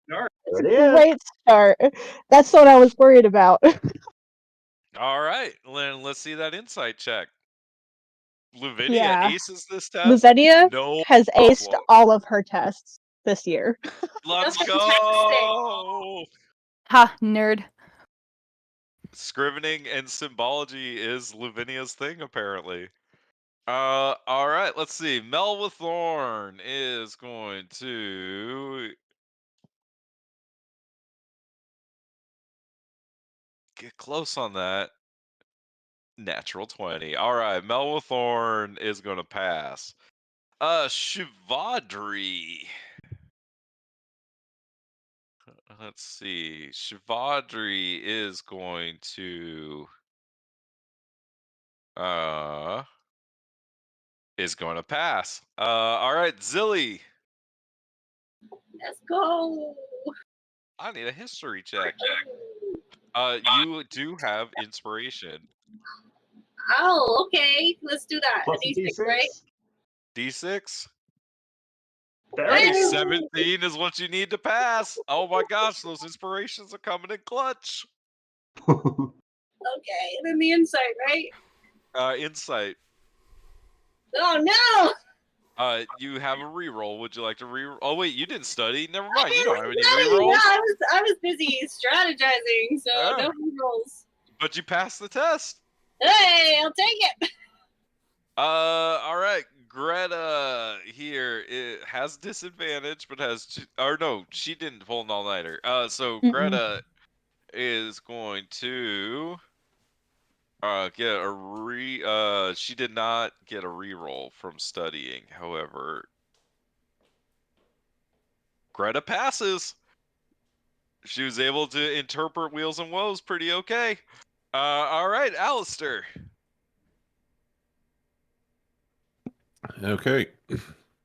There it is. Great start. That's what I was worried about. All right, then let's see that insight check. Lavinia Yeah. aces this test. Lavinia No has aced problem. all of her tests this year. Let's That's go. Ha, nerd. Scrivening and symbology is Lavinia's thing, apparently. All right, let's see. Melva Thorne is going to get close on that. Natural 20. All right, Melva Thorne is going to pass. Shivadri. Let's see. Shivadri is going to pass. All right, Zilly. Let's go. I need a history check. You do have inspiration. Oh, okay. Let's do that. Plus A a D6, right? D6. There Hey, it is. 17 is what you need to pass. Oh my gosh, those inspirations are coming in clutch. Okay, and then the insight, right? Insight. Oh no! You have a reroll. Would you like to reroll? Oh wait, you didn't study. Never I mind. You didn't don't have any study. rerolls. No, I was busy strategizing, so Oh. no rerolls. But you passed the test. Hey, I'll take it. All right. Greta here has disadvantage, but has or no, she didn't pull an all-nighter. So Mm-mm. Greta is going to get a she did not get a reroll from studying. However, Greta passes. She was able to interpret Wheels and Woes pretty okay. All right, Alistair. Okay.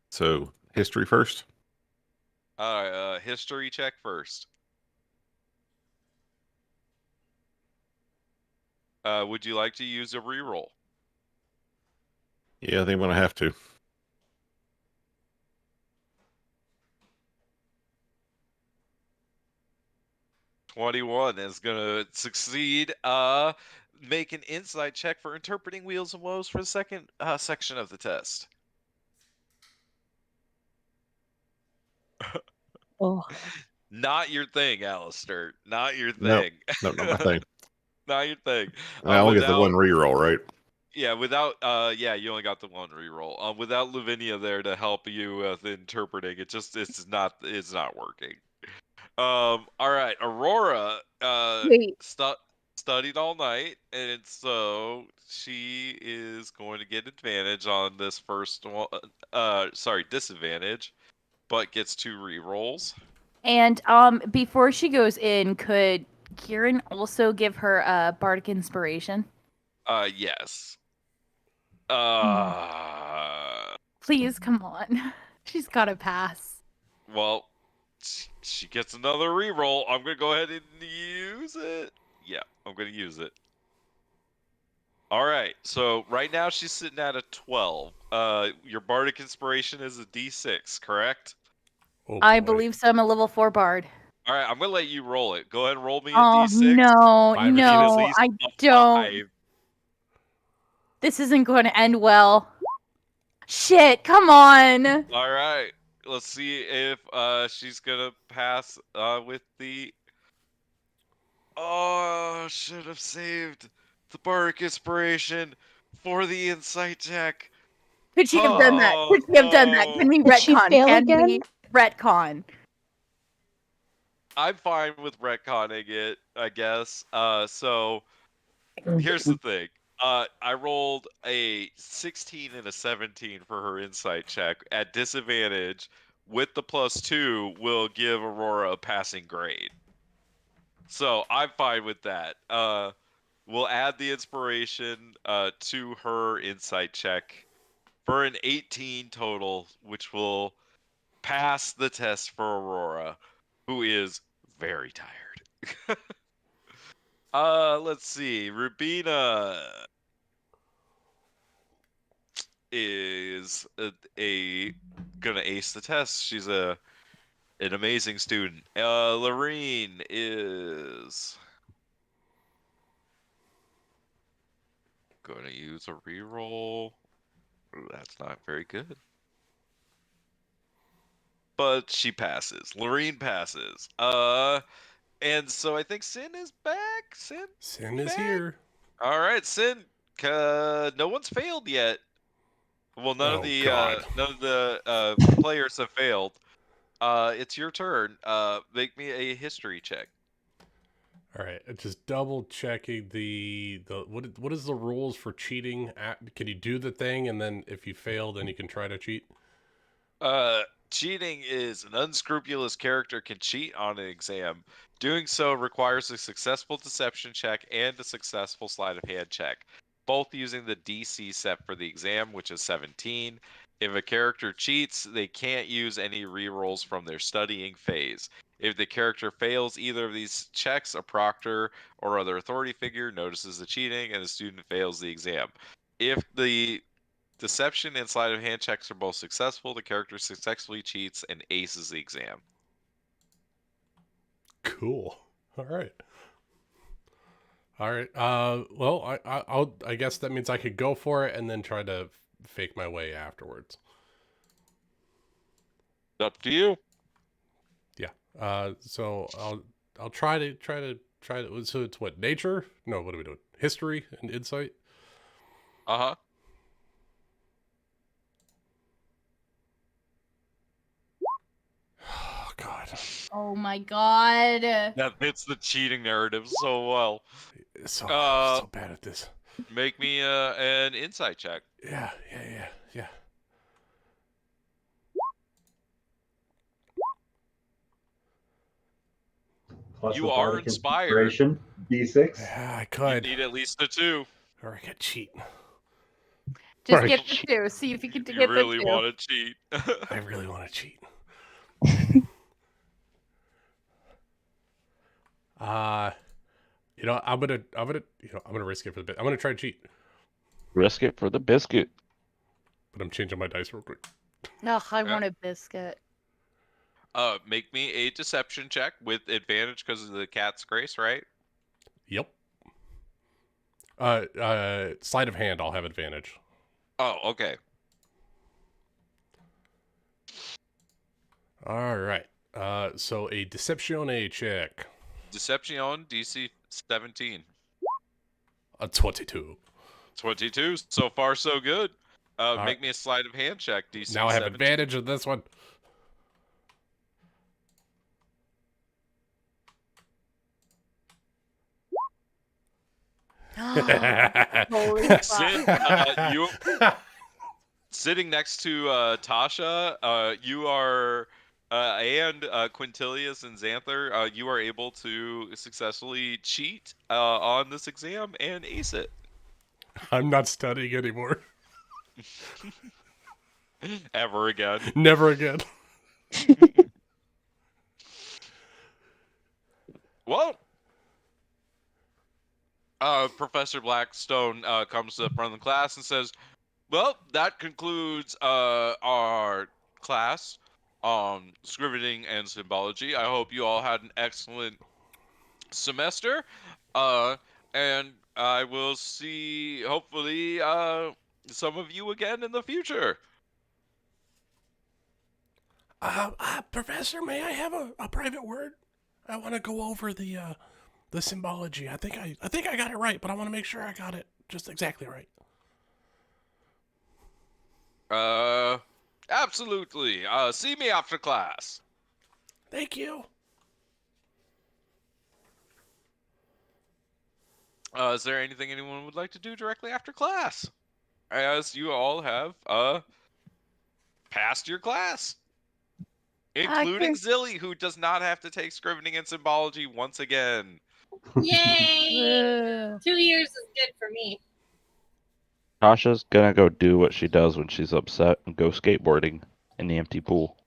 So history first. History check first. Would you like to use a reroll? Yeah, I think I'm gonna have to. $21 is gonna succeed. Make an insight check for interpreting Wheels and Woes for the second section of the test. Oh. Not your thing, Alistair. Not your No, thing. no, not my thing. Not your thing. I only get the one reroll, right? Yeah, without you only got the one reroll. Without Lavinia there to help you with interpreting, it's not working. All right, Aurora Wait. studied all night, and so she is going to get advantage on this first one. Disadvantage, but gets 2 rerolls. And before she goes in, could Kieran also give her a bardic inspiration? Yes. Please, come on. She's got to pass. Well, she gets another reroll. I'm gonna go ahead and use it. Yeah, I'm gonna use it. All right. So right now she's sitting at a 12. Your bardic inspiration is a D6, correct? Oh, I boy. believe so. I'm a level 4 bard. All right. I'm gonna let you roll it. Go ahead and roll me a Oh, D6. no, Five or Need at no, least I a don't. 5. This isn't going to end well. Shit, come on. All right. Let's see if she's gonna pass with the. Oh, should have saved the bardic inspiration for the insight check. Could she have done that? Oh, Could she have done that? Can we Did she retcon? fail Can again? we retcon? I'm fine with retconning it, I guess. So here's the thing. I rolled a 16 and a 17 for her insight check at disadvantage. With the +2, will give Aurora a passing grade. So I'm fine with that. We'll add the inspiration to her insight check for an 18 total, which will pass the test for Aurora, who is very tired. Let's see. Rubina is gonna ace the test. She's an amazing student. Lorene is gonna use a reroll. Ooh, that's not very good. But she passes. Lorene passes. And so I think Sin is back. Sin is back? here. All right, Sin. No one's failed yet. Well, none Oh, of the God. players have failed. It's your turn. Make me a history check. All right, just double checking the what is the rules for cheating? Can you do the thing and then if you fail, then you can try to cheat? Cheating is an unscrupulous character can cheat on an exam. Doing so requires a successful deception check and a successful sleight of hand check, both using the DC set for the exam, which is 17. If a character cheats, they can't use any rerolls from their studying phase. If the character fails either of these checks, a proctor or other authority figure notices the cheating and the student fails the exam. If the deception and sleight of hand checks are both successful, the character successfully cheats and aces the exam. Cool. All right. All right. Well, I guess that means I could go for it and then try to fake my way afterwards. Up to you. Yeah. So I'll try to. So it's what, nature? No. What are we doing? History and insight. Uh-huh. Oh God. Oh my god. That fits the cheating narrative so well. So bad at this. Make me an insight check. Yeah. Plus You the are bardic inspired. inspiration, D6. Yeah, I You could. need at least a 2. Or I could cheat. Just Right. get the 2. See if you can You get really the 2. want to cheat. I really want to cheat. I'm gonna risk it for the bit. I'm gonna try to cheat, Risk it for the biscuit. but I'm changing my dice real quick. Ugh, I Yeah. want a biscuit. Make me a deception check with advantage because of the cat's grace, right? Yep. Sleight of hand, I'll have advantage. Oh, okay. All right. So a deceptione check. Deception DC 17. A 22. 22. So far, so good. All Make right. me a sleight of hand check. DC Now I have 17. advantage of this one. Holy fuck. Sit, sitting next to Tasha, you are, and Quintilius and Xanther, you are able to successfully cheat on this exam and ace it. I'm not studying anymore. Ever again. Never again. Well, Professor Blackstone comes to the front of the class and says, "Well, that concludes our class on scrivening and symbology. I hope you all had an excellent semester, and I will see, hopefully, some of you again in the future." Professor, may I have a private word? I want to go over the symbology. I think I got it right, but I want to make sure I got it just exactly right. Absolutely. See me after class. Thank you. Is there anything anyone would like to do directly after class? As you all have passed your class. Including Zilly, who does not have to take scrivening and symbology once again. Yay! 2 years is good for me. Tasha's gonna go do what she does when she's upset and go skateboarding in the empty pool.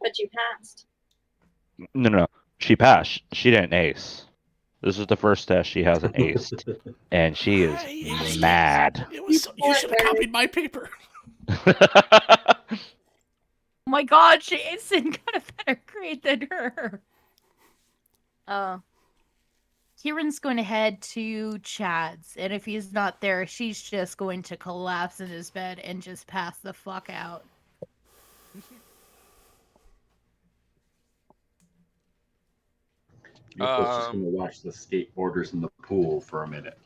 But you passed. No. She passed. She didn't ace. This is the first test she hasn't aced. And she is mad. It was. You should have copied my paper. Oh my god, Jason got a better grade than her. Kieran's going to head to Chad's, and if he's not there, she's just going to collapse in his bed and just pass the fuck out. Nico's just going to watch the skateboarders in the pool for a minute.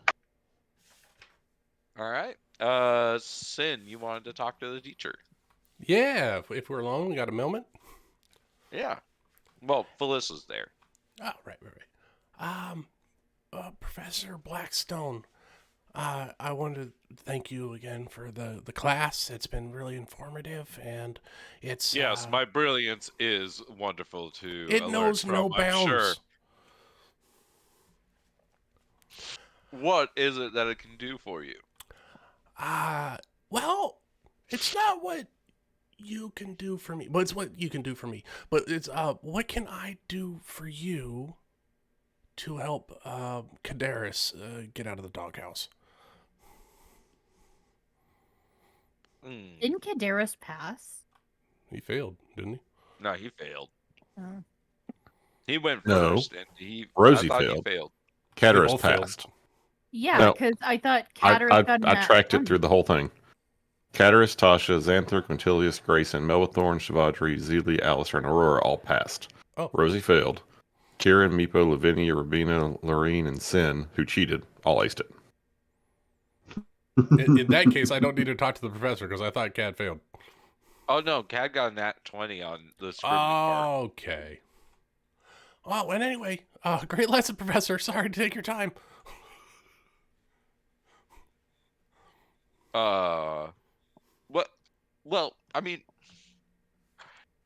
All right. Sin, you wanted to talk to the teacher. Yeah, if we're alone, we got a moment. Yeah. Well, Felicia's there. Oh, right. Professor Blackstone, I wanted to thank you again for the class. It's been really informative, and it's Yes, my brilliance is wonderful to it learn knows from, no I'm bounds. sure. What is it that it can do for you? Well, it's not what you can do for me, but it's what you can do for me. But it's what can I do for you to help Kadaris get out of the doghouse? Didn't Kadaris pass? He failed, didn't he? No, he failed. Oh. He went No. first, and Rosie I thought failed. he failed. Cataris both failed. passed. Yeah, No. because I thought Kadaris got I tracked it through the whole thing. Cataris, Tasha, Xanther, Quintilius, Grayson, Melithorn, Shavadri, Zeely, Alistair, and Aurora all passed. Oh. Rosie failed. Kieran, Meepo, Lavinia, Rabina, Lorene, and Sin, who cheated, all aced it. In that case, I don't need to talk to the professor because I thought Cad failed. Oh, no, Cad got a nat 20 on the scrivening part. Okay. Oh, and anyway, great lesson, Professor. Sorry to take your time. What? Well, I mean,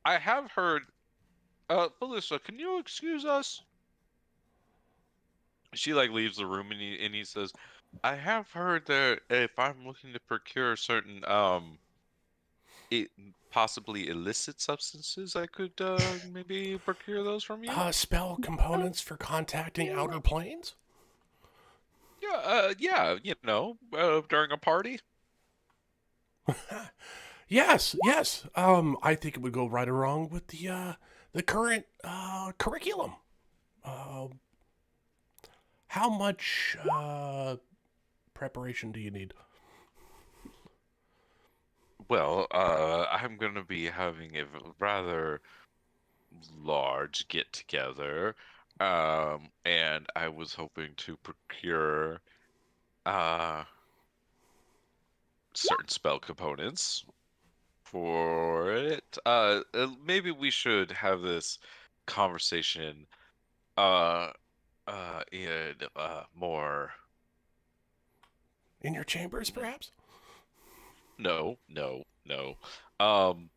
I have heard. Felissa, can you excuse us? She leaves the room and he says, "I have heard that if I'm looking to procure certain possibly illicit substances, I could maybe procure those from you." Spell components for contacting outer planes? Yeah, during a party. Yes. I think it would go right along with the current curriculum. How much preparation do you need? Well, I'm going to be having a rather large get together, and I was hoping to procure certain spell components for it. Maybe we should have this conversation in more. In your chambers, perhaps? No. Um,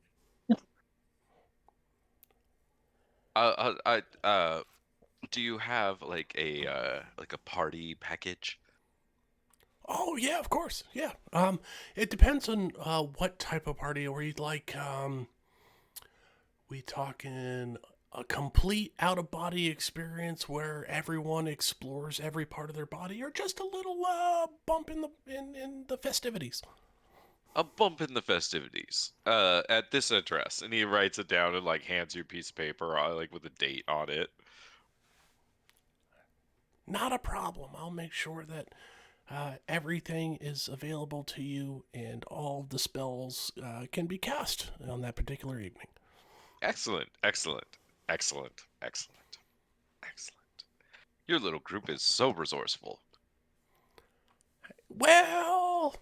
do you have a party package? Oh yeah, of course. Yeah. It depends on what type of party. Are you like we talking a complete out of body experience where everyone explores every part of their body, or just a little bump in the festivities? A bump in the festivities at this address, and he writes it down and like hands you a piece of paper like with a date on it. Not a problem. I'll make sure that everything is available to you and all the spells can be cast on that particular evening. Excellent, excellent, excellent, excellent, excellent. Your little group is so resourceful. Well,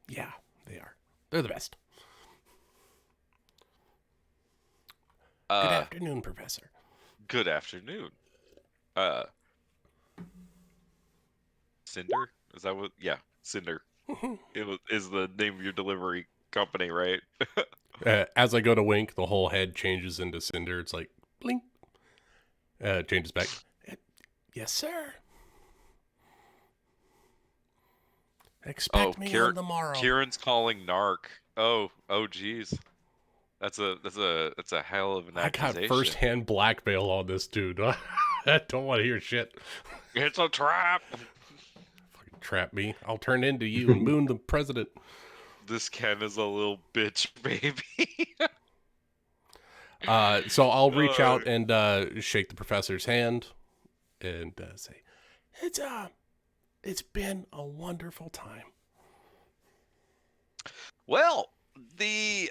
yeah, they are. They're the best. Good afternoon, Professor. Good afternoon. Cinder? Is that what? Yeah, Cinder. Is the name of your delivery company, right? As I go to wink, the whole head changes into cinder. It's like blink. Changes back. Yes, sir. Expect me on the morrow. Kieran's calling Narc. Oh, geez. That's a hell of an accusation. I got first-hand blackmail on this dude. I don't want to hear shit. It's a trap. Fucking trap me. I'll turn into you and moon the president. This Ken is a little bitch, baby. So I'll reach out and shake the professor's hand and say, it's been a wonderful time. Well, the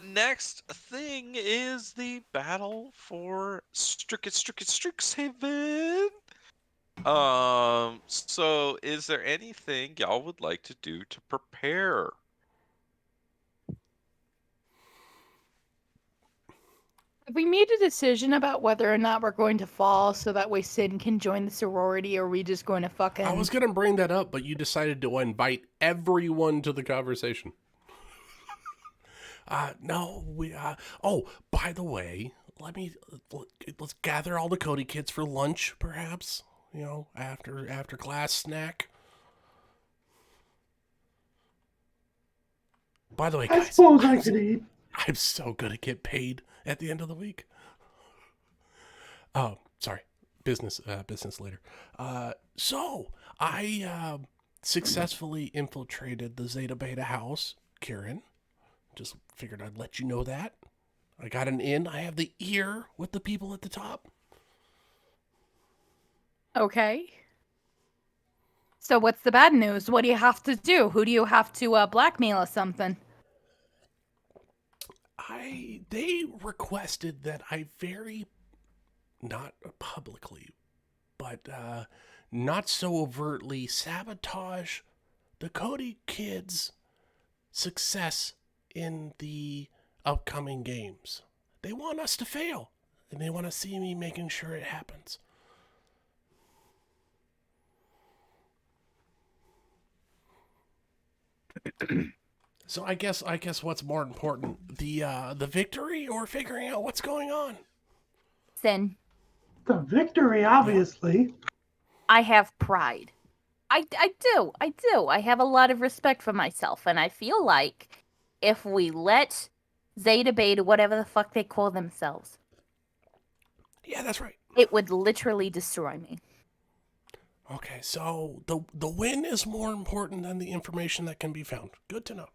next thing is the battle for Strixhaven. So is there anything y'all would like to do to prepare? Have we made a decision about whether or not we're going to fall so that way Sin can join the sorority, or are we just going to fucking... I was going to bring that up, but you decided to invite everyone to the conversation. No, oh, by the way, let's gather all the Cody kids for lunch, perhaps, after class snack. By the way, guys, I suppose I could eat. I'm so gonna get paid at the end of the week. Oh, sorry. Business later. So I successfully infiltrated the Zeta Beta house, Kieran. Just figured I'd let you know that. I got an in. I have the ear with the people at the top. Okay. So what's the bad news? What do you have to do? Who do you have to blackmail or something? They requested that I not publicly, but not so overtly sabotage the Cody kids' success in the upcoming games. They want us to fail, and they want to see me making sure it happens. So I guess what's more important, the victory or figuring out what's going on? Sin. The victory, obviously. I have pride. I do. I have a lot of respect for myself, and I feel like if we let Zeta Beta, whatever the fuck they call themselves. Yeah, that's right. It would literally destroy me. Okay, so the win is more important than the information that can be found. Good to know.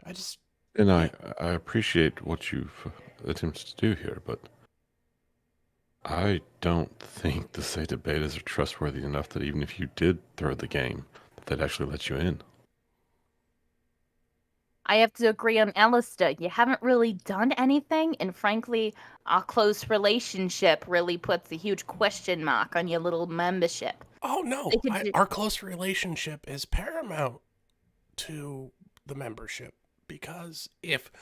I appreciate what you've attempted to do here, but I don't think the Zeta Betas are trustworthy enough that even if you did throw the game, that they'd actually let you in. I have to agree on Alistair. You haven't really done anything, and frankly, our close relationship really puts a huge question mark on your little membership. Oh, no. Our close relationship is paramount to the membership, because if,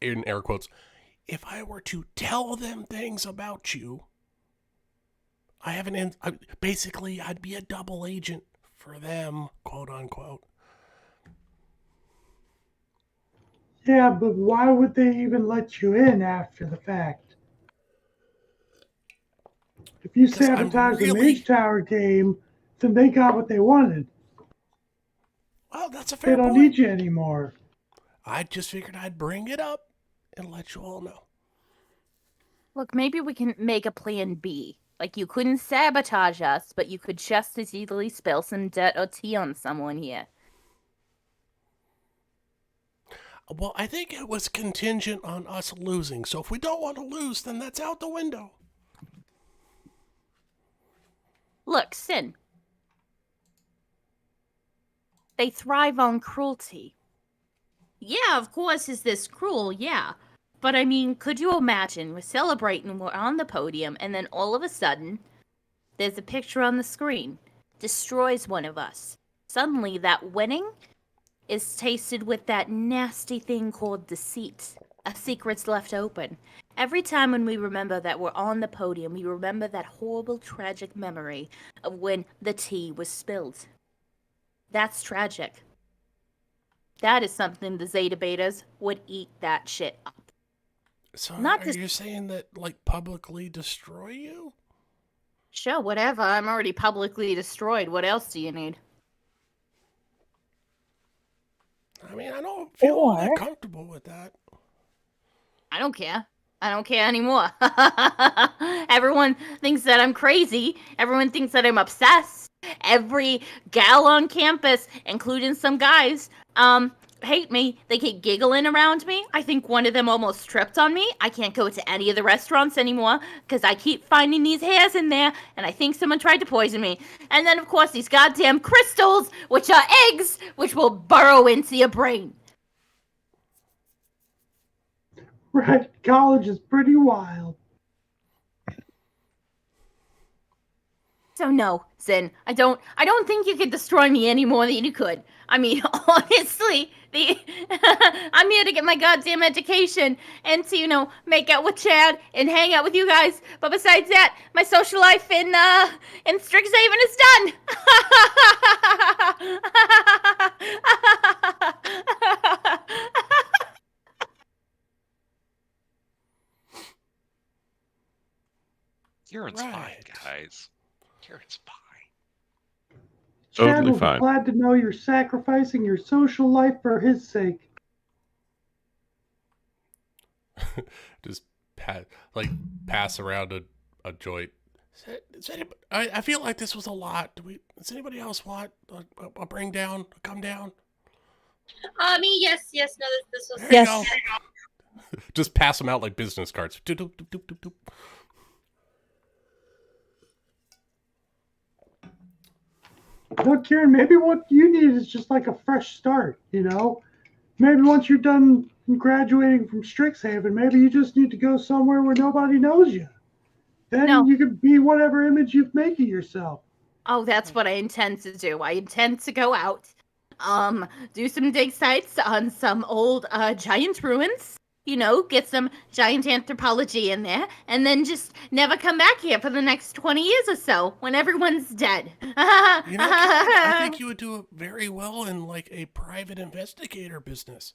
in air quotes, if I were to tell them things about you, basically, I'd be a double agent for them, quote unquote. Yeah, but why would they even let you in after the fact? If you 'Cause I'm sabotage the really- Mage Tower game, then they got what they wanted. Well, that's a They fair don't point. need you anymore. I just figured I'd bring it up and let you all know. Look, maybe we can make a plan B. Like, you couldn't sabotage us, but you could just as easily spill some dirt or tea on someone here. Well, I think it was contingent on us losing. So if we don't want to lose, then that's out the window. Look, Sin. They thrive on cruelty. Yeah, of course, is this cruel? Yeah. But I mean, could you imagine we're celebrating, we're on the podium, and then all of a sudden, there's a picture on the screen. Destroys one of us. Suddenly, that winning is tasted with that nasty thing called deceit. A secret's left open. Every time when we remember that we're on the podium, we remember that horrible, tragic memory of when the tea was spilled. That's tragic. That is something the Zeta Betas would eat that shit up. So Not are just- you saying that, like, publicly destroy you? Sure, whatever. I'm already publicly destroyed. What else do you need? I mean, I don't feel all that Or- comfortable with that. I don't care. I don't care anymore. Everyone thinks that I'm crazy. Everyone thinks that I'm obsessed. Every gal on campus, including some guys, hate me. They keep giggling around me. I think one of them almost tripped on me. I can't go to any of the restaurants anymore because I keep finding these hairs in there, and I think someone tried to poison me. And then, of course, these goddamn crystals, which are eggs, which will burrow into your brain. Right? College is pretty wild. So no, Zin, I don't think you could destroy me any more than you could. I mean, honestly, I'm here to get my goddamn education and to, make out with Chad and hang out with you guys. But besides that, my social life in Strixhaven is done. Kieran's fine, Right. guys. Kieran's fine. Chad Totally will be fine. glad to know you're sacrificing your social life for his sake. Just pass around a joint. I feel like this was a lot. Does anybody else want a bring down, a come down? Yes, no, this was. There Yes. you go. Just pass them out like business cards. Doop, doop, doop, doop, doop. Look, Kieran, maybe what you need is just like a fresh start, Maybe once you're done graduating from Strixhaven, maybe you just need to go somewhere where nobody knows you. Then No. you can be whatever image you make of yourself. Oh, that's what I intend to do. I intend to go out, do some dig sites on some old giant ruins, get some giant anthropology in there, and then just never come back here for the next 20 years or so when everyone's dead. I think you would do very well in like a private investigator business.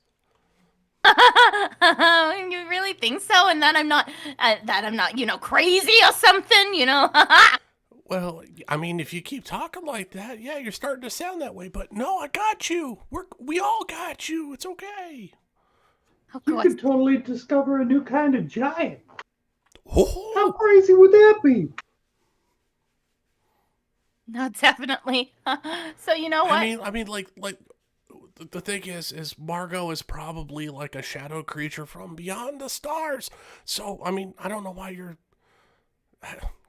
You really think so? And that I'm not, crazy or something, Well, I mean, if you keep talking like that, yeah, you're starting to sound that way. But no, I got you. We all got you. It's okay. Of You course. could totally discover a new kind of giant. How Oh, crazy would that be? No, definitely. So you know what? I mean, like the thing is Margot is probably like a shadow creature from beyond the stars. So I mean, I don't know why you're.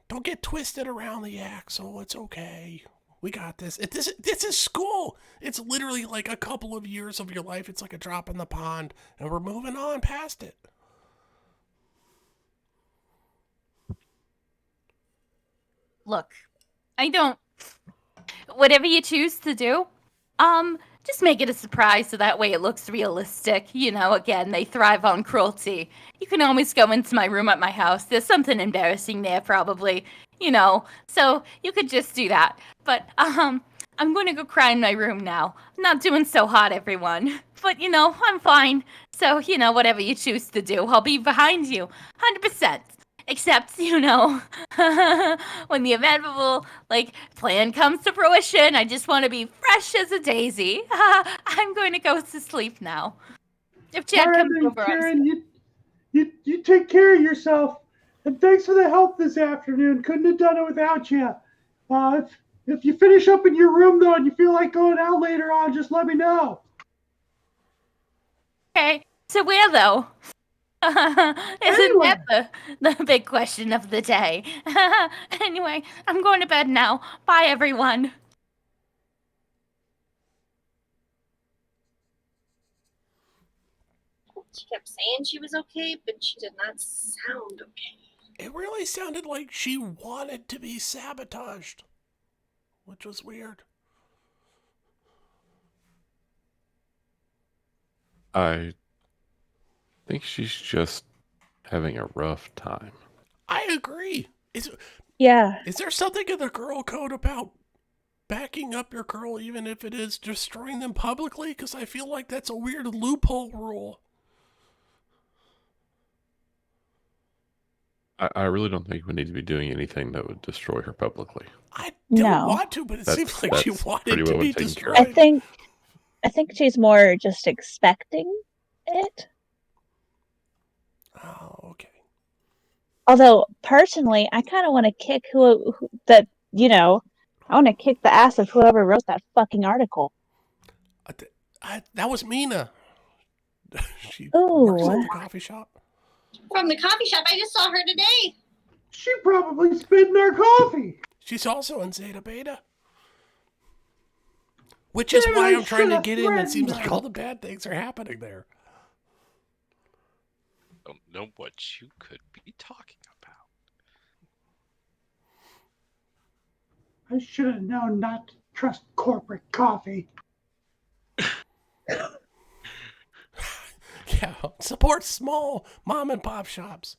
Don't get twisted around the axle. It's okay. We got this. This is school. It's literally like a couple of years of your life. It's like a drop in the pond, and we're moving on past it. Look, I don't. Whatever you choose to do, just make it a surprise so that way it looks realistic. Again, they thrive on cruelty. You can always go into my room at my house. There's something embarrassing there, probably. So you could just do that. But, I'm going to go cry in my room now. I'm not doing so hot, everyone. But, I'm fine. So, whatever you choose to do, I'll be behind you. 100%. Except, when the inevitable, plan comes to fruition, I just want to be fresh as a daisy. I'm going to go to sleep now. If Chad All right, comes then, over, Karen, you take care of yourself. And thanks for the help this afternoon. Couldn't have done it without you. If you finish up in your room, though, and you feel like going out later on, just let me know. okay. So where, though? Isn't that the big question of the day? Anyway, I'm going to bed now. Bye, everyone. She kept saying she was okay, but she did not sound okay. It really sounded like she wanted to be sabotaged, which was weird. I think she's just having a rough time. I agree. Yeah. Is there something in the girl code about backing up your girl even if it is destroying them publicly? Because I feel like that's a weird loophole rule. I really don't think we need to be doing anything that would destroy her publicly. I don't No. want to, but it seems like she That's wanted pretty to well be taken care of. destroyed. I think she's more just expecting it. Oh, okay. Although personally, I kind of want to kick I want to kick the ass of whoever wrote that fucking article. That was Mina. She Ooh. works at the coffee shop. From the coffee shop, I just saw her today. She probably spit in our coffee. She's also in Zeta Beta. Which is why I'm trying to get in. It seems like all the bad things are happening there. Don't know what you could be talking about. I should have known not to trust corporate coffee. Yeah, support small mom and pop shops.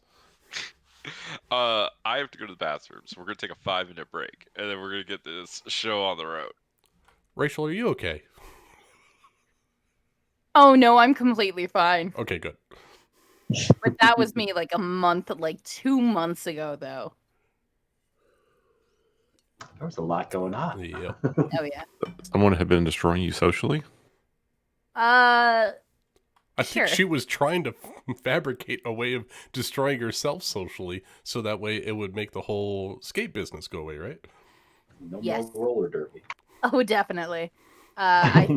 I have to go to the bathroom, so we're gonna take a 5-minute break, and then we're gonna get this show on the road. Rachel, are you okay? Oh, no, I'm completely fine. Okay, good. But that was me 2 months ago, though. There was a lot going on. Yeah. Oh, yeah. Someone had been destroying you socially? I Sure. think she was trying to fabricate a way of destroying herself socially, so that way it would make the whole skate business go away, right? No Yes. more roller derby. Oh, definitely. I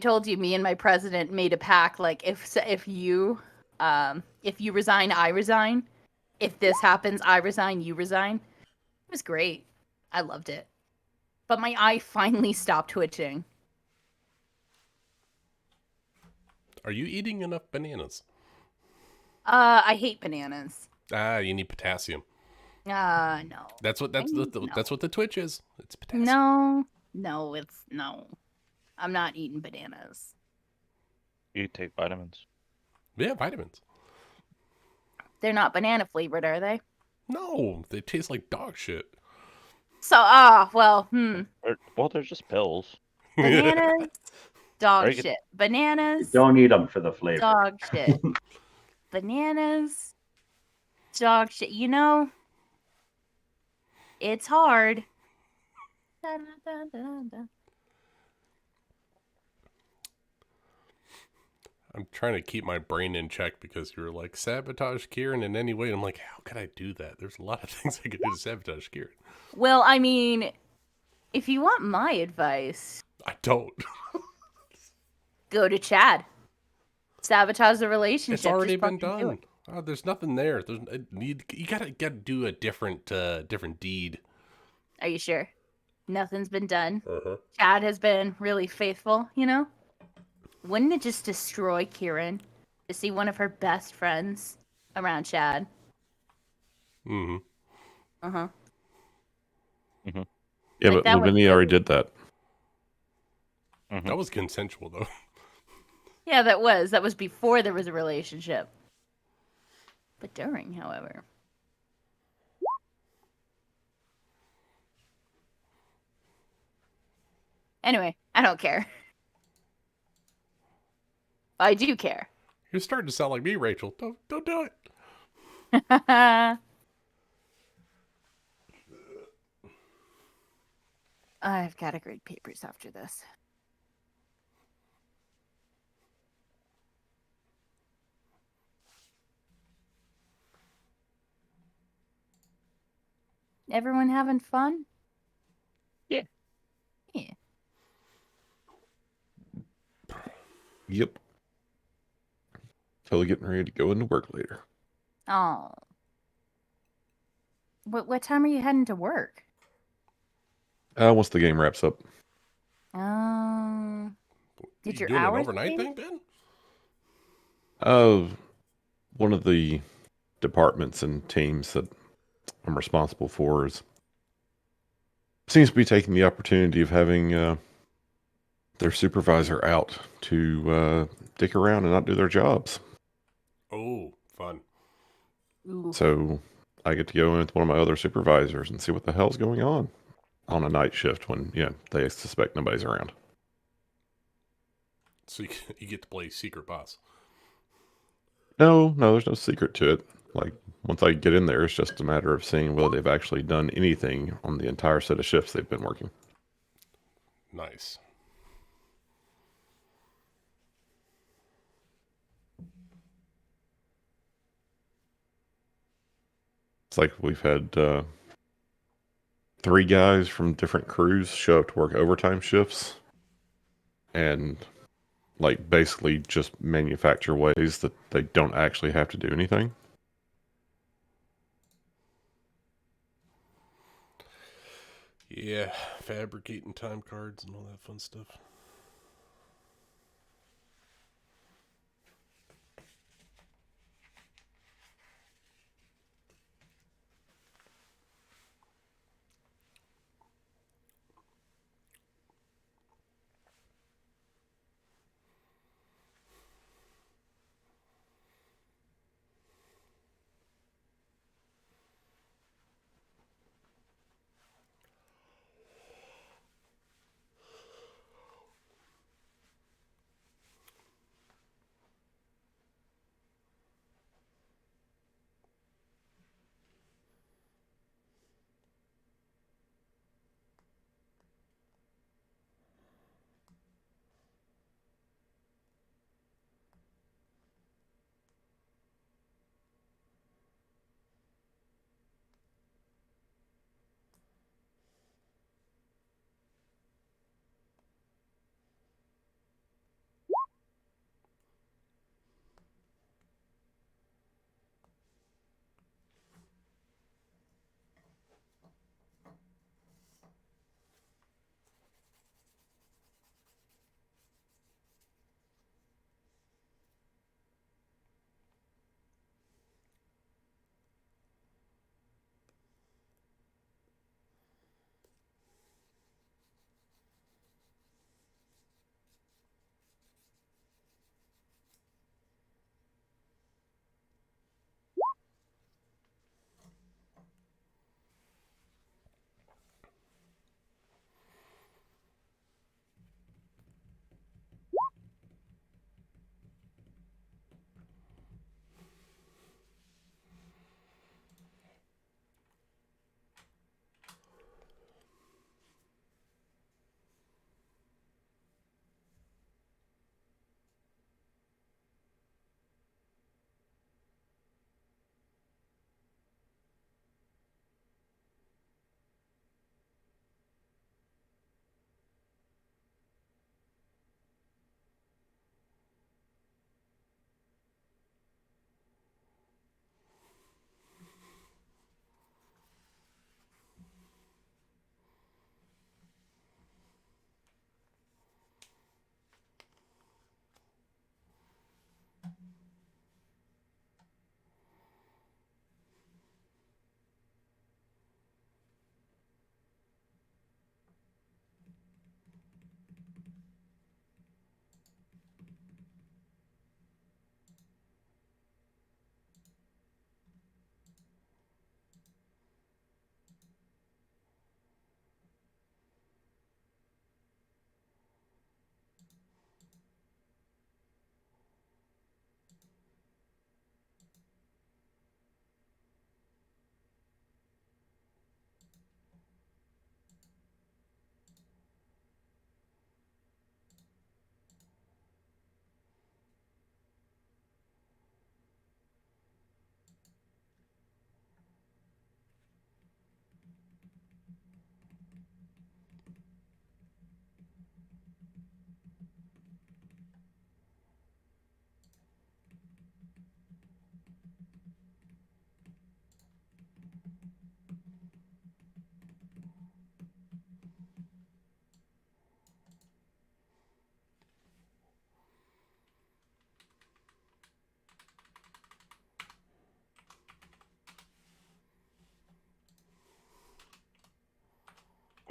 told you, me and my president made a pact. If you resign, I resign. If this happens, I resign, you resign. It was great. I loved it. But my eye finally stopped twitching. Are you eating enough bananas? I hate bananas. You need potassium. No. That's what that's the twitch is. It's potassium. No. I'm not eating bananas. You take vitamins. Yeah, vitamins. They're not banana flavored, are they? No, they taste like dog shit. So, well, Well, they're just pills. Bananas, dog Very good. shit. Bananas, Don't eat them for the flavor. dog shit. Bananas, dog shit. It's hard. I'm trying to keep my brain in check because you're like, sabotage Kieran in any way. I'm like, how could I do that? There's a lot of things I could do to sabotage Kieran. Well, I mean, if you want my advice, I don't. go to Chad. Sabotage the relationship. It's already Just been fucking do done. it. Oh, there's nothing there. You gotta do a different deed. Are you sure? Nothing's been done. Uh-huh. Chad has been really faithful, Wouldn't it just destroy Kieran to see one of her best friends around Chad? Mm-hmm. Uh-huh. Yeah, Like, but that was Lavinia already did that. That was consensual, though. Yeah, that was before there was a relationship. But during, however. Anyway, I don't care. I do care. You're starting to sound like me, Rachel. Don't do it. I've got to grade papers after this. Everyone having fun? Yeah. Yeah. Yep. Totally getting ready to go into work later. Oh. What time are you heading to work? Once the game wraps up. Did You your doing an hours overnight change? thing, Ben? One of the departments and teams that I'm responsible for seems to be taking the opportunity of having their supervisor out to dick around and not do their jobs. Oh, fun. Ooh. So I get to go in with one of my other supervisors and see what the hell's going on a night shift when they suspect nobody's around. So you get to play secret boss. No, there's no secret to it. Like, once I get in there, it's just a matter of seeing whether they've actually done anything on the entire set of shifts they've been working. Nice. It's like we've had 3 guys from different crews show up to work overtime shifts and like basically just manufacture ways that they don't actually have to do anything. Yeah, fabricating time cards and all that fun stuff.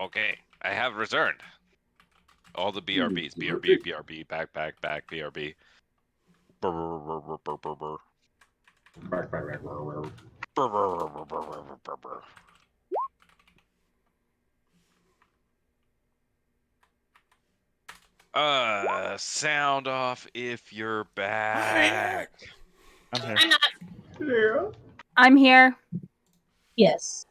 Okay, I have returned. All the BRBs, BRB, back, BRB. Brr, brr, brr, brr, brr, brr, brr. Bark, bark, bark, bark, bark. Brr, brr, brr, brr, brr, brr, brr, brr. Sound off if you're back. I'm here. I'm not. Yeah. I'm here. Yes.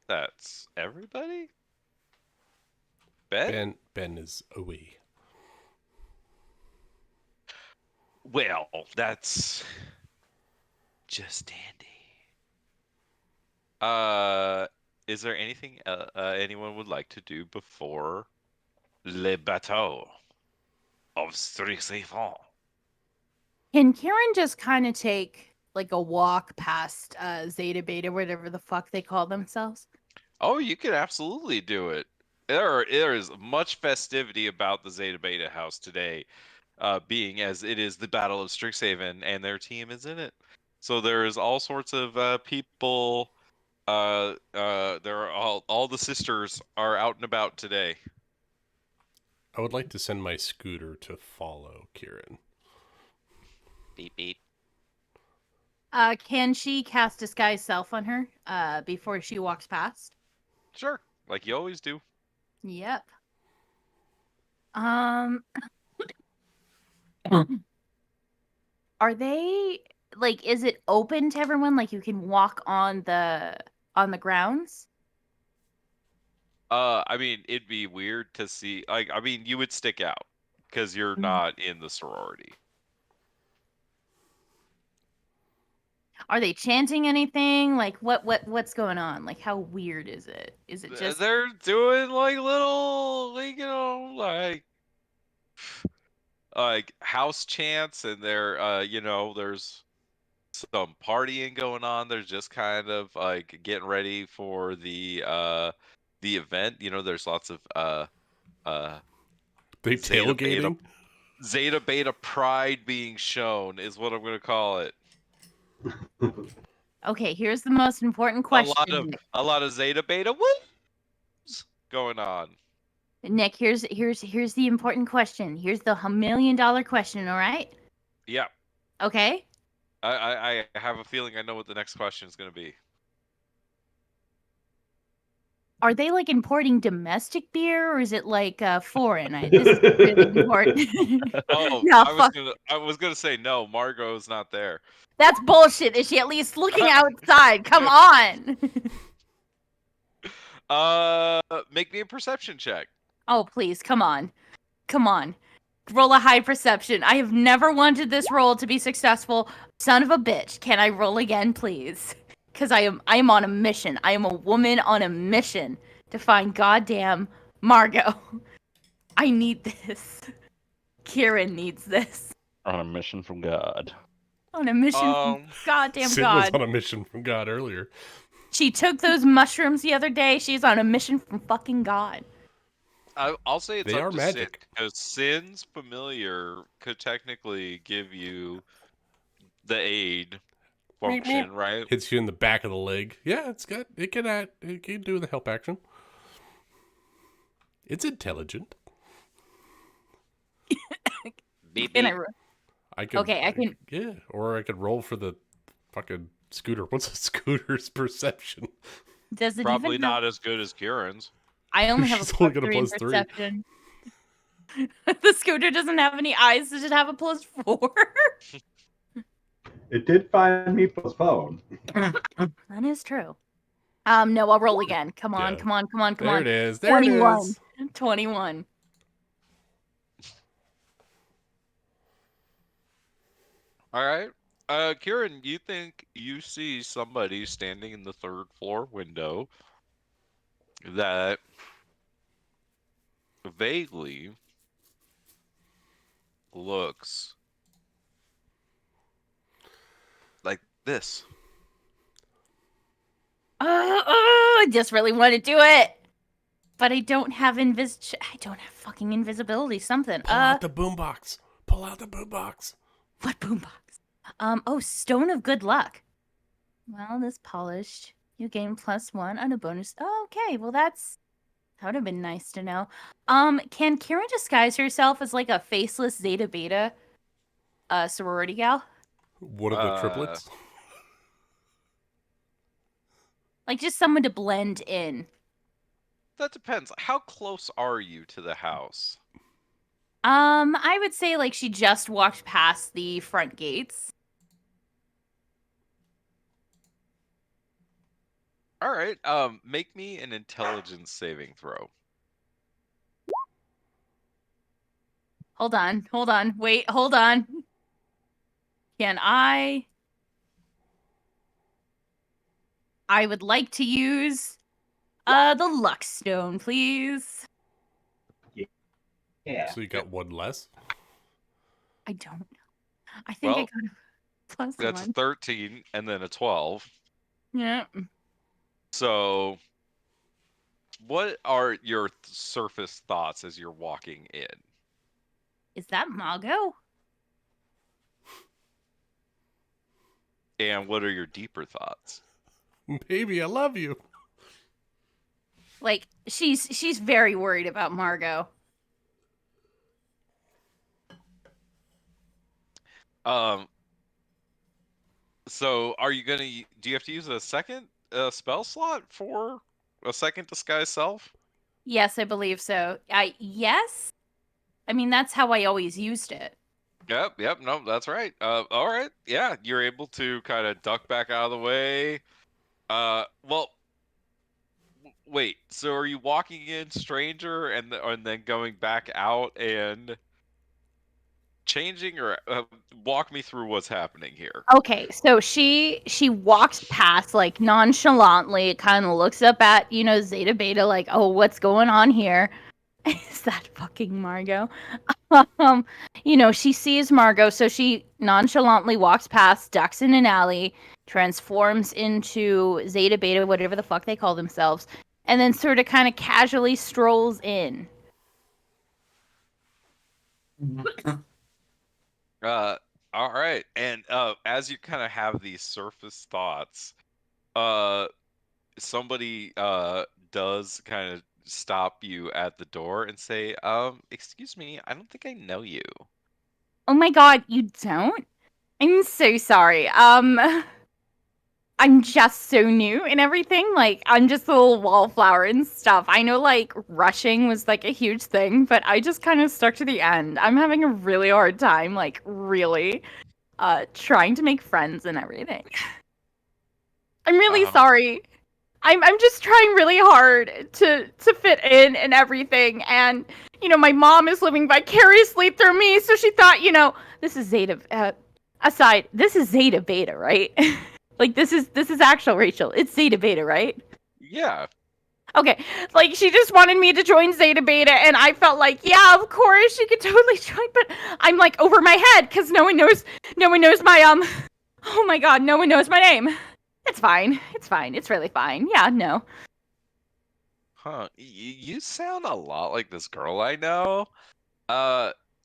That's everybody? Ben? Ben is away. Well, that's just dandy. Is there anything anyone would like to do before Le Bateau of Strixifon? Can Kieran just kind of take like a walk past Zeta Beta, whatever the fuck they call themselves? Oh, you can absolutely do it. There is much festivity about the Zeta Beta house today, being as it is the Battle of Strixhaven and their team is in it. So there is all sorts of people. There are all the sisters are out and about today. I would like to send my scooter to follow Kieran. Beep beep. Can she cast disguise self on her before she walks past? Sure, like you always do. Yep. Are they like? Is it open to everyone? Like you can walk on the grounds? I mean, it'd be weird to see. Like, I mean, you would stick out because you're Mhm. not in the sorority. Are they chanting anything? Like what's going on? Like how weird is it? Is it just They're doing like little, like, like house chants, and they're, there's some partying going on. There's just kind of like getting ready for the event. There's lots of They Zeta Beta tailgating? Zeta Beta pride being shown is what I'm gonna call it. okay? Here's the most important A question, lot of Zeta Beta woos going on. Nick. Here's the important question. Here's the $1 million question. All right? Yeah, Okay. I have a feeling I know what the next question is gonna be. Are they like importing domestic beer or is it like foreign? This is really important. Oh, no, fuck. I was gonna say no. Margot's not there. That's bullshit. Is she at least looking outside? Come on. Make me a perception check. oh, please. Come on. Come on. Roll a high perception. I have never wanted this roll to be successful. Son of a bitch. Can I roll again, please? Because I am on a mission. I am a woman on a mission to find goddamn Margot. I need this. Kieran needs this. On a mission from God. On a mission from goddamn Sid God. was on a mission from God earlier. She took those mushrooms the other day. She's on a mission from fucking God. I'll say it's They up are to magic. Sin, because Sin's familiar could technically give you the aid function, right? Hits you in the back of the leg. Yeah, it can do the help action. It's intelligent. Beep, Can beep. I could. Okay, I can. Yeah, or I could roll for the fucking scooter. What's a scooter's perception? Does it Probably even not as good as Kieran's. I only have a She's plus only got a 3 in +3. perception. the scooter doesn't have any eyes. Does it have a +4? It did find Meeple's phone. that is true. No, I'll roll again. Come on, Yeah. come on, come on, come There on. it is. There 21. it is. 21. All right. Kieran, you think you see somebody standing in the third floor window that vaguely looks like this. I just really want to do it. But I don't have I don't have fucking invisibility something. Pull out the boombox. Pull out the boombox. What boombox? Oh, Stone of Good Luck. Well, this polished You gain +1 on a bonus. Oh, okay, well that would have been nice to know. Can Kira disguise herself as like a faceless Zeta Beta sorority gal? One of the triplets. Like just someone to blend in. That depends. How close are you to the house? I would say like she just walked past the front gates. All right. Make me an intelligence saving throw. Hold on. Wait, hold on. Can I would like to use the luck stone, please. Yeah. So you got one less. I don't. I think I Well, got a that's +1. 13 and then a 12. Yeah. So, what are your surface thoughts as you're walking in? Is that Margot? And what are your deeper thoughts? Baby, I love you. Like she's very worried about Margot. So are you gonna? Do you have to use a second spell slot for a second disguise self? Yes, I believe so. Yes. I mean that's how I always used it. Yep. No, that's right. All right. Yeah, you're able to kind of duck back out of the way. Well, wait. So are you walking in stranger and then going back out and changing, or walk me through what's happening here? Okay, so she walks past like nonchalantly, kind of looks up at, Zeta Beta like, "Oh, what's going on here?" Is that fucking Margot? She sees Margot, so she nonchalantly walks past, ducks in an alley, transforms into Zeta Beta, whatever the fuck they call themselves, and then sort of kind of casually strolls in. All right. And as you kind of have these surface thoughts, somebody does kind of stop you at the door and say, excuse me, I don't think I know you. Oh my god, you don't? I'm so sorry. I'm just so new and everything. Like, I'm just a little wallflower and stuff. I know, like, rushing was, like, a huge thing, but I just kind of stuck to the end. I'm having a really hard time, like, really, trying to make friends and everything. I'm really sorry. I'm just trying really hard to fit in and everything. And, my mom is living vicariously through me, so she thought, this is Zeta, this is Zeta Beta, right? Like this is actual Rachel. It's Zeta Beta, right? Yeah. Okay. Like she just wanted me to join Zeta Beta and I felt like, yeah, of course you could totally join, but I'm like over my head cuz no one knows my oh my god, no one knows my name. It's fine. It's really fine. Yeah, no. Huh. You sound a lot like this girl I know.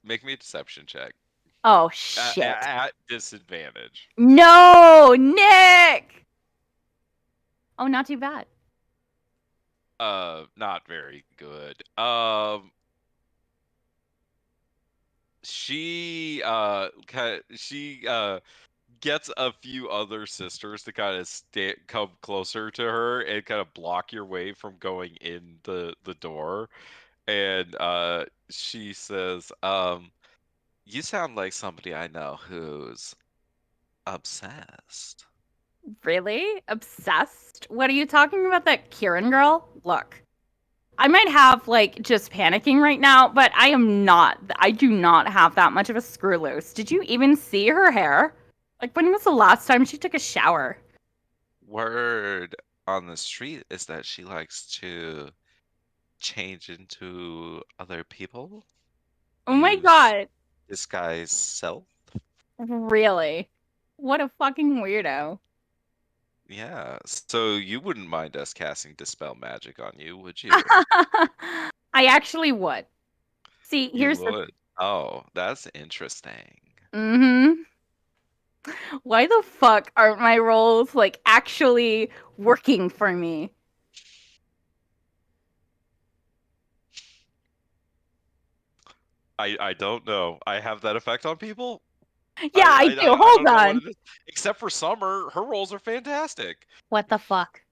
Make me a deception check. Oh shit. At disadvantage. No, Nick. Oh, not too bad. Not very good. She gets a few other sisters to kind of come closer to her and kind of block your way from going in the door. And she says, you sound like somebody I know who's obsessed. Really? Obsessed? What are you talking about, that Kieran girl? Look, I might have, like, just panicking right now, but I do not have that much of a screw loose. Did you even see her hair? Like, when was the last time she took a shower? Word on the street is that she likes to change into other people. Oh my Use god. disguise self. Really? What a fucking weirdo. Yeah, so you wouldn't mind us casting Dispel Magic on you, would you? I actually would. See, You here's the... would. Oh, that's interesting. Mm-hmm. Why the fuck aren't my rolls like actually working for me? I don't know. I have that effect on people. Yeah, I do. I Hold don't know what on. it is. Except for Summer, her rolls are fantastic. What the fuck?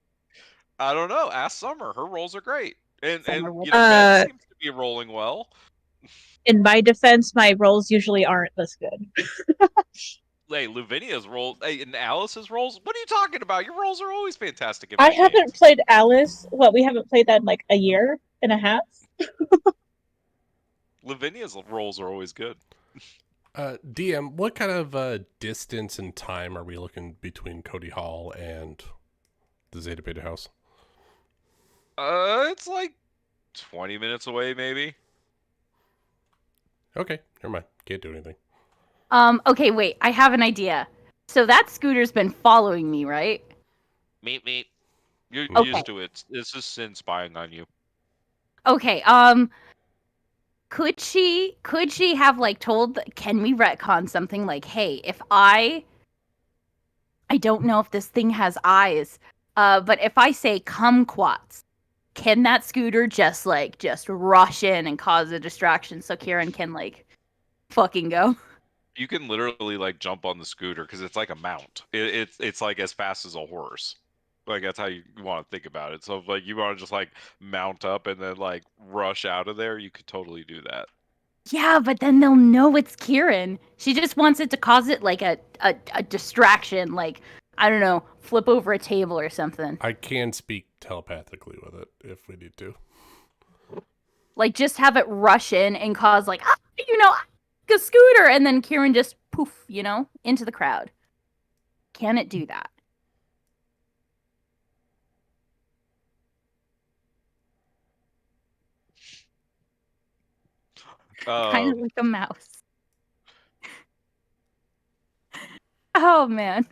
I don't know. Ask Summer. Her rolls are great. Summer, what- Ben seems to be rolling well. In my defense, my rolls usually aren't this good. Hey, Luvinia's roll, hey, and Alice's rolls. What are you talking about? Your rolls are always fantastic in I my haven't games. played Alice. Well, we haven't played that in like a year and a half. Lavinia's rolls are always good. DM, what kind of distance and time are we looking between Cody Hall and the Zeta Beta house? It's like 20 minutes away, maybe. Okay, never mind. Can't do anything. Okay, wait. I have an idea. So that scooter's been following me, right? Meet. You're Okay. used to it. It's just Sin spying on you. Okay, could she have like told, can we retcon something like, hey, if I don't know if this thing has eyes, but if I say kumquats, can that scooter just rush in and cause a distraction so Kieran can like fucking go? You can literally like jump on the scooter because it's like a mount. It's like as fast as a horse. Like that's how you want to think about it. So if like you want to just like mount up and then like rush out of there, you could totally do that. Yeah, but then they'll know it's Kieran. She just wants it to cause it like a distraction, like, I don't know, flip over a table or something. I can speak telepathically with it if we need to. Like, just have it rush in and cause like, a scooter, and then Kieran just poof, into the crowd. Can it do that? Kind of like a mouse. Oh man.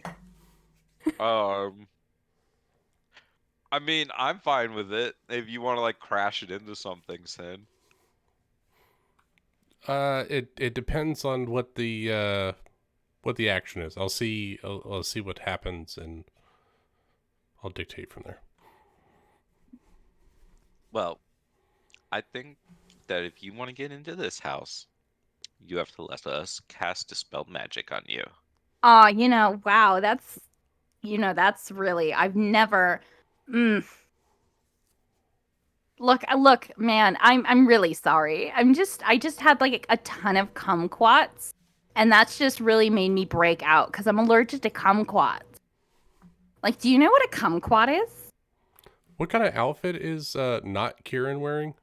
I mean, I'm fine with it if you want to like crash it into something, Sin. It depends on what the action is. I'll see what happens and I'll dictate from there. Well, I think that if you want to get into this house, you have to let us cast Dispel Magic on you. Oh, wow, that's really, I've never, Look, man, I'm really sorry. I just had like a ton of kumquats, and that's just really made me break out because I'm allergic to kumquats. Like, do you know what a kumquat is? What kind of outfit is not Kieran wearing?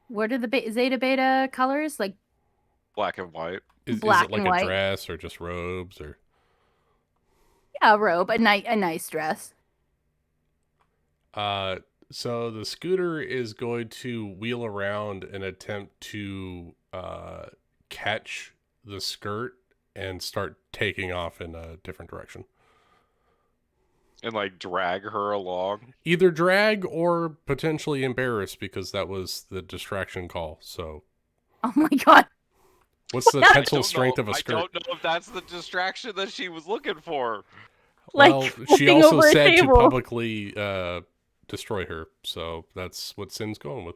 What are the Zeta Beta colors? Like Black and white. Is black it like and a white. dress or just robes or? Yeah, a robe, a nice dress. So the scooter is going to wheel around and attempt to catch the skirt and start taking off in a different direction. And like drag her along. Either drag or potentially embarrass because that was the distraction call. So. Oh my god. What's the tensile strength of a skirt? I don't know if that's the distraction that she was looking for. Well, Like she also over a said to table. publicly destroy her, so that's what Sin's going with.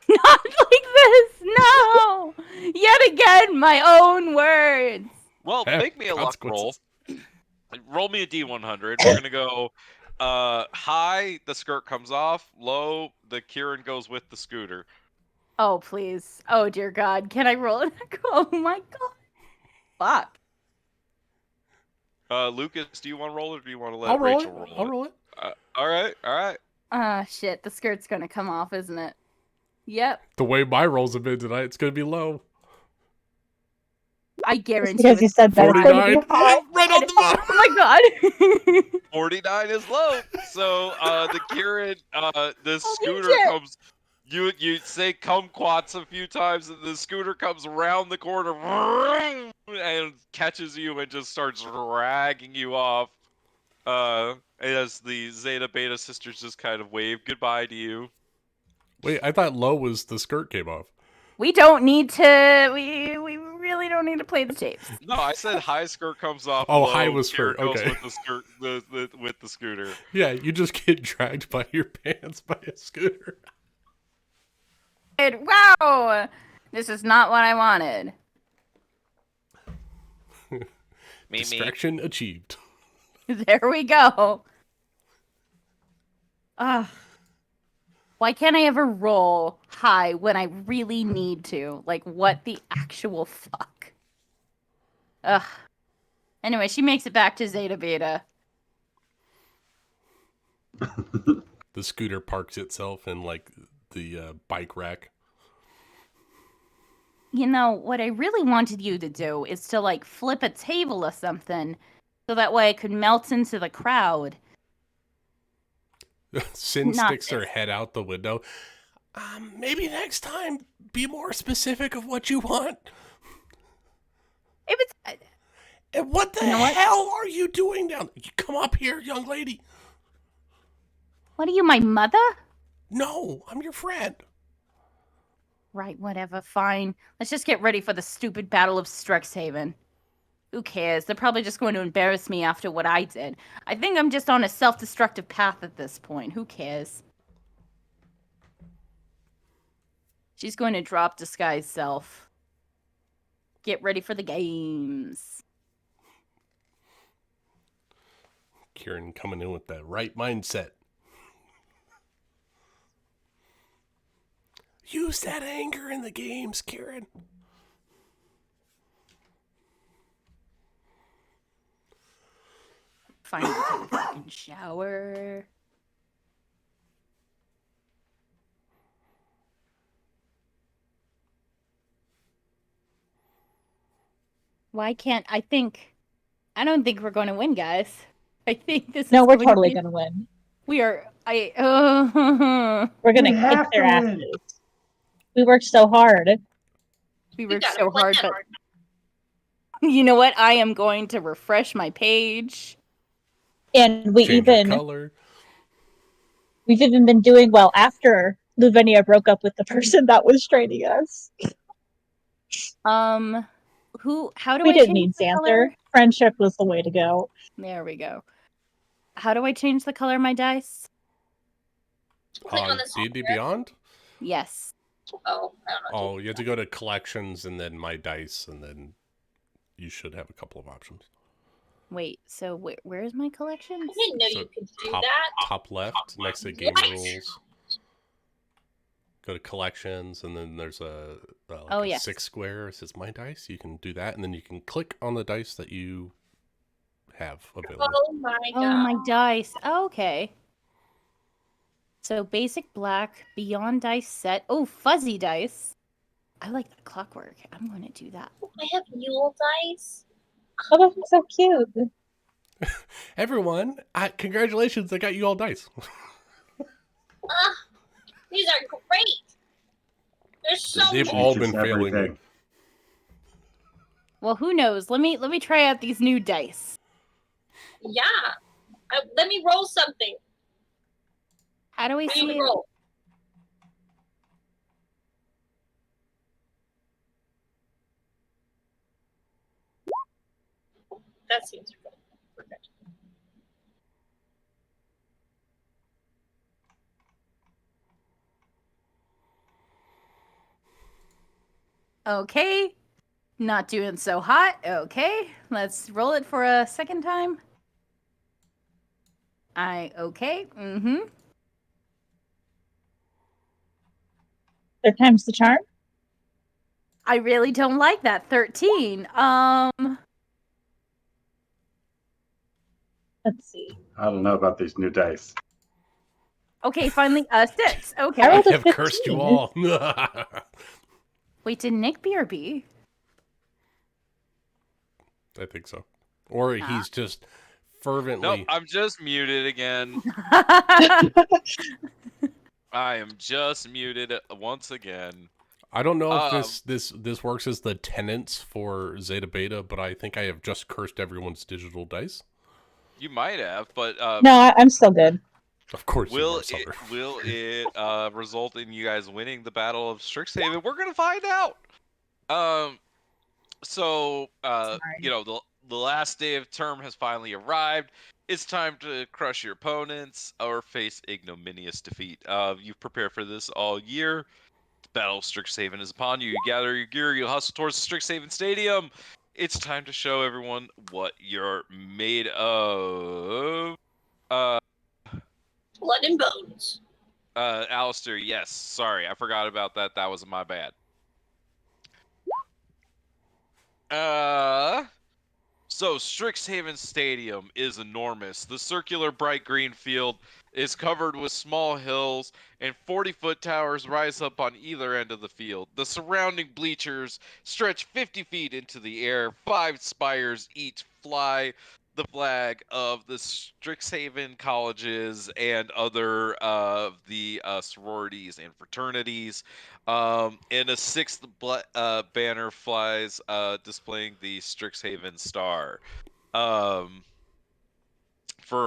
Not like this, no! Yet again, my own words. Well, Have make me a luck roll. consequences. Roll me a D100. We're gonna go high, the skirt comes off. Low, the Kieran goes with the scooter. Oh, please. Oh, dear God. Can I roll it? Oh, my God. Fuck. Lucas, do you want to roll it or do you want to let I'll roll Rachel it. roll it? I'll roll it. All right. Ah, shit. The skirt's gonna come off, isn't it? Yep. The way my rolls have been tonight, it's going to be low. I guarantee Because you said that. 49. Oh, Right on the bottom. my God. 49 is low. So the Kieran, the scooter shit. comes. You say kumquats a few times, and the scooter comes around the corner and catches you and just starts dragging you off. As the Zeta Beta sisters just kind of wave goodbye to you. Wait, I thought low was the skirt came off. We don't need to. We really don't need to play the tapes. No, I said high skirt comes off. Oh, low, high was Kira for- goes okay. with the skirt, with the scooter. Yeah, you just get dragged by your pants by a scooter. Wow! This is not what I wanted. Distraction achieved. There we go. Ugh. Why can't I ever roll high when I really need to? Like, what the actual fuck? Ugh. Anyway, she makes it back to Zeta Beta. The scooter parks itself in, like, the bike rack. You know, what I really wanted you to do is to, like, flip a table or something, so that way I could melt into the crowd. Sin Not sticks her this. head out the window. Maybe next time, be more specific of what you want. It was... And what the You know what? hell are you doing down there? You come up here, young lady. What are you, my mother? No, I'm your friend. Right, whatever, fine. Let's just get ready for the stupid Battle of Strixhaven. Who cares? They're probably just going to embarrass me after what I did. I think I'm just on a self-destructive path at this point. Who cares? She's going to drop disguise self. Get ready for the games. Kieran coming in with that right mindset. Use that anger in the games, Kieran. Finally take a fucking shower. Why can't I think? I don't think we're going to win, guys. I think this No, is we're going totally to be... gonna win. We are. We're gonna We kick have their to asses. win. We worked so hard. We You worked gotta so hard, plan. but you know what? I am going to refresh my page. And we Change your even color. we've even been doing well after Luvenia broke up with the person that was training us. How do We I didn't change need the Xanther. color? Friendship was the way to go. There we go. How do I change the color of my dice? Click on this D&D software. Beyond? Oh, Yes. I don't know. Oh, you have to go to collections and then my dice, and then you should have a couple of options. Wait, so where's my collections? I didn't know So you could do top, that. top left, next to game What? rules. Go to collections, and then there's a Oh, yes. 6 square. It says my dice. You can do that, and then you can click on the dice that you have available. Oh my god. Oh, my dice. Oh, okay. So basic black, beyond dice set. Oh, fuzzy dice. I like that clockwork. I'm going to do that. I have Yule dice. Oh, that's so cute. Everyone, congratulations! I got you all dice. These are great. They're so They've good. all Teaches been failing me. everything. Well, who knows? Let me try out these new dice. Yeah. Let me roll something. How do we Let me see? roll. That seems good. Perfect. Okay. Not doing so hot. Okay. Let's roll it for a second time. Okay. Mm-hmm. Third time's the charm. I really don't like that. 13. Let's see. I don't know about these new dice. Okay, finally, 6. I Okay. rolled I a have cursed you 15. all. Wait, did Nick B or B? I think so. Or Nah. he's just fervently. Nope, I'm just muted again. I am just muted once again. I don't know if this works as the tenants for Zeta Beta, but I think I have just cursed everyone's digital dice. You might have, but No, I'm still good. Of course, will you are, it Summer. will it result in you guys winning the Battle of Strixhaven? We're gonna find out. So, Sorry. the last day of term has finally arrived. It's time to crush your opponents or face ignominious defeat. You've prepared for this all year. The Battle of Strixhaven is upon you. You gather your gear, you hustle towards the Strixhaven Stadium. It's time to show everyone what you're made of. Uh, Blood and bones. Alistair, yes. Sorry, I forgot about that. That was my bad. So Strixhaven Stadium is enormous. The circular bright green field is covered with small hills, and 40-foot towers rise up on either end of the field. The surrounding bleachers stretch 50 feet into the air. 5 spires each fly the flag of the Strixhaven colleges and other of the sororities and fraternities. And a 6th banner flies, displaying the Strixhaven star. For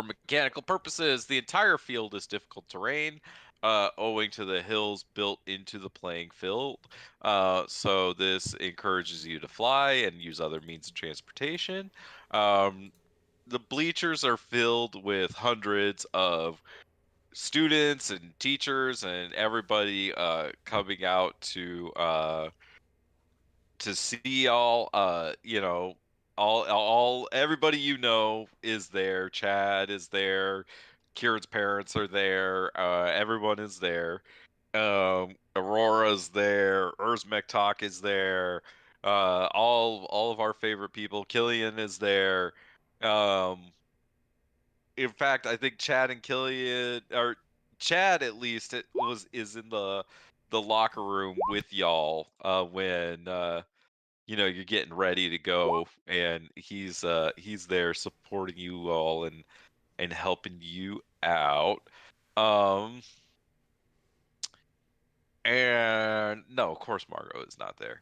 mechanical purposes, the entire field is difficult terrain, owing to the hills built into the playing field. So this encourages you to fly and use other means of transportation. The bleachers are filled with hundreds of students and teachers and everybody coming out to see all all everybody is there. Chad is there, Kieran's parents are there, everyone is there. Aurora's there, Urzmektok is there, all of our favorite people. Killian is there. In fact, I think Chad and Killian, or Chad at least, is in the locker room with y'all when you're getting ready to go, and he's there supporting you all and helping you out. Um and no, of course Margot is not there.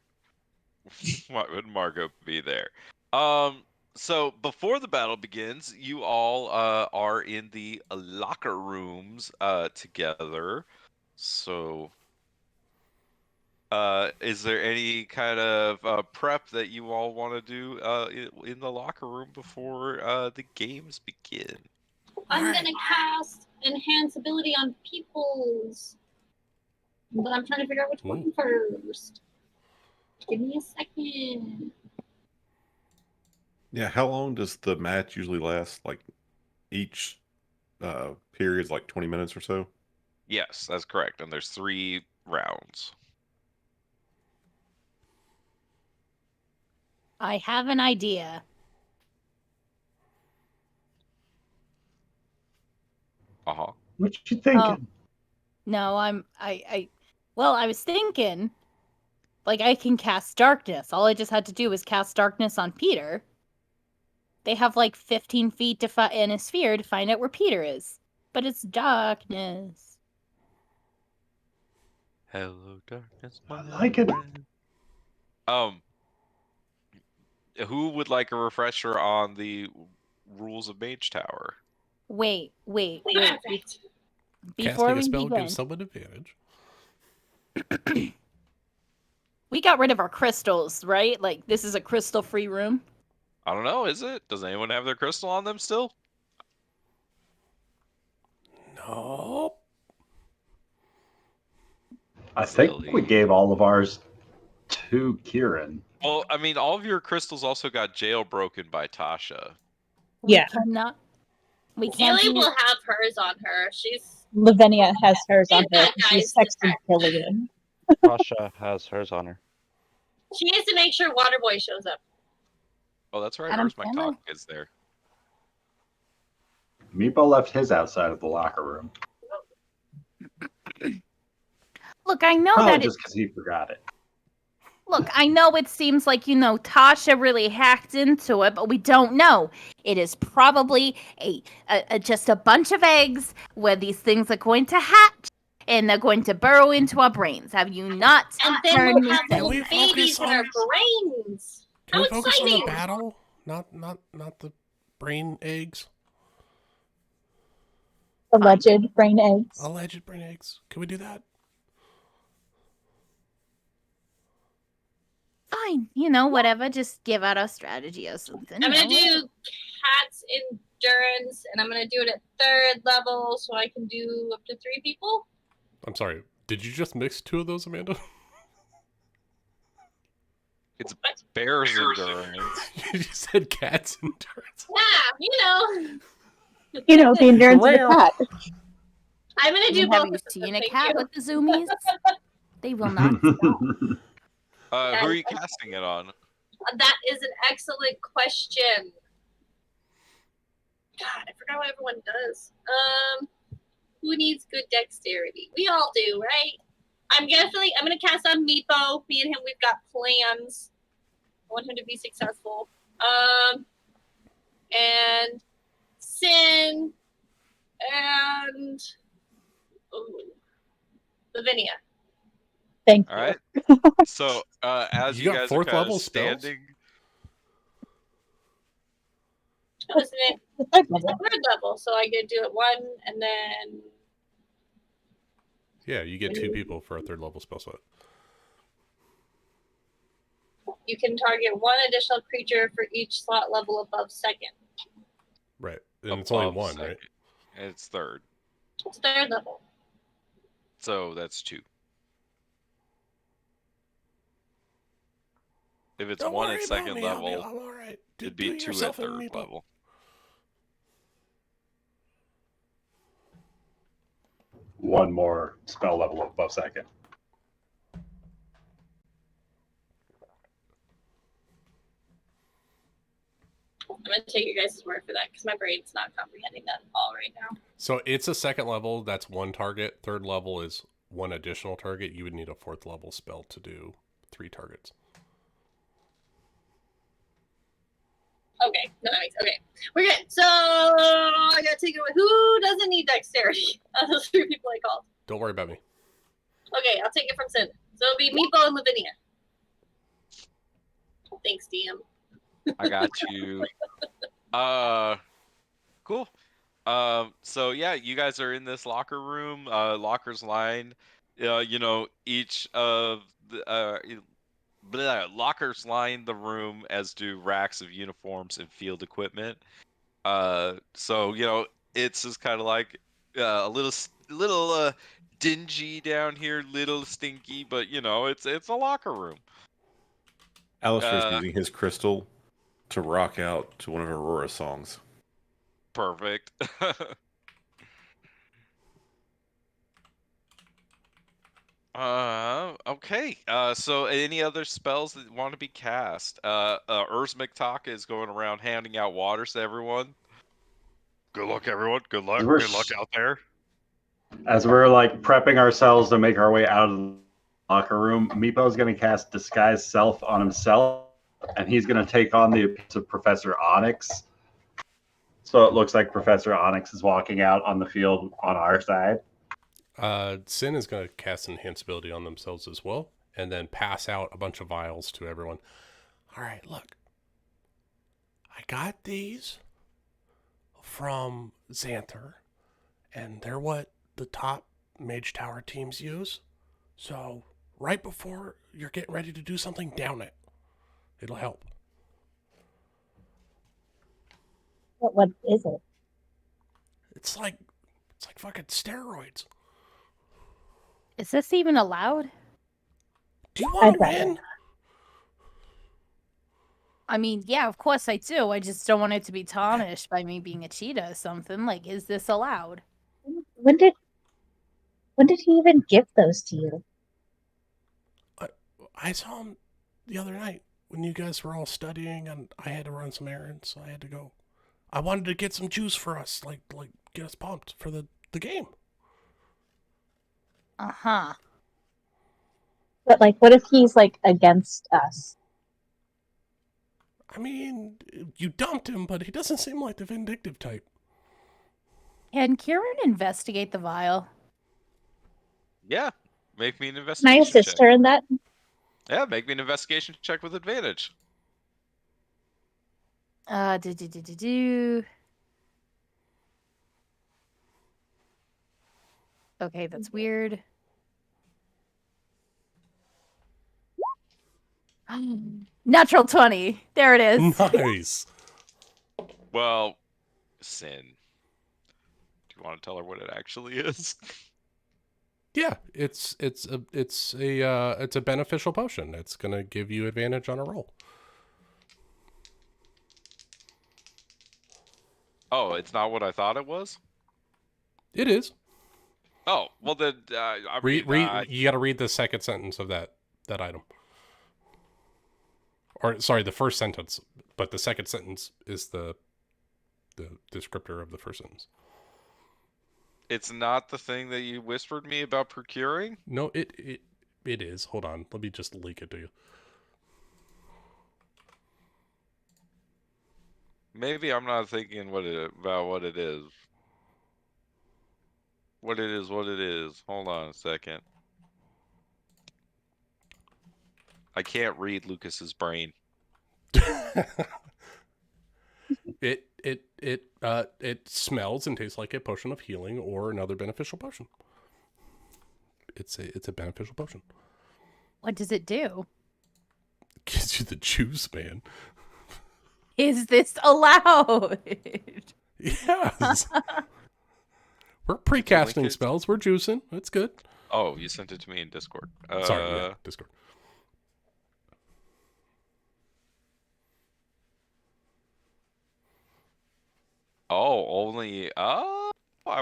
Why would Margot be there? Um so before the battle begins, you all are in the locker rooms together. So is there any kind of prep that you all want to do in the locker room before the games begin? I'm Alright. gonna cast enhance ability on peoples, but I'm trying to figure out which one first. Give me a second. Yeah, how long does the match usually last? Like each period's like 20 minutes or so? Yes, that's correct. And there's 3 rounds. I have an idea. Uh-huh. What you thinking? No, well, I was thinking, like, I can cast darkness. All I just had to do was cast darkness on Peter. They have like 15 feet in a sphere to find out where Peter is. But it's darkness. Hello, darkness, I my like it. friend. Who would like a refresher on the rules of Mage Tower? Wait. Wait. Before Casting a we spell begin, gives someone advantage. we got rid of our crystals, right? Like, this is a crystal-free room. I don't know, is it? Does anyone have their crystal on them still? No. I think Silly. we gave all of ours to Kieran. Well, I mean, all of your crystals also got jailbroken by Tasha. Yeah. We can't Haley do... will have hers on her. She's Lavinia has hers on her. That She's guy's texting Killian. Tasha has hers on her. She has to make sure Waterboy shows up. Oh, that's right. Adam Urzmektok Sandler? is there. Meepo left his outside of the locker room. Look, I know Probably that just because he forgot it. Look, I know it seems like, Tasha really hacked into it, but we don't know. It is probably just a bunch of eggs where these things are going to hatch and they're going to burrow into our brains. Have you not And then heard we'll me have say? Can we little babies focus in on- our brains. Can we How focus on the exciting! battle? Not the brain eggs? Alleged brain eggs. Alleged brain eggs. Can we do that? fine. You know, whatever. Just give out our strategy or something. I'm you gonna know. do cat's endurance, and I'm gonna do it at 3rd level, so I can do up to 3 people. I'm sorry. Did you just mix 2 of those, Amanda? It's bear's endurance. You said cat's endurance. Yeah, You know, the endurance of the cat. I'm gonna do Have both you of them. seen a Thank cat you. with the zoomies? They will not. Who are you casting it on? That is an excellent question. God, I forgot what everyone does. Who needs good dexterity? We all do, right? I'm gonna cast on Meepo. Me and him, we've got plans. I want him to be successful. And Sin and Lavinia. Thank All you. right. So as You you got guys are 4th kind level of spells? standing, Listen, The third it's level. a 3rd level, so I get to do it 1, and then Yeah, you get 2 people for a 3rd level spell slot. you can target 1 additional creature for each slot level above 2nd. Right. And it's only above 1, second. right? And it's 3rd. It's 3rd level. So that's 2. If it's Don't 1 worry at about 2nd me. level, I'm all right. it'd be 2 at 3rd level. One more spell level above 2nd. I'm gonna take your guys' word for that because my brain's not comprehending that at all right now. So it's a 2nd level. That's 1 target. 3rd level is 1 additional target. You would need a 4th level spell to do 3 targets. Okay, no, that makes okay. We're good. So I gotta take it away. Who doesn't need dexterity? Those 3 people I called. Don't worry about me. Okay, I'll take it from Sin. So it'll be Meepo and Lavinia. Thanks, DM. I got you. Cool. So yeah, you guys are in this locker room. Lockers lined. Each of the lockers line the room, as do racks of uniforms and field equipment. So it's just kind of like a little dingy down here, little stinky, but it's a locker room. Alistair's Uh, using his crystal to rock out to one of Aurora's songs. Perfect. Okay. So any other spells that want to be cast? Urs McTalk is going around handing out waters to everyone. Good luck, everyone. Good luck. We're Good luck out there. As we're like prepping ourselves to make our way out of the locker room, Meepo's going to cast Disguise Self on himself, and he's going to take on the appearance of Professor Onyx. So it looks like Professor Onyx is walking out on the field on our side. Sin is going to cast Enhance ability on themselves as well, and then pass out a bunch of vials to everyone. All right, look. I got these from Xanther, and they're what the top Mage Tower teams use. So right before you're getting ready to do something, down it. It'll help. What is it? It's like fucking steroids. Is this even allowed? Do you want to I'd rather win? not. I mean, yeah, of course I do. I just don't want it to be tarnished by me being a cheetah or something. Like, is this allowed? When did he even give those to you? I saw him the other night when you guys were all studying, and I had to run some errands, so I had to go. I wanted to get some juice for us, like get us pumped for the game. Uh-huh. But like, what if he's like against us? I mean, you dumped him, but he doesn't seem like the vindictive type. Can Kieran investigate the vial? Yeah. Make me an Can I investigation assist check. her in that? Yeah, make me an investigation check with advantage. Do. Okay, that's weird. Natural 20. There it is. Nice. Well, Sin. Do you want to tell her what it actually is? Yeah, it's a beneficial potion. It's gonna give you advantage on a roll. Oh, it's not what I thought it was? It is. Oh, well then, I Read. mean, You got to read the second sentence of that item. Or sorry, the first sentence, but the second sentence is the descriptor of the first sentence. it's not the thing that you whispered me about procuring? No, it is. Hold on, let me just leak it to you. Maybe I'm not thinking about what it is. What it is. Hold on a second. I can't read Lucas's brain. It smells and tastes like a potion of healing or another beneficial potion. It's a beneficial potion. What does it do? Gives you the juice, man. Is this allowed? Yes. We're pre-casting spells. We're juicing. That's good. Oh, you sent it to me in Discord. Sorry, yeah, Discord. Oh, only. I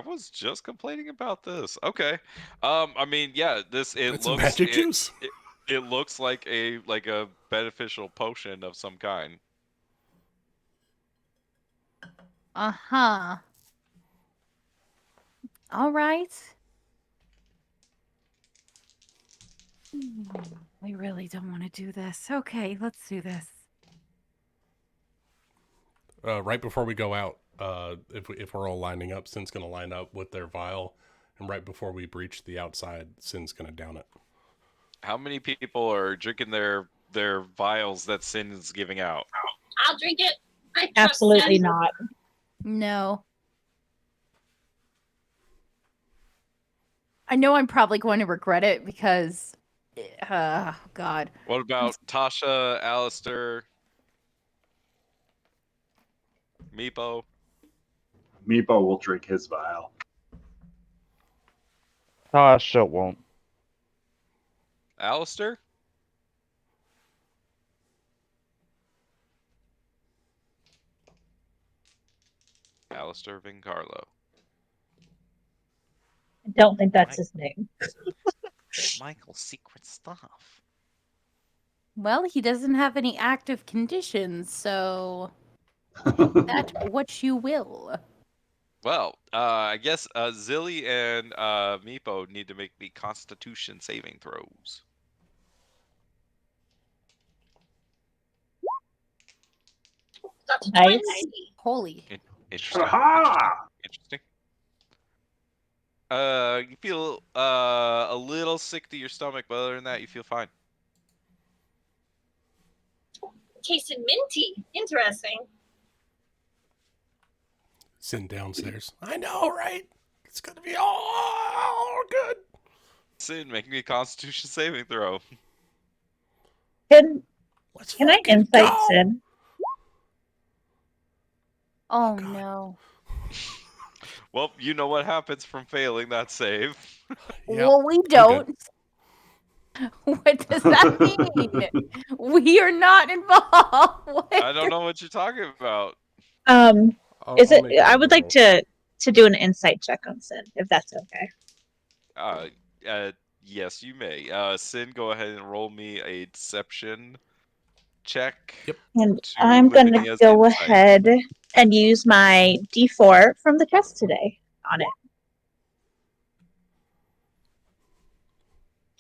was just complaining about this. Okay. I mean, yeah, It's a magic juice. It looks like a beneficial potion of some kind. Uh-huh. All right. We really don't want to do this. Okay, let's do this. Right before we go out, if we're all lining up, Sin's gonna line up with their vial, and right before we breach the outside, Sin's gonna down it. How many people are drinking their vials that Sin is giving out? I'll drink it. I trust Absolutely Sin. not. No. I know I'm probably going to regret it because, God. What about Tasha, Alistair, Meepo? Meepo will drink his vial. Tasha won't. Alistair? Alistair Vincarlo. I don't think that's his name. Michael's secret stuff. Well, he doesn't have any active conditions, so that's what you will. Well, I guess Zilly and Meepo need to make the Constitution saving throws. That's a Nice. 20. Holy. Interesting. Aha! Interesting. You feel a little sick to your stomach, but other than that, you feel fine. Tasted minty. Interesting. Sin downstairs. I know, right? It's gonna be all good. Sin, make me a Constitution saving throw. Can Let's I fucking insight go. Sin? Oh, God. no. Well, you know what happens from failing that save. Yep, Well, we I'm good. don't. What does that mean? We are not involved. What? I don't know what you're talking about. Is I'll it? make I another would like roll. to do an insight check on Sin, if that's okay. Yes, you may. Sin, go ahead and roll me a deception check. Yep. And to I'm gonna Livinia's go insight. ahead and use my D4 from the test today on it,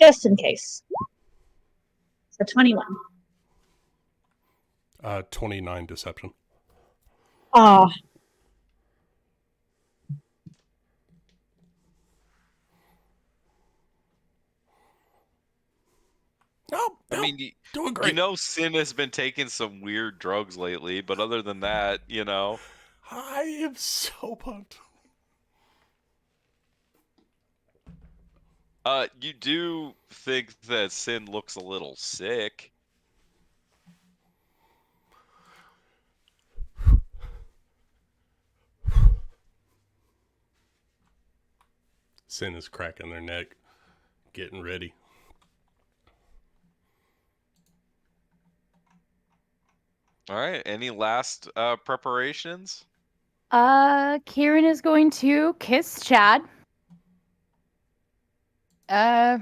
just in case. So 21. 29 deception. Ah, No, I mean, doing you great. know, Sin has been taking some weird drugs lately, but other than that, you know. I am so pumped. You do think that Sin looks a little sick. Sin is cracking their neck, getting ready. All right. Any last preparations? Kieran is going to kiss Chad. Yeah.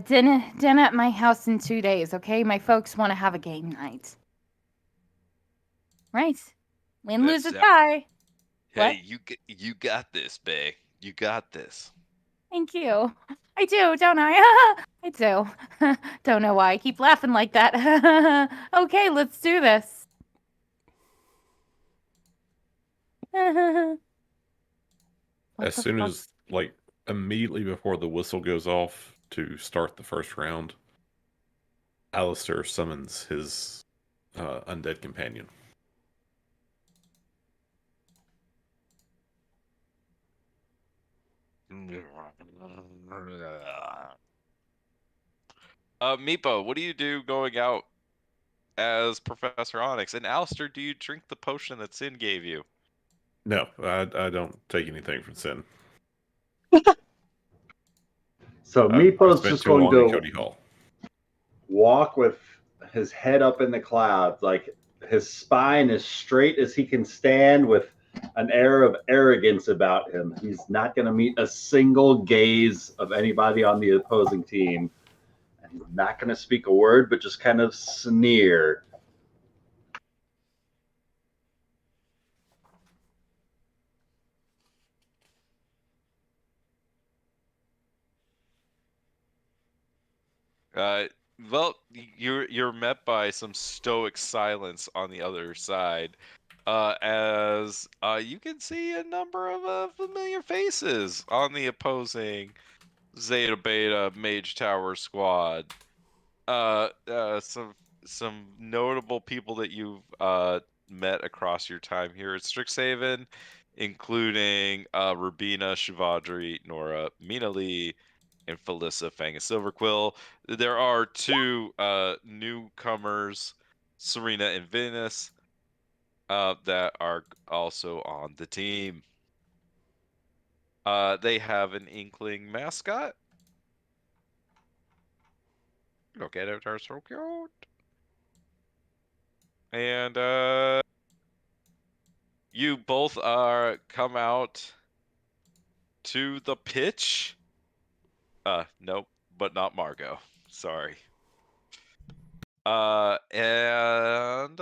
Dinner at my house in 2 days, okay? My folks want to have a game night. Right. Win, lose, or That's- tie. Hey, What? you got this, bae. You got this. Thank you. I do, don't I? I do. Don't know why I keep laughing like that. Okay, let's do this. What As the soon fuck? as, like, immediately before the whistle goes off to start the first round, Alistair summons his undead companion. Meepo, what do you do going out as Professor Onyx? And Alistair, do you drink the potion that Sin gave you? No, I don't take anything from Sin. So I've Meepo's spent just too going long in to Cody Hall. walk with his head up in the clouds, like his spine as straight as he can stand, with an air of arrogance about him. He's not going to meet a single gaze of anybody on the opposing team. And he's not going to speak a word, but just kind of sneer. Well, you're met by some stoic silence on the other side, as you can see a number of familiar faces on the opposing Zeta Beta Mage Tower squad. Some notable people that you've met across your time here at Strixhaven, including Rubina, Shivadri, Nora, Mina Lee, and Felissa Fang of Silverquill. There are two newcomers, Serena and Venus, that are also on the team. They have an Inkling mascot. Look at it, they're so cute. And you both are come out to the pitch. Nope, but not Margot. Sorry. And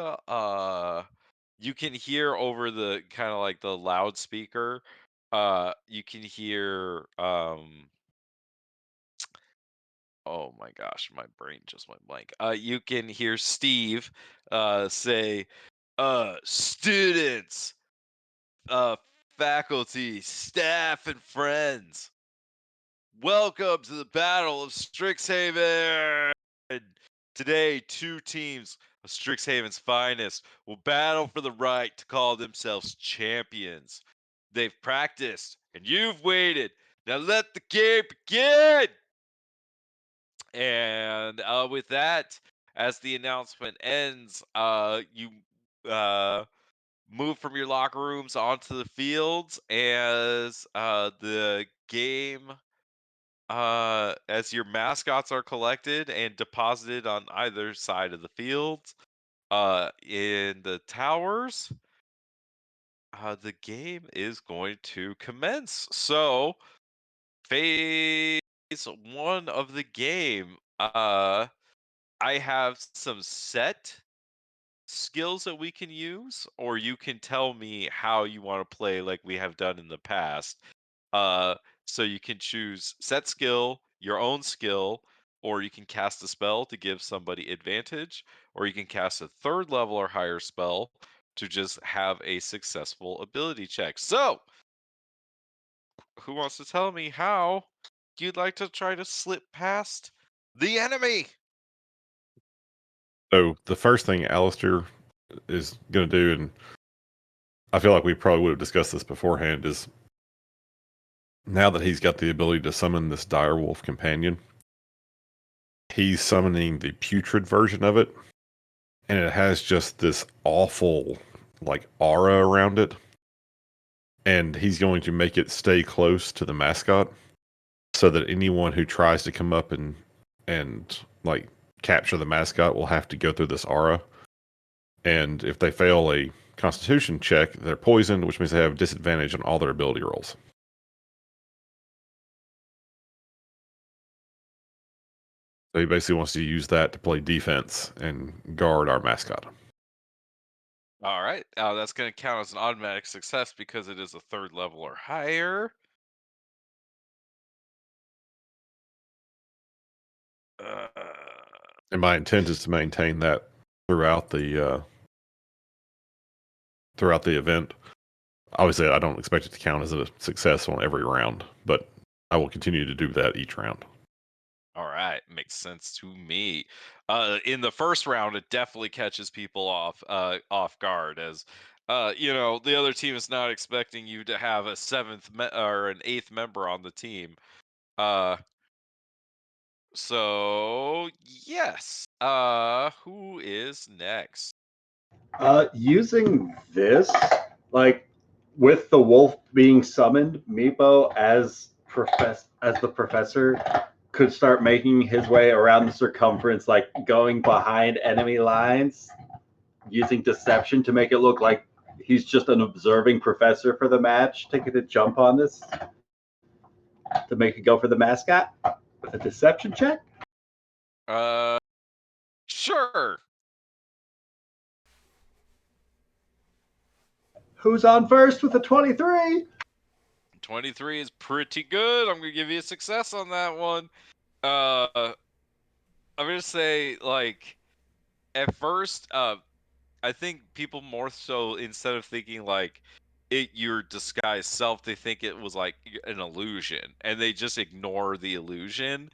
you can hear over the kind of like the loudspeaker. You can hear oh my gosh, my brain just went blank. You can hear Steve say, students, faculty, staff, and friends, welcome to the Battle of Strixhaven! Today, two teams of Strixhaven's finest will battle for the right to call themselves champions. They've practiced, and you've waited. Now let the game begin! And with that, as the announcement ends, you move from your locker rooms onto the fields as the game, as your mascots are collected and deposited on either side of the fields. In the towers, the game is going to commence. So, phase one of the game, I have some set skills that we can use, or you can tell me how you want to play like we have done in the past. So you can choose set skill, your own skill, or you can cast a spell to give somebody advantage, or you can cast a third level or higher spell to just have a successful ability check. So, who wants to tell me how you'd like to try to slip past the enemy? So the first thing Alistair is going to do, and I feel like we probably would have discussed this beforehand, is now that he's got the ability to summon this direwolf companion, he's summoning the putrid version of it, and it has just this awful, like, aura around it. and he's going to make it stay close to the mascot, so that anyone who tries to come up and like capture the mascot will have to go through this aura. And if they fail a Constitution check, they're poisoned, which means they have disadvantage on all their ability rolls. So he basically wants to use that to play defense and guard our mascot. All right. That's going to count as an automatic success because it is a 3rd level or higher. And my intent is to maintain that throughout the event. Obviously, I don't expect it to count as a success on every round, but I will continue to do that each round. All right, makes sense to me. In the first round, it definitely catches people off guard, as the other team is not expecting you to have a 7th or an 8th member on the team. So yes. Who is next? Using this, like with the wolf being summoned, Meepo as the professor could start making his way around the circumference, like going behind enemy lines, using deception to make it look like he's just an observing professor for the match, taking a jump on this to make it go for the mascot with a deception check. Sure. Who's on first with a 23? 23 is pretty good. I'm gonna give you a success on that one. I'm gonna say, like, at first, I think people more so, instead of thinking like your disguised self, they think it was like an illusion, and they just ignore the illusion,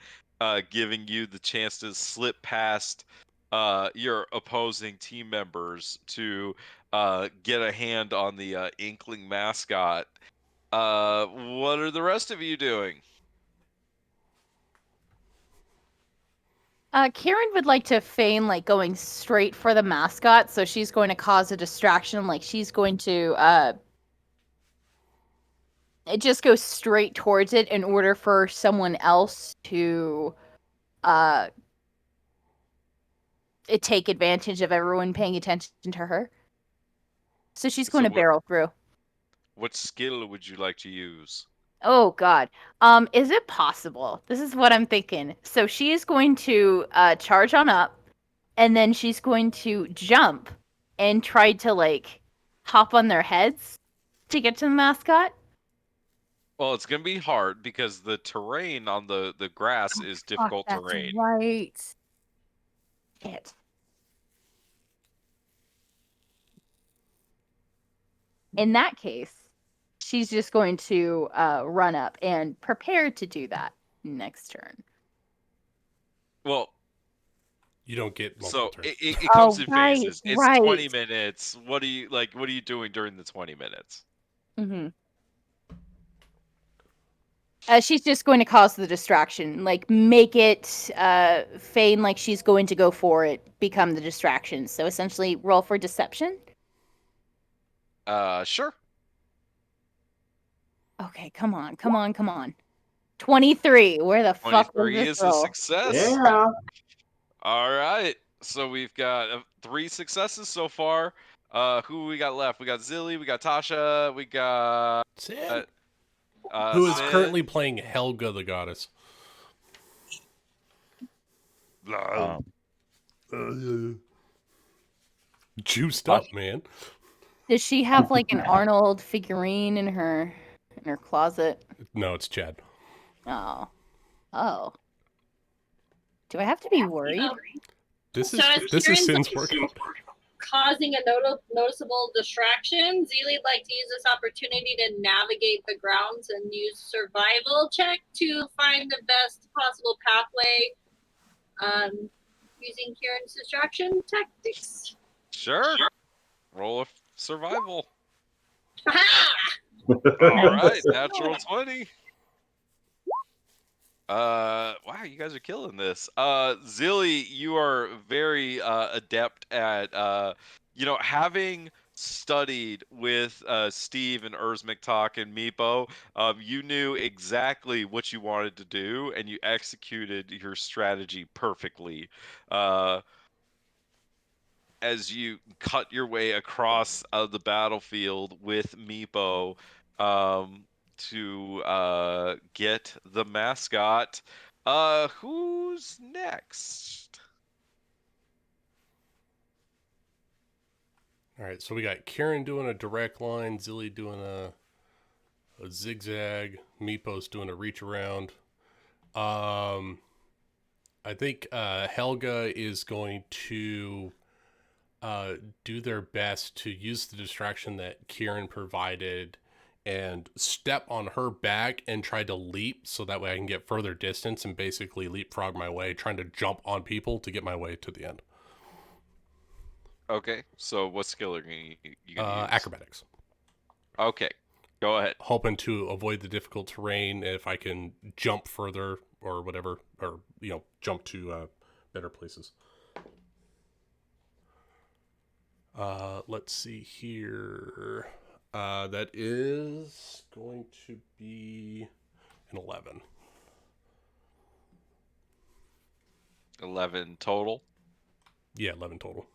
giving you the chance to slip past your opposing team members to get a hand on the Inkling mascot. What are the rest of you doing? Karen would like to feign like going straight for the mascot, so she's going to cause a distraction. Like she's going to it just goes straight towards it in order for someone else to take advantage of everyone paying attention to her. So she's going to barrel through. What skill would you like to use? Oh God. Is it possible? This is what I'm thinking. So she is going to charge on up, and then she's going to jump and try to like hop on their heads to get to the mascot. Well, it's gonna be hard because the terrain on the grass is difficult terrain. Right. It. In that case, she's just going to run up and prepare to do that next turn. Well, You don't get multiple so turns. it comes in right, phases. It's right. 20 minutes. What are you doing during the 20 minutes? Mm-hmm. She's just going to cause the distraction, like make it feign like she's going to go for it, become the distraction. So essentially, roll for deception. Sure. Okay, come on. 23. Where the fuck was 23 this is a roll? success. Yeah. All right. So we've got 3 successes so far. Who we got left? We got Zilly, we got Tasha, we got Sid, who is Sid. currently playing Helga the Goddess. Juiced up, man. Does she have like an Arnold figurine in her closet? No, it's Chad. Oh. Do I have to be worried? This So as is Kieran's Sin's workout. causing a noticeable distraction, Zeely'd like to use this opportunity to navigate the grounds and use survival check to find the best possible pathway using Kieran's distraction tactics. Sure. Roll a survival. Ha! All right, natural 20. Wow, you guys are killing this. Zilly, you are very adept at having studied with Steve and Urzmiktok and Meepo. You knew exactly what you wanted to do, and you executed your strategy perfectly. As you cut your way across the battlefield with Meepo to get the mascot. Who's next? All right, so we got Kieran doing a direct line, Zilly doing a zigzag, Meepo's doing a reach around. I think Helga is going to do their best to use the distraction that Kieran provided and step on her back and try to leap so that way I can get further distance and basically leapfrog my way, trying to jump on people to get my way to the end. Okay, so what skill are you gonna use? Acrobatics. Okay, go ahead. Hoping to avoid the difficult terrain if I can jump further or whatever, or jump to better places. Let's see here. That is going to be an 11. 11 total. Yeah, 11 total.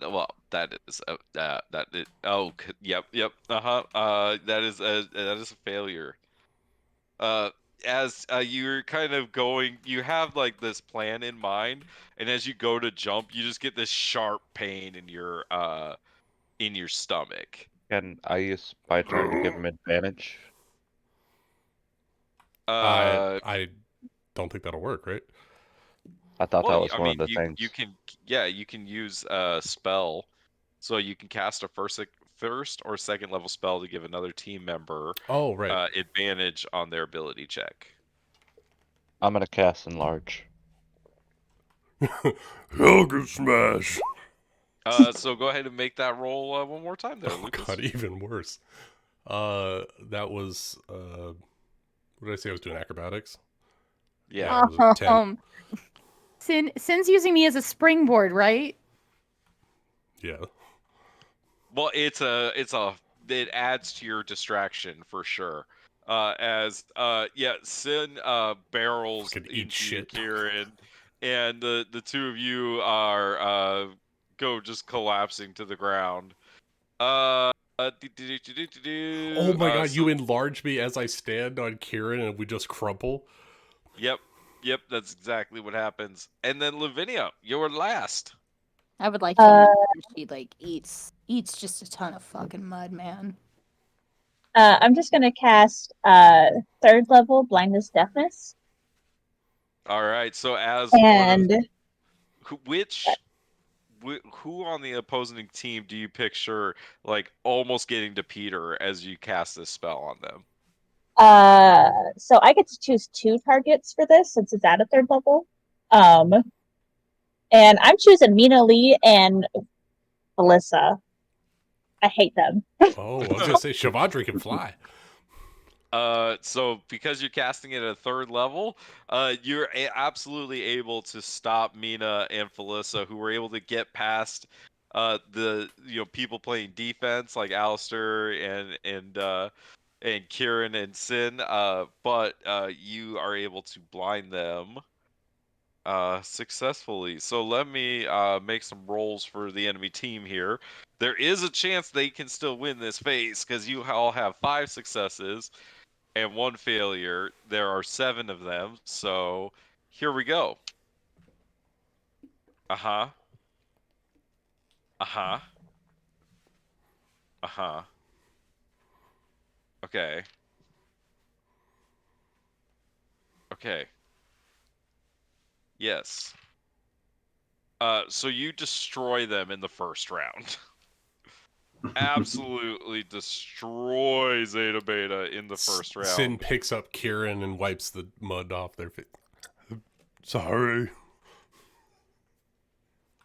Well, that is that is, yep. That is a failure. As you're kind of going, you have like this plan in mind, and as you go to jump, you just get this sharp pain in your stomach. Can I use my turn to give him advantage? I don't think that'll work, right? I thought Well, that was I one mean, of the you things. can, yeah, you can use a spell, so you can cast a first or second level spell to give another team member Oh, right. advantage on their ability check. I'm gonna cast enlarge. Helga smash. So go ahead and make that roll one more time there, Oh Lucas. god, even worse. That was what did I say? I was doing acrobatics. Yeah. It was a 10. Sin's using me as a springboard, right? Yeah. Well, it adds to your distraction for sure. Sin barrels Fucking eat into you, shit. Kieran, and the two of you are go just collapsing to the ground. Oh my god, So you enlarge me as I stand on Kieran and we just crumple. yep, that's exactly what happens. And then Lavinia, you're last. I would like him she like eats just a ton of fucking mud, man. I'm just gonna cast third level blindness deafness. All right, so as And who on the opposing team do you picture like almost getting to Peter as you cast this spell on them? so I get to choose 2 targets for this since it's at a third level. And I'm choosing Mina Lee and Alyssa. I hate them. Oh, I was gonna say Shavadri can fly. So because you're casting it at a third level, you're absolutely able to stop Mina and Felissa, who were able to get past the people playing defense like Alistair and Kieran and Sin. But you are able to blind them successfully. So let me make some rolls for the enemy team here. There is a chance they can still win this phase because you all have 5 successes and 1 failure. There are 7 of them, so here we go. Uh-huh. Uh-huh. Uh-huh. Okay. Okay. Yes. So you destroy them in the first round. Absolutely destroy Zeta Beta in the first round. Sin picks up Kieran and wipes the mud off their face. Sorry.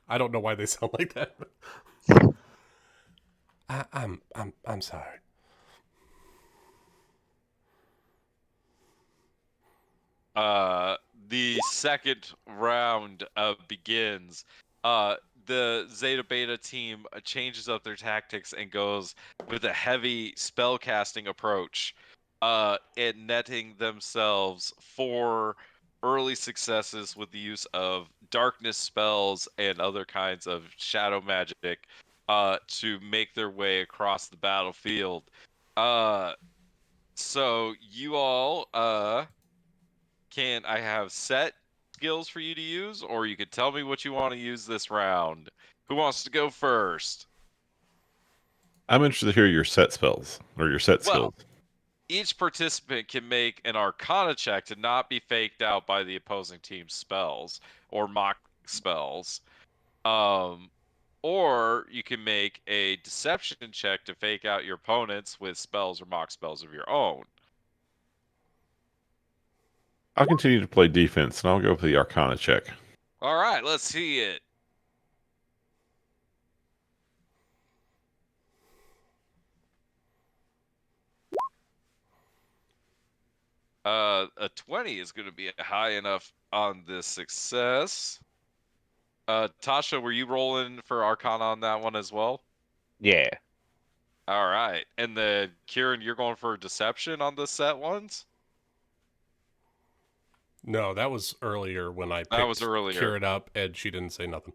I don't know why they sound like that. I'm sorry. The second round begins. the Zeta Beta team changes up their tactics and goes with a heavy spell casting approach, and netting themselves 4 early successes with the use of darkness spells and other kinds of shadow magic, to make their way across the battlefield. So you all, can I have set skills for you to use, or you could tell me what you want to use this round? Who wants to go first? I'm interested to hear your set spells or your set Well, skills. each participant can make an Arcana check to not be faked out by the opposing team's spells or mock spells. Or you can make a deception check to fake out your opponents with spells or mock spells of your own. I'll continue to play defense, and I'll go for the Arcana check. All right, let's see it. A 20 is going to be high enough on this success. Tasha, were you rolling for Arcana on that one as well? Yeah. All right. And then Kieran, you're going for deception on the set ones? No, that was earlier when I That was picked earlier. Kieran up and she didn't say nothing.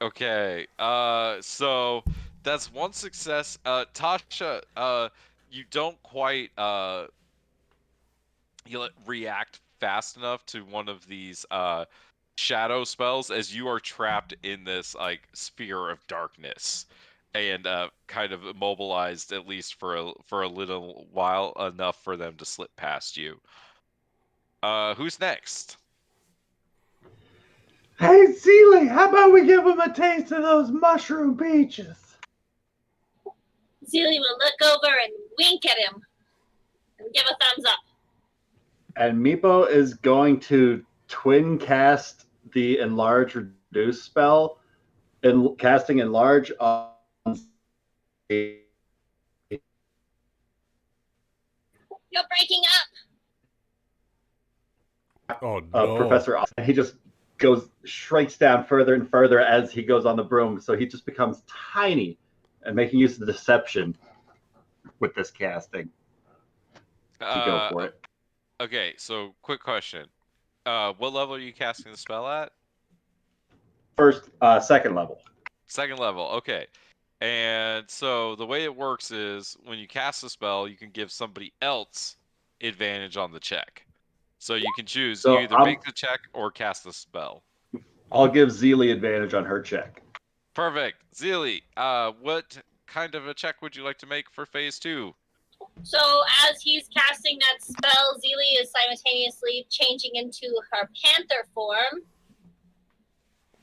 Okay. So that's one success. Tasha, you don't quite react fast enough to one of these shadow spells, as you are trapped in this like sphere of darkness and kind of immobilized, at least for a little while, enough for them to slip past you. Who's next? Hey, Seeley, how about we give him a taste of those mushroom peaches? Zelie will look over and wink at him and give a thumbs up. And Meepo is going to twin cast the enlarge reduce spell, and casting enlarge on You're breaking up. Oh no. Professor Austin. He just shrinks down further and further as he goes on the broom, so he just becomes tiny, and making use of deception with this casting to go for it. Okay, so quick question. What level are you casting the spell at? Second level. Second level, okay. And so the way it works is when you cast a spell, you can give somebody else advantage on the check. So you can choose, So you either make the check or cast the spell. I'll give Zelie advantage on her check. Perfect. Zelie, what kind of a check would you like to make for phase 2? So as he's casting that spell, Zelie is simultaneously changing into her panther form.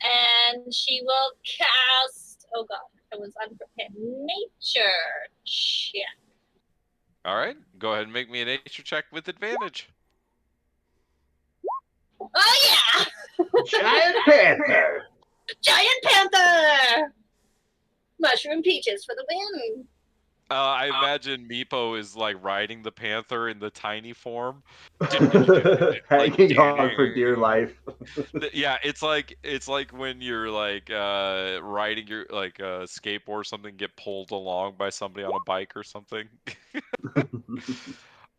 And she will cast, oh god, I was unprepared. Nature check. All right, go ahead and make me a nature check with advantage. Oh yeah! Giant panther! Giant panther! Mushroom peaches for the win. I imagine Meepo is like riding the panther in the tiny form. Hanging on for dear life. Yeah, it's like when you're like riding your like skateboard or something, get pulled along by somebody on a bike or something.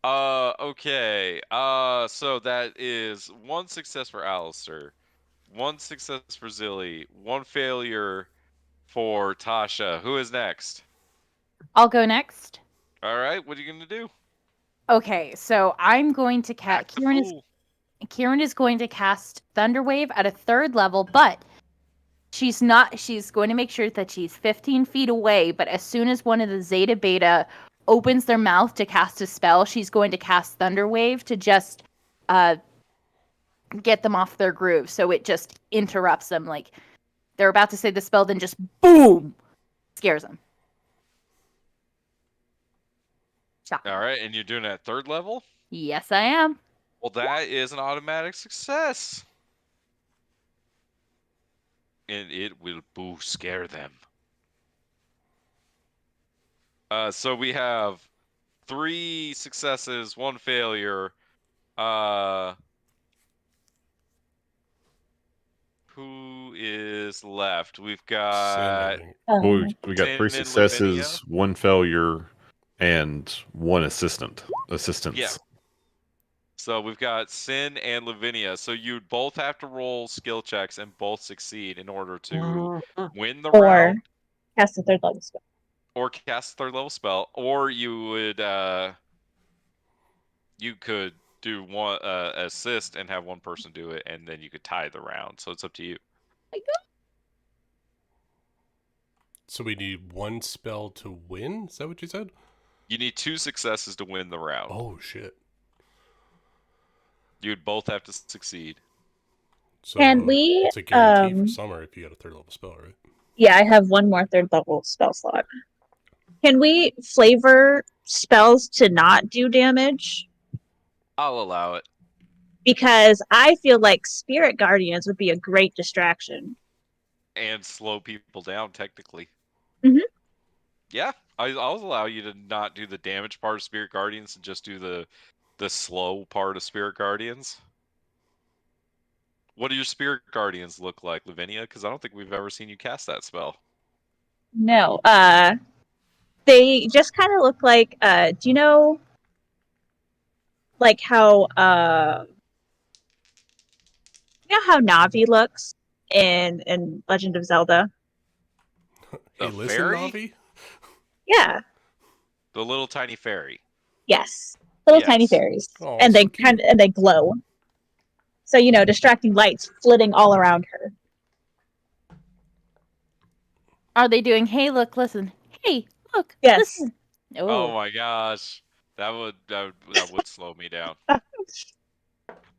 Okay. So that is 1 success for Alistair, 1 success for Zilly, 1 failure for Tasha. Who is next? I'll go next. All right, what are you gonna do? Okay, so I'm going to Act the fool. Kieran is going to cast Thunderwave at a 3rd level, but she's going to make sure that she's 15 feet away, but as soon as one of the Zeta Beta opens their mouth to cast a spell, she's going to cast Thunderwave to just get them off their groove, so it just interrupts them. Like, they're about to say the spell, then just boom! Scares them. All right, and you're doing it at 3rd level? Yes, I am. Well, that is an automatic success. And it will scare them. So we have 3 successes, 1 failure. Who is left? We've Sin, I got think. Well, we got Sin 3 and successes, Lavinia? 1 failure, and 1 assistance. Yeah. So we've got Sin and Lavinia. So you'd both have to roll skill checks and both succeed in order to win the Or round, cast a third level spell. or cast a third level spell, or you would you could do one assist and have one person do it, and then you could tie the round. So it's up to you. So we need 1 spell to win? Is that what you said? You need 2 successes to win the round. Oh, shit. You'd both have to succeed. So Can we, it's a guarantee for summer if you got a 3rd level spell, right? Yeah, I have 1 more third level spell slot. Can we flavor spells to not do damage? I'll allow it. Because I feel like Spirit Guardians would be a great distraction. And slow people down, technically. Mhm. Yeah, I'll allow you to not do the damage part of Spirit Guardians and just do the slow part of Spirit Guardians. What do your Spirit Guardians look like, Lavinia? Because I don't think we've ever seen you cast that spell. No, they just kind of look like, do you know, like how, you know how Navi looks in Legend of Zelda? Hey, The listen, fairy? Navi? Yeah, The little tiny fairy. yes. Little tiny Yes. fairies. Oh, And they so cute. and they glow. So, distracting lights flitting all around her. Are they doing, hey, look, listen. Hey, look, Yes. listen. Oh my gosh. That would slow me down.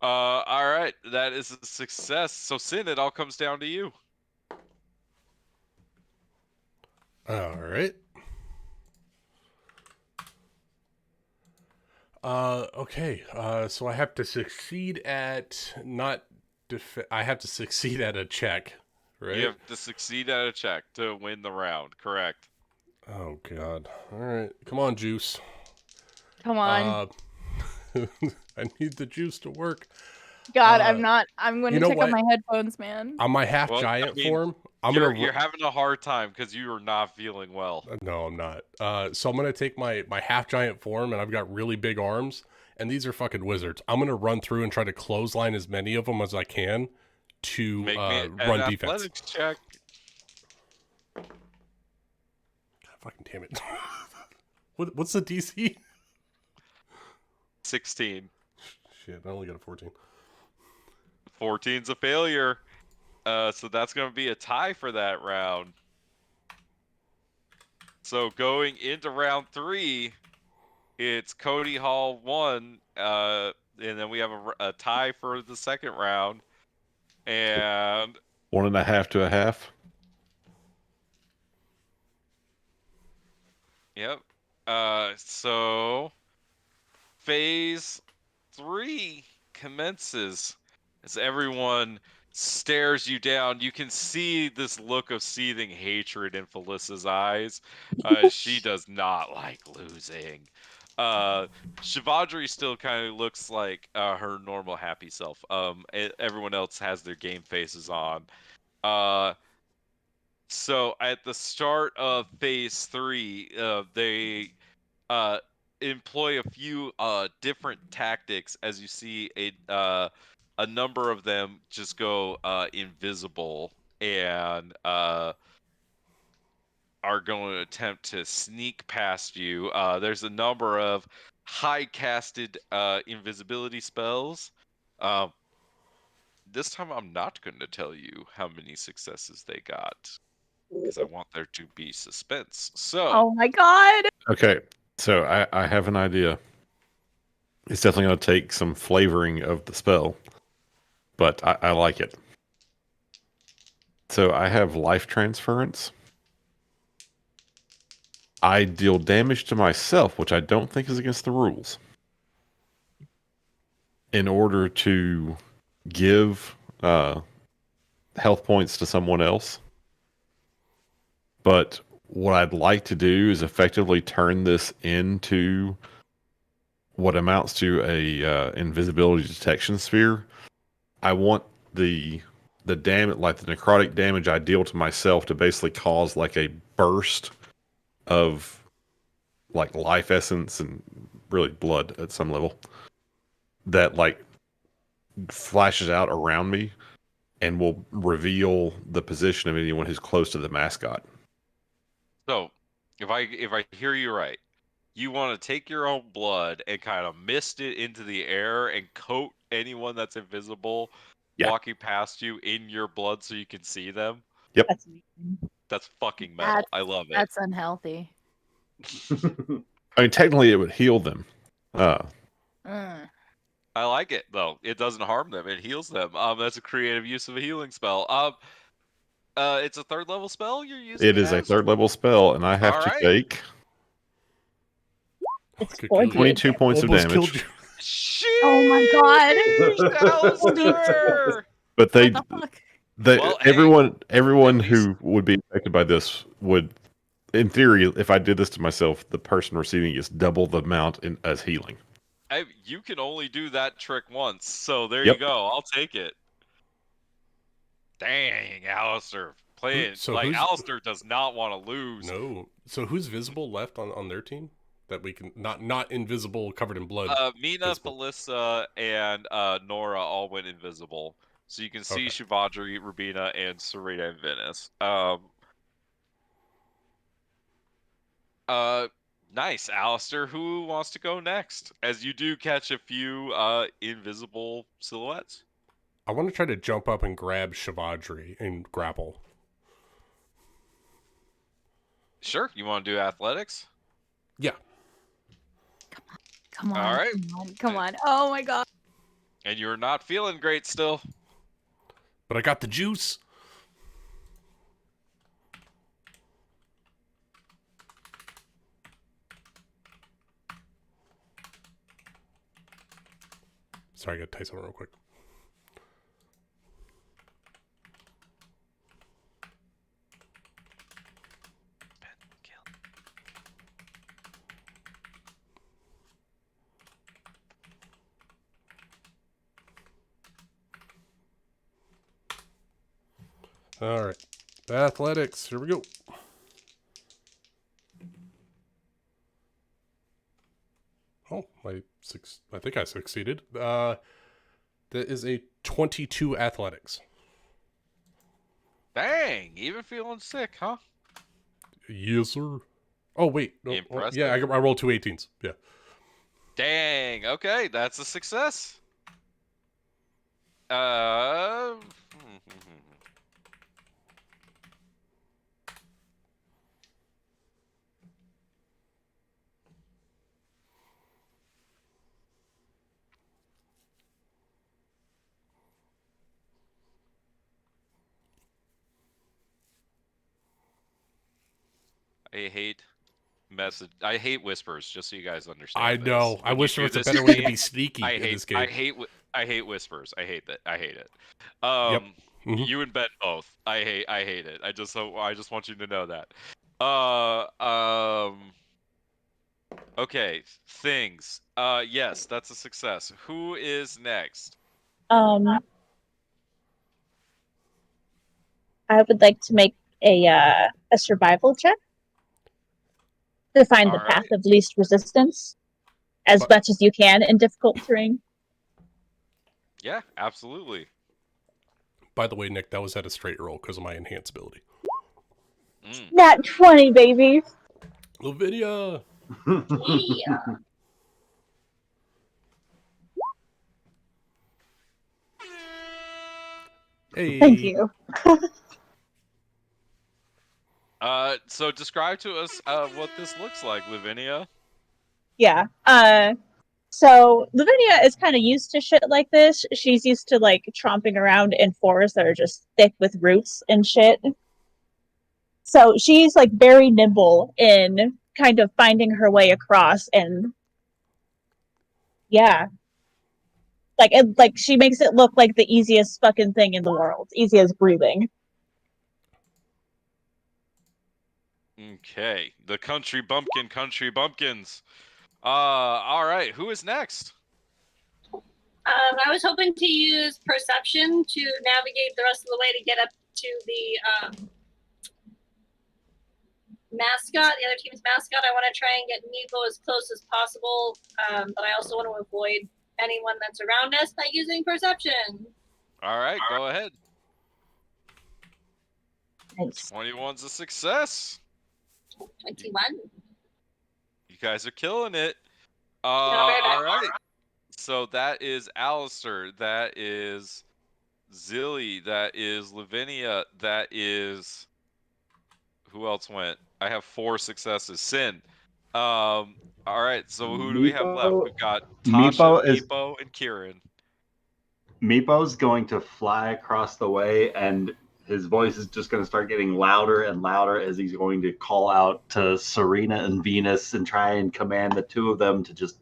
All right, that is a success. So Sin, it all comes down to you. All right. Okay. So I have to succeed at not I have to succeed at a check, right? You have to succeed at a check to win the round. Correct. Oh god. All right. Come on, juice. Come on. I need the juice to work. God, I'm going you to know check on what? my headphones, man. On my half Well, giant I mean, form, you're having a hard time because you are not feeling well. No, I'm not. So I'm gonna take my half giant form, and I've got really big arms, and these are fucking wizards. I'm gonna run through and try to clothesline as many of them as I can to Make me an run defense. athletics check. God, fucking damn it! What's the DC? 16. Shit, I only got a 14. 14's a failure. So that's going to be a tie for that round. So going into round 3, it's Cody Hall 1, and then we have a tie for the second round. And 1.5 to a half. yep. So phase 3 commences as everyone stares you down. You can see this look of seething hatred in Felissa's eyes. She does not like losing. Shivadri still kind of looks like her normal happy self. Everyone else has their game faces on. So at the start of phase 3, they employ a few different tactics as you see a number of them just go invisible and are going to attempt to sneak past you. There's a number of high casted invisibility spells. This time I'm not going to tell you how many successes they got because I want there to be suspense. So Oh my god. Okay, so I have an idea. It's definitely going to take some flavoring of the spell, but I like it. So I have life transference. I deal damage to myself, which I don't think is against the rules, in order to give health points to someone else. But what I'd like to do is effectively turn this into what amounts to a invisibility detection sphere. I want the the damage, like the necrotic damage I deal to myself, to basically cause like a burst of like life essence and really blood at some level that like flashes out around me and will reveal the position of anyone who's close to the mascot. So, if I hear you right, you want to take your own blood and kind of mist it into the air and coat anyone that's invisible Yeah. walking past you in your blood so you can see them. That's amazing. That's fucking metal. I love it. That's unhealthy. I mean, technically, it would heal them. Mm. I like it though. It doesn't harm them. It heals them. That's a creative use of a healing spell. It's a 3rd level spell you're using. It is a 3rd level spell, and I have All to right. take It's could 4 kill you. 22 points of Almost damage. killed you. Oh my god. Alistair! But they, What the fuck? Well, hey, everyone at least- who would be affected by this would, in theory, if I did this to myself, the person receiving is double the amount as healing. You can only do that trick once, so there Yep. you go. I'll take it. Dang, Alistair playing So like who's- Alistair does not want to lose. No. So who's visible left on their team? That we can not invisible, covered in blood. Mina, visible. Felissa, and Nora all went invisible, so you can see Okay. Shivadri, Rubina, and Sarita and Venice. Nice, Alistair. Who wants to go next? As you do catch a few invisible silhouettes. I want to try to jump up and grab Shivadri and grapple. Sure. You want to do athletics? Yeah. Come on. All right. Come on. Oh my god. And you're not feeling great still. But I got the juice. Sorry, I gotta type something real quick. All right. Athletics. Here we go. Oh, I think I succeeded. That is a 22 athletics. Dang, even feeling sick, huh? Yes, sir. Oh, wait. No, Impressive. yeah, I rolled 2 18s. Yeah. Dang, okay, that's a success. Uh, I hate whispers, just so you guys understand. I know. This. I When wish you there do was a this better way to game, be sneaky in this game. I hate whispers. I hate that. I hate it. Yep. Mhm. You and Ben both. I hate it. I just want you to know that. Okay, things. Yes, that's a success. Who is next? I would like to make a survival check to find the All path right. of least resistance as But- much as you can in difficult terrain. Yeah, absolutely. By the way, Nick, that was at a straight roll because of my enhanced ability. Nat 20, baby. Lavinia! Yeah. Hey. Thank you. So describe to us what this looks like, Lavinia. Yeah. So Lavinia is kind of used to shit like this. She's used to like tromping around in forests that are just thick with roots and shit. So she's like very nimble in kind of finding her way across, and yeah. Like she makes it look like the easiest fucking thing in the world. Easy as breathing. Okay, the country bumpkins. All right, who is next? I was hoping to use perception to navigate the rest of the way to get up to the mascot, the other team's mascot. I want to try and get Meepo as close as possible, but I also want to avoid anyone that's around us by using perception. All right, go ahead. Nice. 21's a success. 21. You guys are killing it. Not very bad. All right. So that is Alistair. That is Zilly. That is Lavinia. That is... Who else went? I have 4 successes. Sin. All right. So who do we have left? We've got Tasha, Meepo, and Kieran. Meepo's going to fly across the way, and his voice is just going to start getting louder and louder as he's going to call out to Serena and Venus and try and command the two of them to just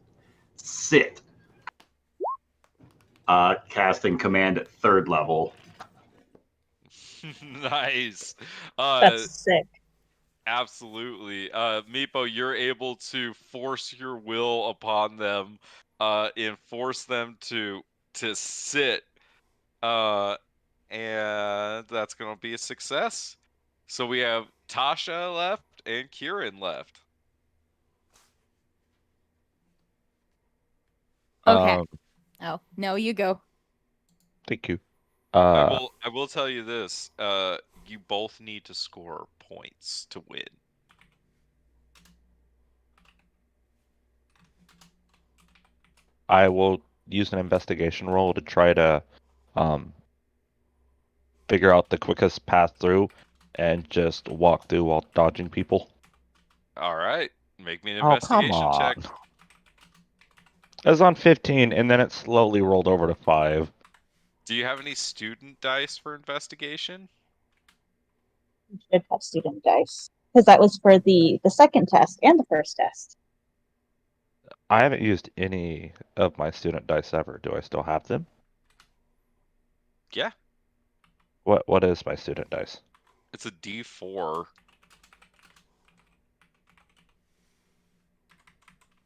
sit. Casting command at 3rd level. Nice. That's sick. Absolutely. Meepo, you're able to force your will upon them and force them to sit. And that's going to be a success. So we have Tasha left and Kieran left. Okay. Um, Oh, no, you go. Thank you. I will tell you this. You both need to score points to win. I will use an investigation roll to try to figure out the quickest path through and just walk through while dodging people. All right. Make me an Oh, come investigation check. on. It was on 15, and then it slowly rolled over to 5. Do you have any student dice for investigation? You should have student dice. Because that was for the second test and the first test. I haven't used any of my student dice ever. Do I still have them? Yeah. What is my student dice? It's a D4.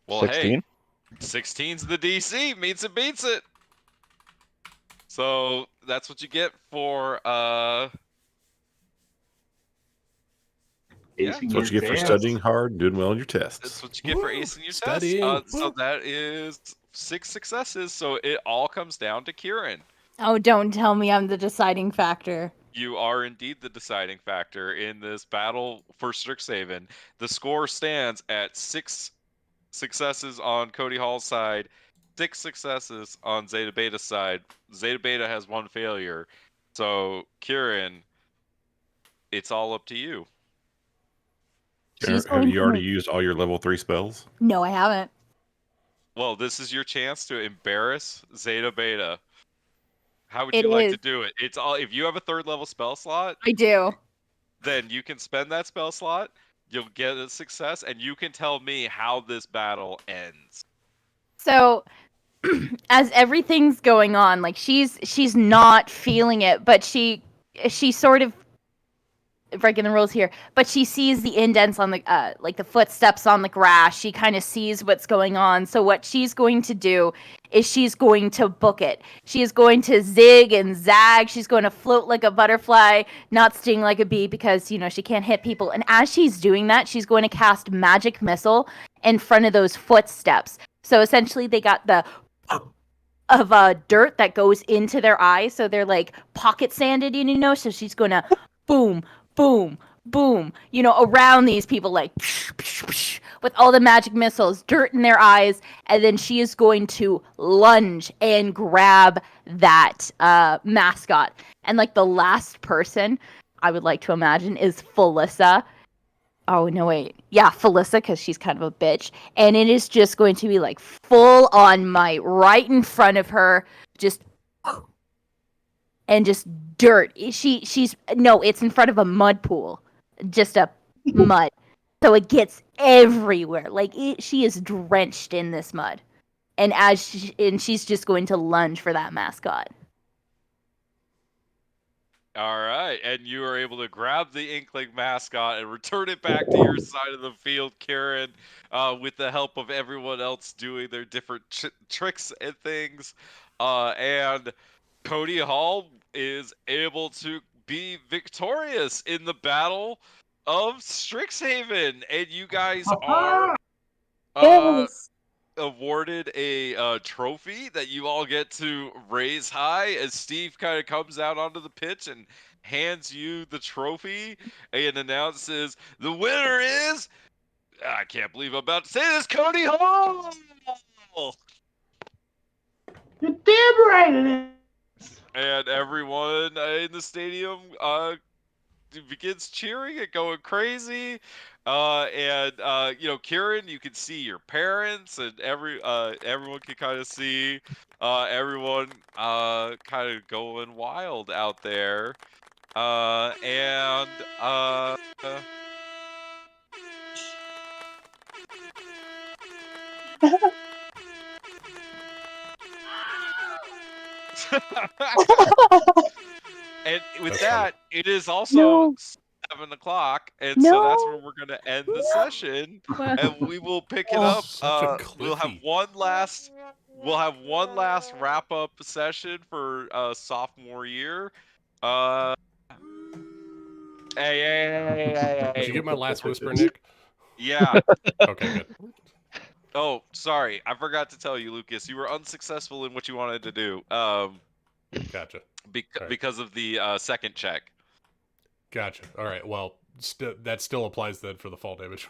Well, 16? hey, 16's the DC. Meets it, beats it. So that's what you get for Acing That's what your you get for test. studying hard and doing well in your That's tests. what you get for Woo! acing your Studying. test. So Woo! that is 6 successes. So it all comes down to Kieran. Oh, don't tell me I'm the deciding factor. You are indeed the deciding factor in this battle for Strixhaven. The score stands at 6 successes on Cody Hall's side, 6 successes on Zeta Beta's side. Zeta Beta has 1 failure. So, Kieran, it's all up to you. She's Have going you already to... used all your level 3 spells? No, I haven't. Well, this is your chance to embarrass Zeta Beta. How would It you like is. to do it? It's all if you have a 3rd level spell slot, I do. then you can spend that spell slot, you'll get a success, and you can tell me how this battle ends. So, as everything's going on, like she's not feeling it, but she sort of breaking the rules here, but she sees the indents on the like the footsteps on the grass. She kind of sees what's going on. So what she's going to do is she's going to book it. She is going to zig and zag. She's going to float like a butterfly, not sting like a bee, because she can't hit people. And as she's doing that, she's going to cast magic missile in front of those footsteps. So essentially they got the of dirt that goes into their eyes, so they're like pocket sanded, so she's going to boom, boom, boom, around these people, like psh, psh, psh, with all the magic missiles, dirt in their eyes, and then she is going to lunge and grab that mascot. And like the last person I would like to imagine is Felissa. Oh, no, wait. Yeah, Felissa, because she's kind of a bitch. And it is just going to be like full on might right in front of her, just and just dirt. It's in front of a mud pool, just a mud, so it gets everywhere. Like she is drenched in this mud, and she's just going to lunge for that mascot. All right, and you are able to grab the Inkling mascot and return it back to your side of the field, Kieran, with the help of everyone else doing their different tricks and things. and Cody Hall is able to be victorious in the Battle of Strixhaven, and you guys are Yes. awarded a trophy that you all get to raise high as Steve kind of comes out onto the pitch and hands you the trophy and announces the winner is, I can't believe I'm about to say this, Cody Hall. You're damn right it is. And everyone in the stadium begins cheering and going crazy. Kieran, you can see your parents, and everyone can kind of see everyone kind of going wild out there. And And with That's that, it is also No. 7 o'clock, and so that's No. where we're gonna end the session, Well, and we will pick it Oh, up. such a We'll have cliffy. we'll have one last wrap up session for sophomore year. Uh, hey, Did you get my last whisper, Nick? yeah. Okay, good. Oh, sorry, I forgot to tell you, Lucas. You were unsuccessful in what you wanted to do. Gotcha. Right. Because of the second check. Gotcha. All right. Well, that still applies then for the fall damage.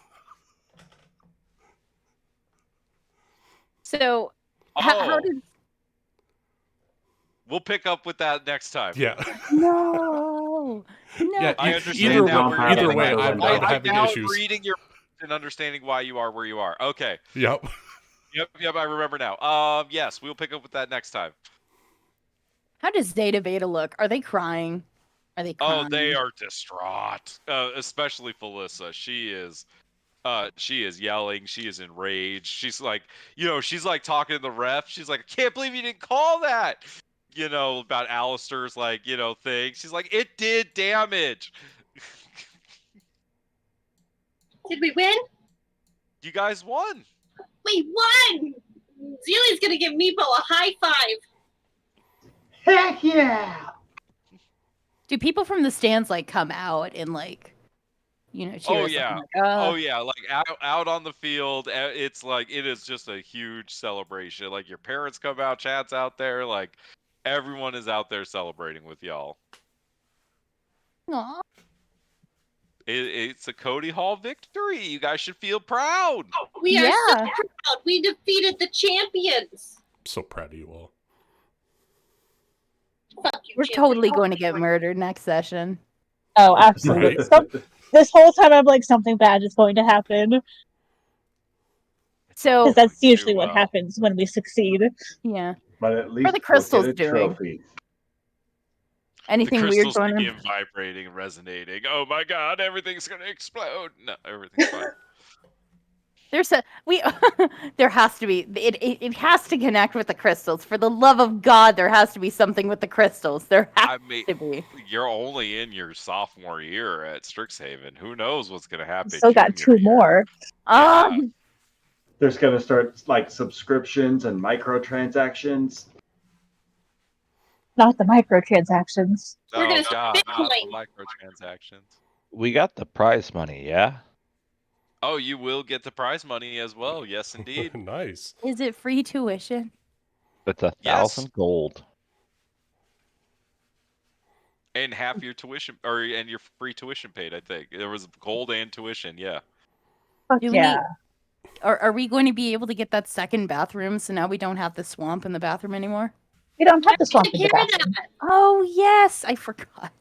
So, how Oh, does we'll pick up with that next time. Yeah. no, no? Yeah. I Either understand now where you're either getting way, at. I'm I'm having now issues. reading your and understanding why you are where you are. Okay. Yep. Yep, I remember now. Yes, we'll pick up with that next time. How does Zeta Beta look? Are they crying? Are they crying? Oh, they are distraught. Especially Felissa. She is yelling. She is enraged. She's like, she's like talking to the ref. She's like, I can't believe you didn't call that. About Alistair's thing. She's like, it did damage. Did we win? You guys won. We won! Zeely's gonna give Meepo a high five. Heck yeah! Do people from the stands come out and cheer? Oh us yeah. on? Oh yeah, out on the field, it's it is just a huge celebration. Like your parents come out, Chad's out there, everyone is out there celebrating with y'all. Aw. It's a Cody Hall victory. You guys should feel proud. We are so Yeah. proud. We defeated the champions. I'm so proud of you all. Fuck you, We're champions. totally going to get murdered next session. oh, absolutely. Right. This whole time, I'm like, something bad is going to happen. So, Because that's Too usually what well. happens when we succeed. yeah. But at least the crystals we'll get a doing? trophy. The Anything weird crystals going begin on? vibrating and resonating. Oh my god, everything's gonna explode. No, everything's fine. There has to be it has to connect with the crystals. For the love of God, there has to be something with the crystals. There has to be. You're only in your sophomore year at Strixhaven. Who knows what's gonna happen? Still got junior 2 year. more. Yeah. There's going to start subscriptions and microtransactions. Not the microtransactions. We're Oh gonna god, not the Bitcoin. microtransactions. We got the prize money, yeah? Oh, you will get the prize money as well. Yes, indeed. Nice. Is it free tuition? It's 1,000 Yes. gold. And half your tuition, and your free tuition paid. I think there was gold and tuition. Yeah. Fuck Do we yeah. Are we going to be able to get that second bathroom so now we don't have the swamp in the bathroom anymore? We don't have the swamp Take in the care of bathroom. that. Oh yes, I forgot.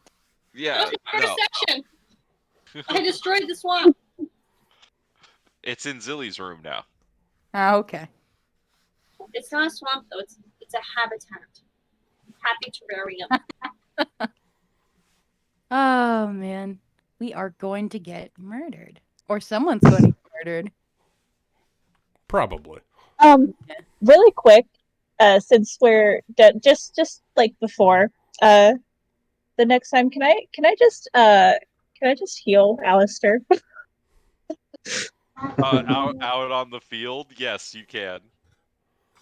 Yeah. First No. section. I destroyed the swamp. It's in Zilly's room now. Oh, okay. It's not a swamp though. It's a habitat. Happy terrarium. Oh man, we are going to get murdered, or someone's going to get murdered. Probably. Really quick, since we're just like before, the next time, can I just heal Alistair? Out on the field, yes, you can.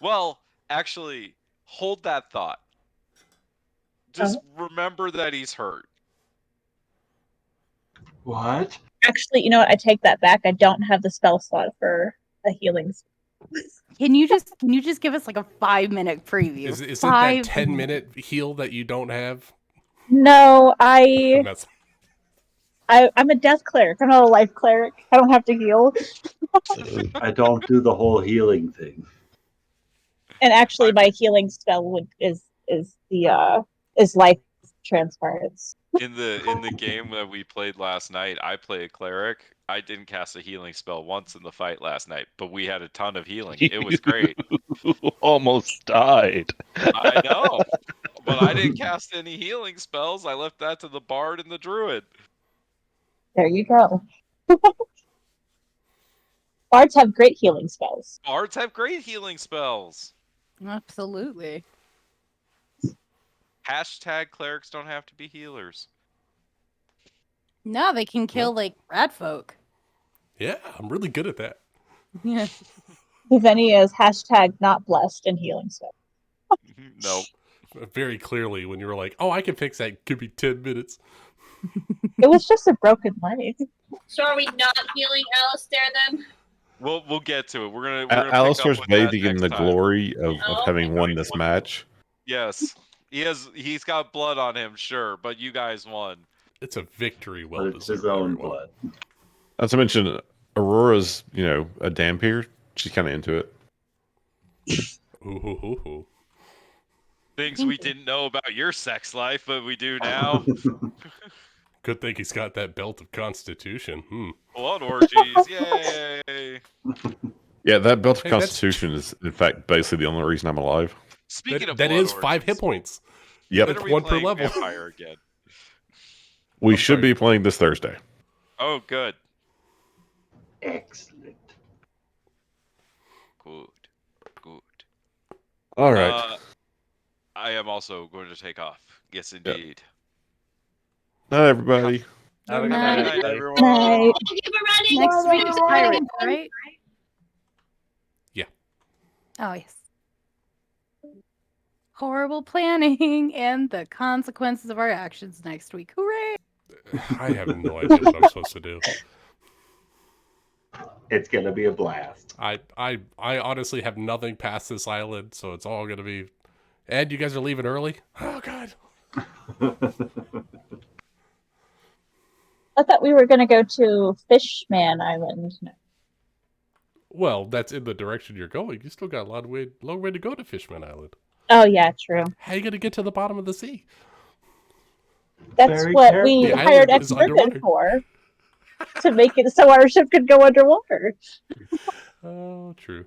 Well, actually, hold that thought. Just remember that he's hurt. What? Actually, you know what? I take that back. I don't have the spell slot for a healing. Can you just give us like a 5-minute preview? Is it that 10-minute heal that you don't have? No, I'm That's- a death cleric. I'm not a life cleric. I don't have to heal. I don't do the whole healing thing. And actually, my healing spell is life transference. In the game that we played last night, I play a cleric. I didn't cast a healing spell once in the fight last night, but we had a ton of healing. It was great. Almost died. I know, but I didn't cast any healing spells. I left that to the bard and the druid. There you go. Bards have great healing spells. Bards have great healing spells. Absolutely. Hashtag clerics don't have to be healers. No, they can kill like rat folk. yeah, I'm really good at that. Yeah. Huveni is hashtag not blessed in healing spell. Nope. Very clearly, when you were like, "Oh, I can fix that," it could be 10 minutes. It was just a broken leg. So are we not healing Alistair then? We'll get to it. We're gonna pick up Alistair's with that bathing in next the time. glory of Oh, having won this match. Yes, he's got blood on him, sure, but you guys won. It's a victory well But it's his deserved, own everyone. blood. Not to mention, Aurora's, a Dampier. She's kind of into it. Ooh. Things we didn't know about your sex life, but we do now. Good thing he's got that belt of constitution. Blood orgies, yay! Yeah, that belt of Hey, that's- Constitution is, in fact, basically the only reason I'm alive. Speaking of That blood is 5 hit orgies, points. Yep. when That's are we one per playing level. Vampire again? We I'm should sorry. be playing this Thursday. Oh, good. Excellent. Good. All right. I am also going to take off. Yes, indeed. Night, everybody. Have a Good good night. night, Good night, everybody. everyone. Night. Thank you for running. Next week's pirate, right? Yeah. Oh yes. Horrible planning and the consequences of our actions next week. Hooray! I have no idea what I'm supposed to do. It's gonna be a blast. I honestly have nothing past this island, so it's all gonna be. And you guys are leaving early? Oh God! I thought we were going to go to Fishman Island. No. Well, that's in the direction you're going. You still got a long way to go to Fishman Island. Oh yeah, true. How you gonna get to the bottom of the sea? That's Very what careful. we The hired island is Ex-Griffin underwater. for. To make it so our ship could go underwater. Oh, true.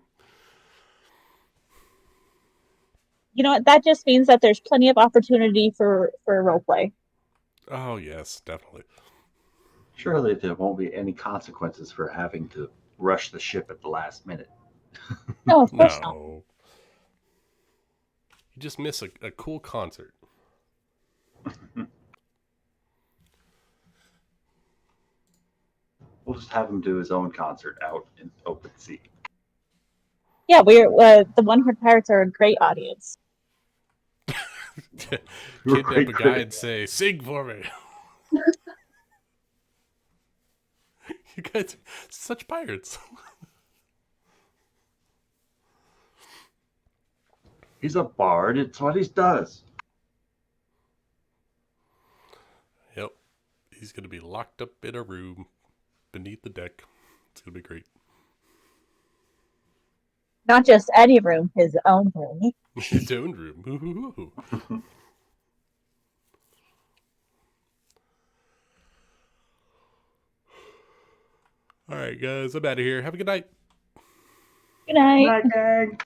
You know what? That just means that there's plenty of opportunity for roleplay. Oh yes, definitely. Surely there won't be any consequences for having to rush the ship at the last minute. No, of course not. No. You just miss a cool concert. We'll just have him do his own concert out in open sea. Yeah, we're the One Horned Pirates are a great audience. Kidnap a guy and say, "Sing for me." You guys are such pirates. He's a bard. It's what he does. Yep. He's gonna be locked up in a room beneath the deck. It's gonna be great. Not just any room, his own room. His own room. Ooh. All right, guys. I'm out of here. Have a good night. Good night. Night, gang.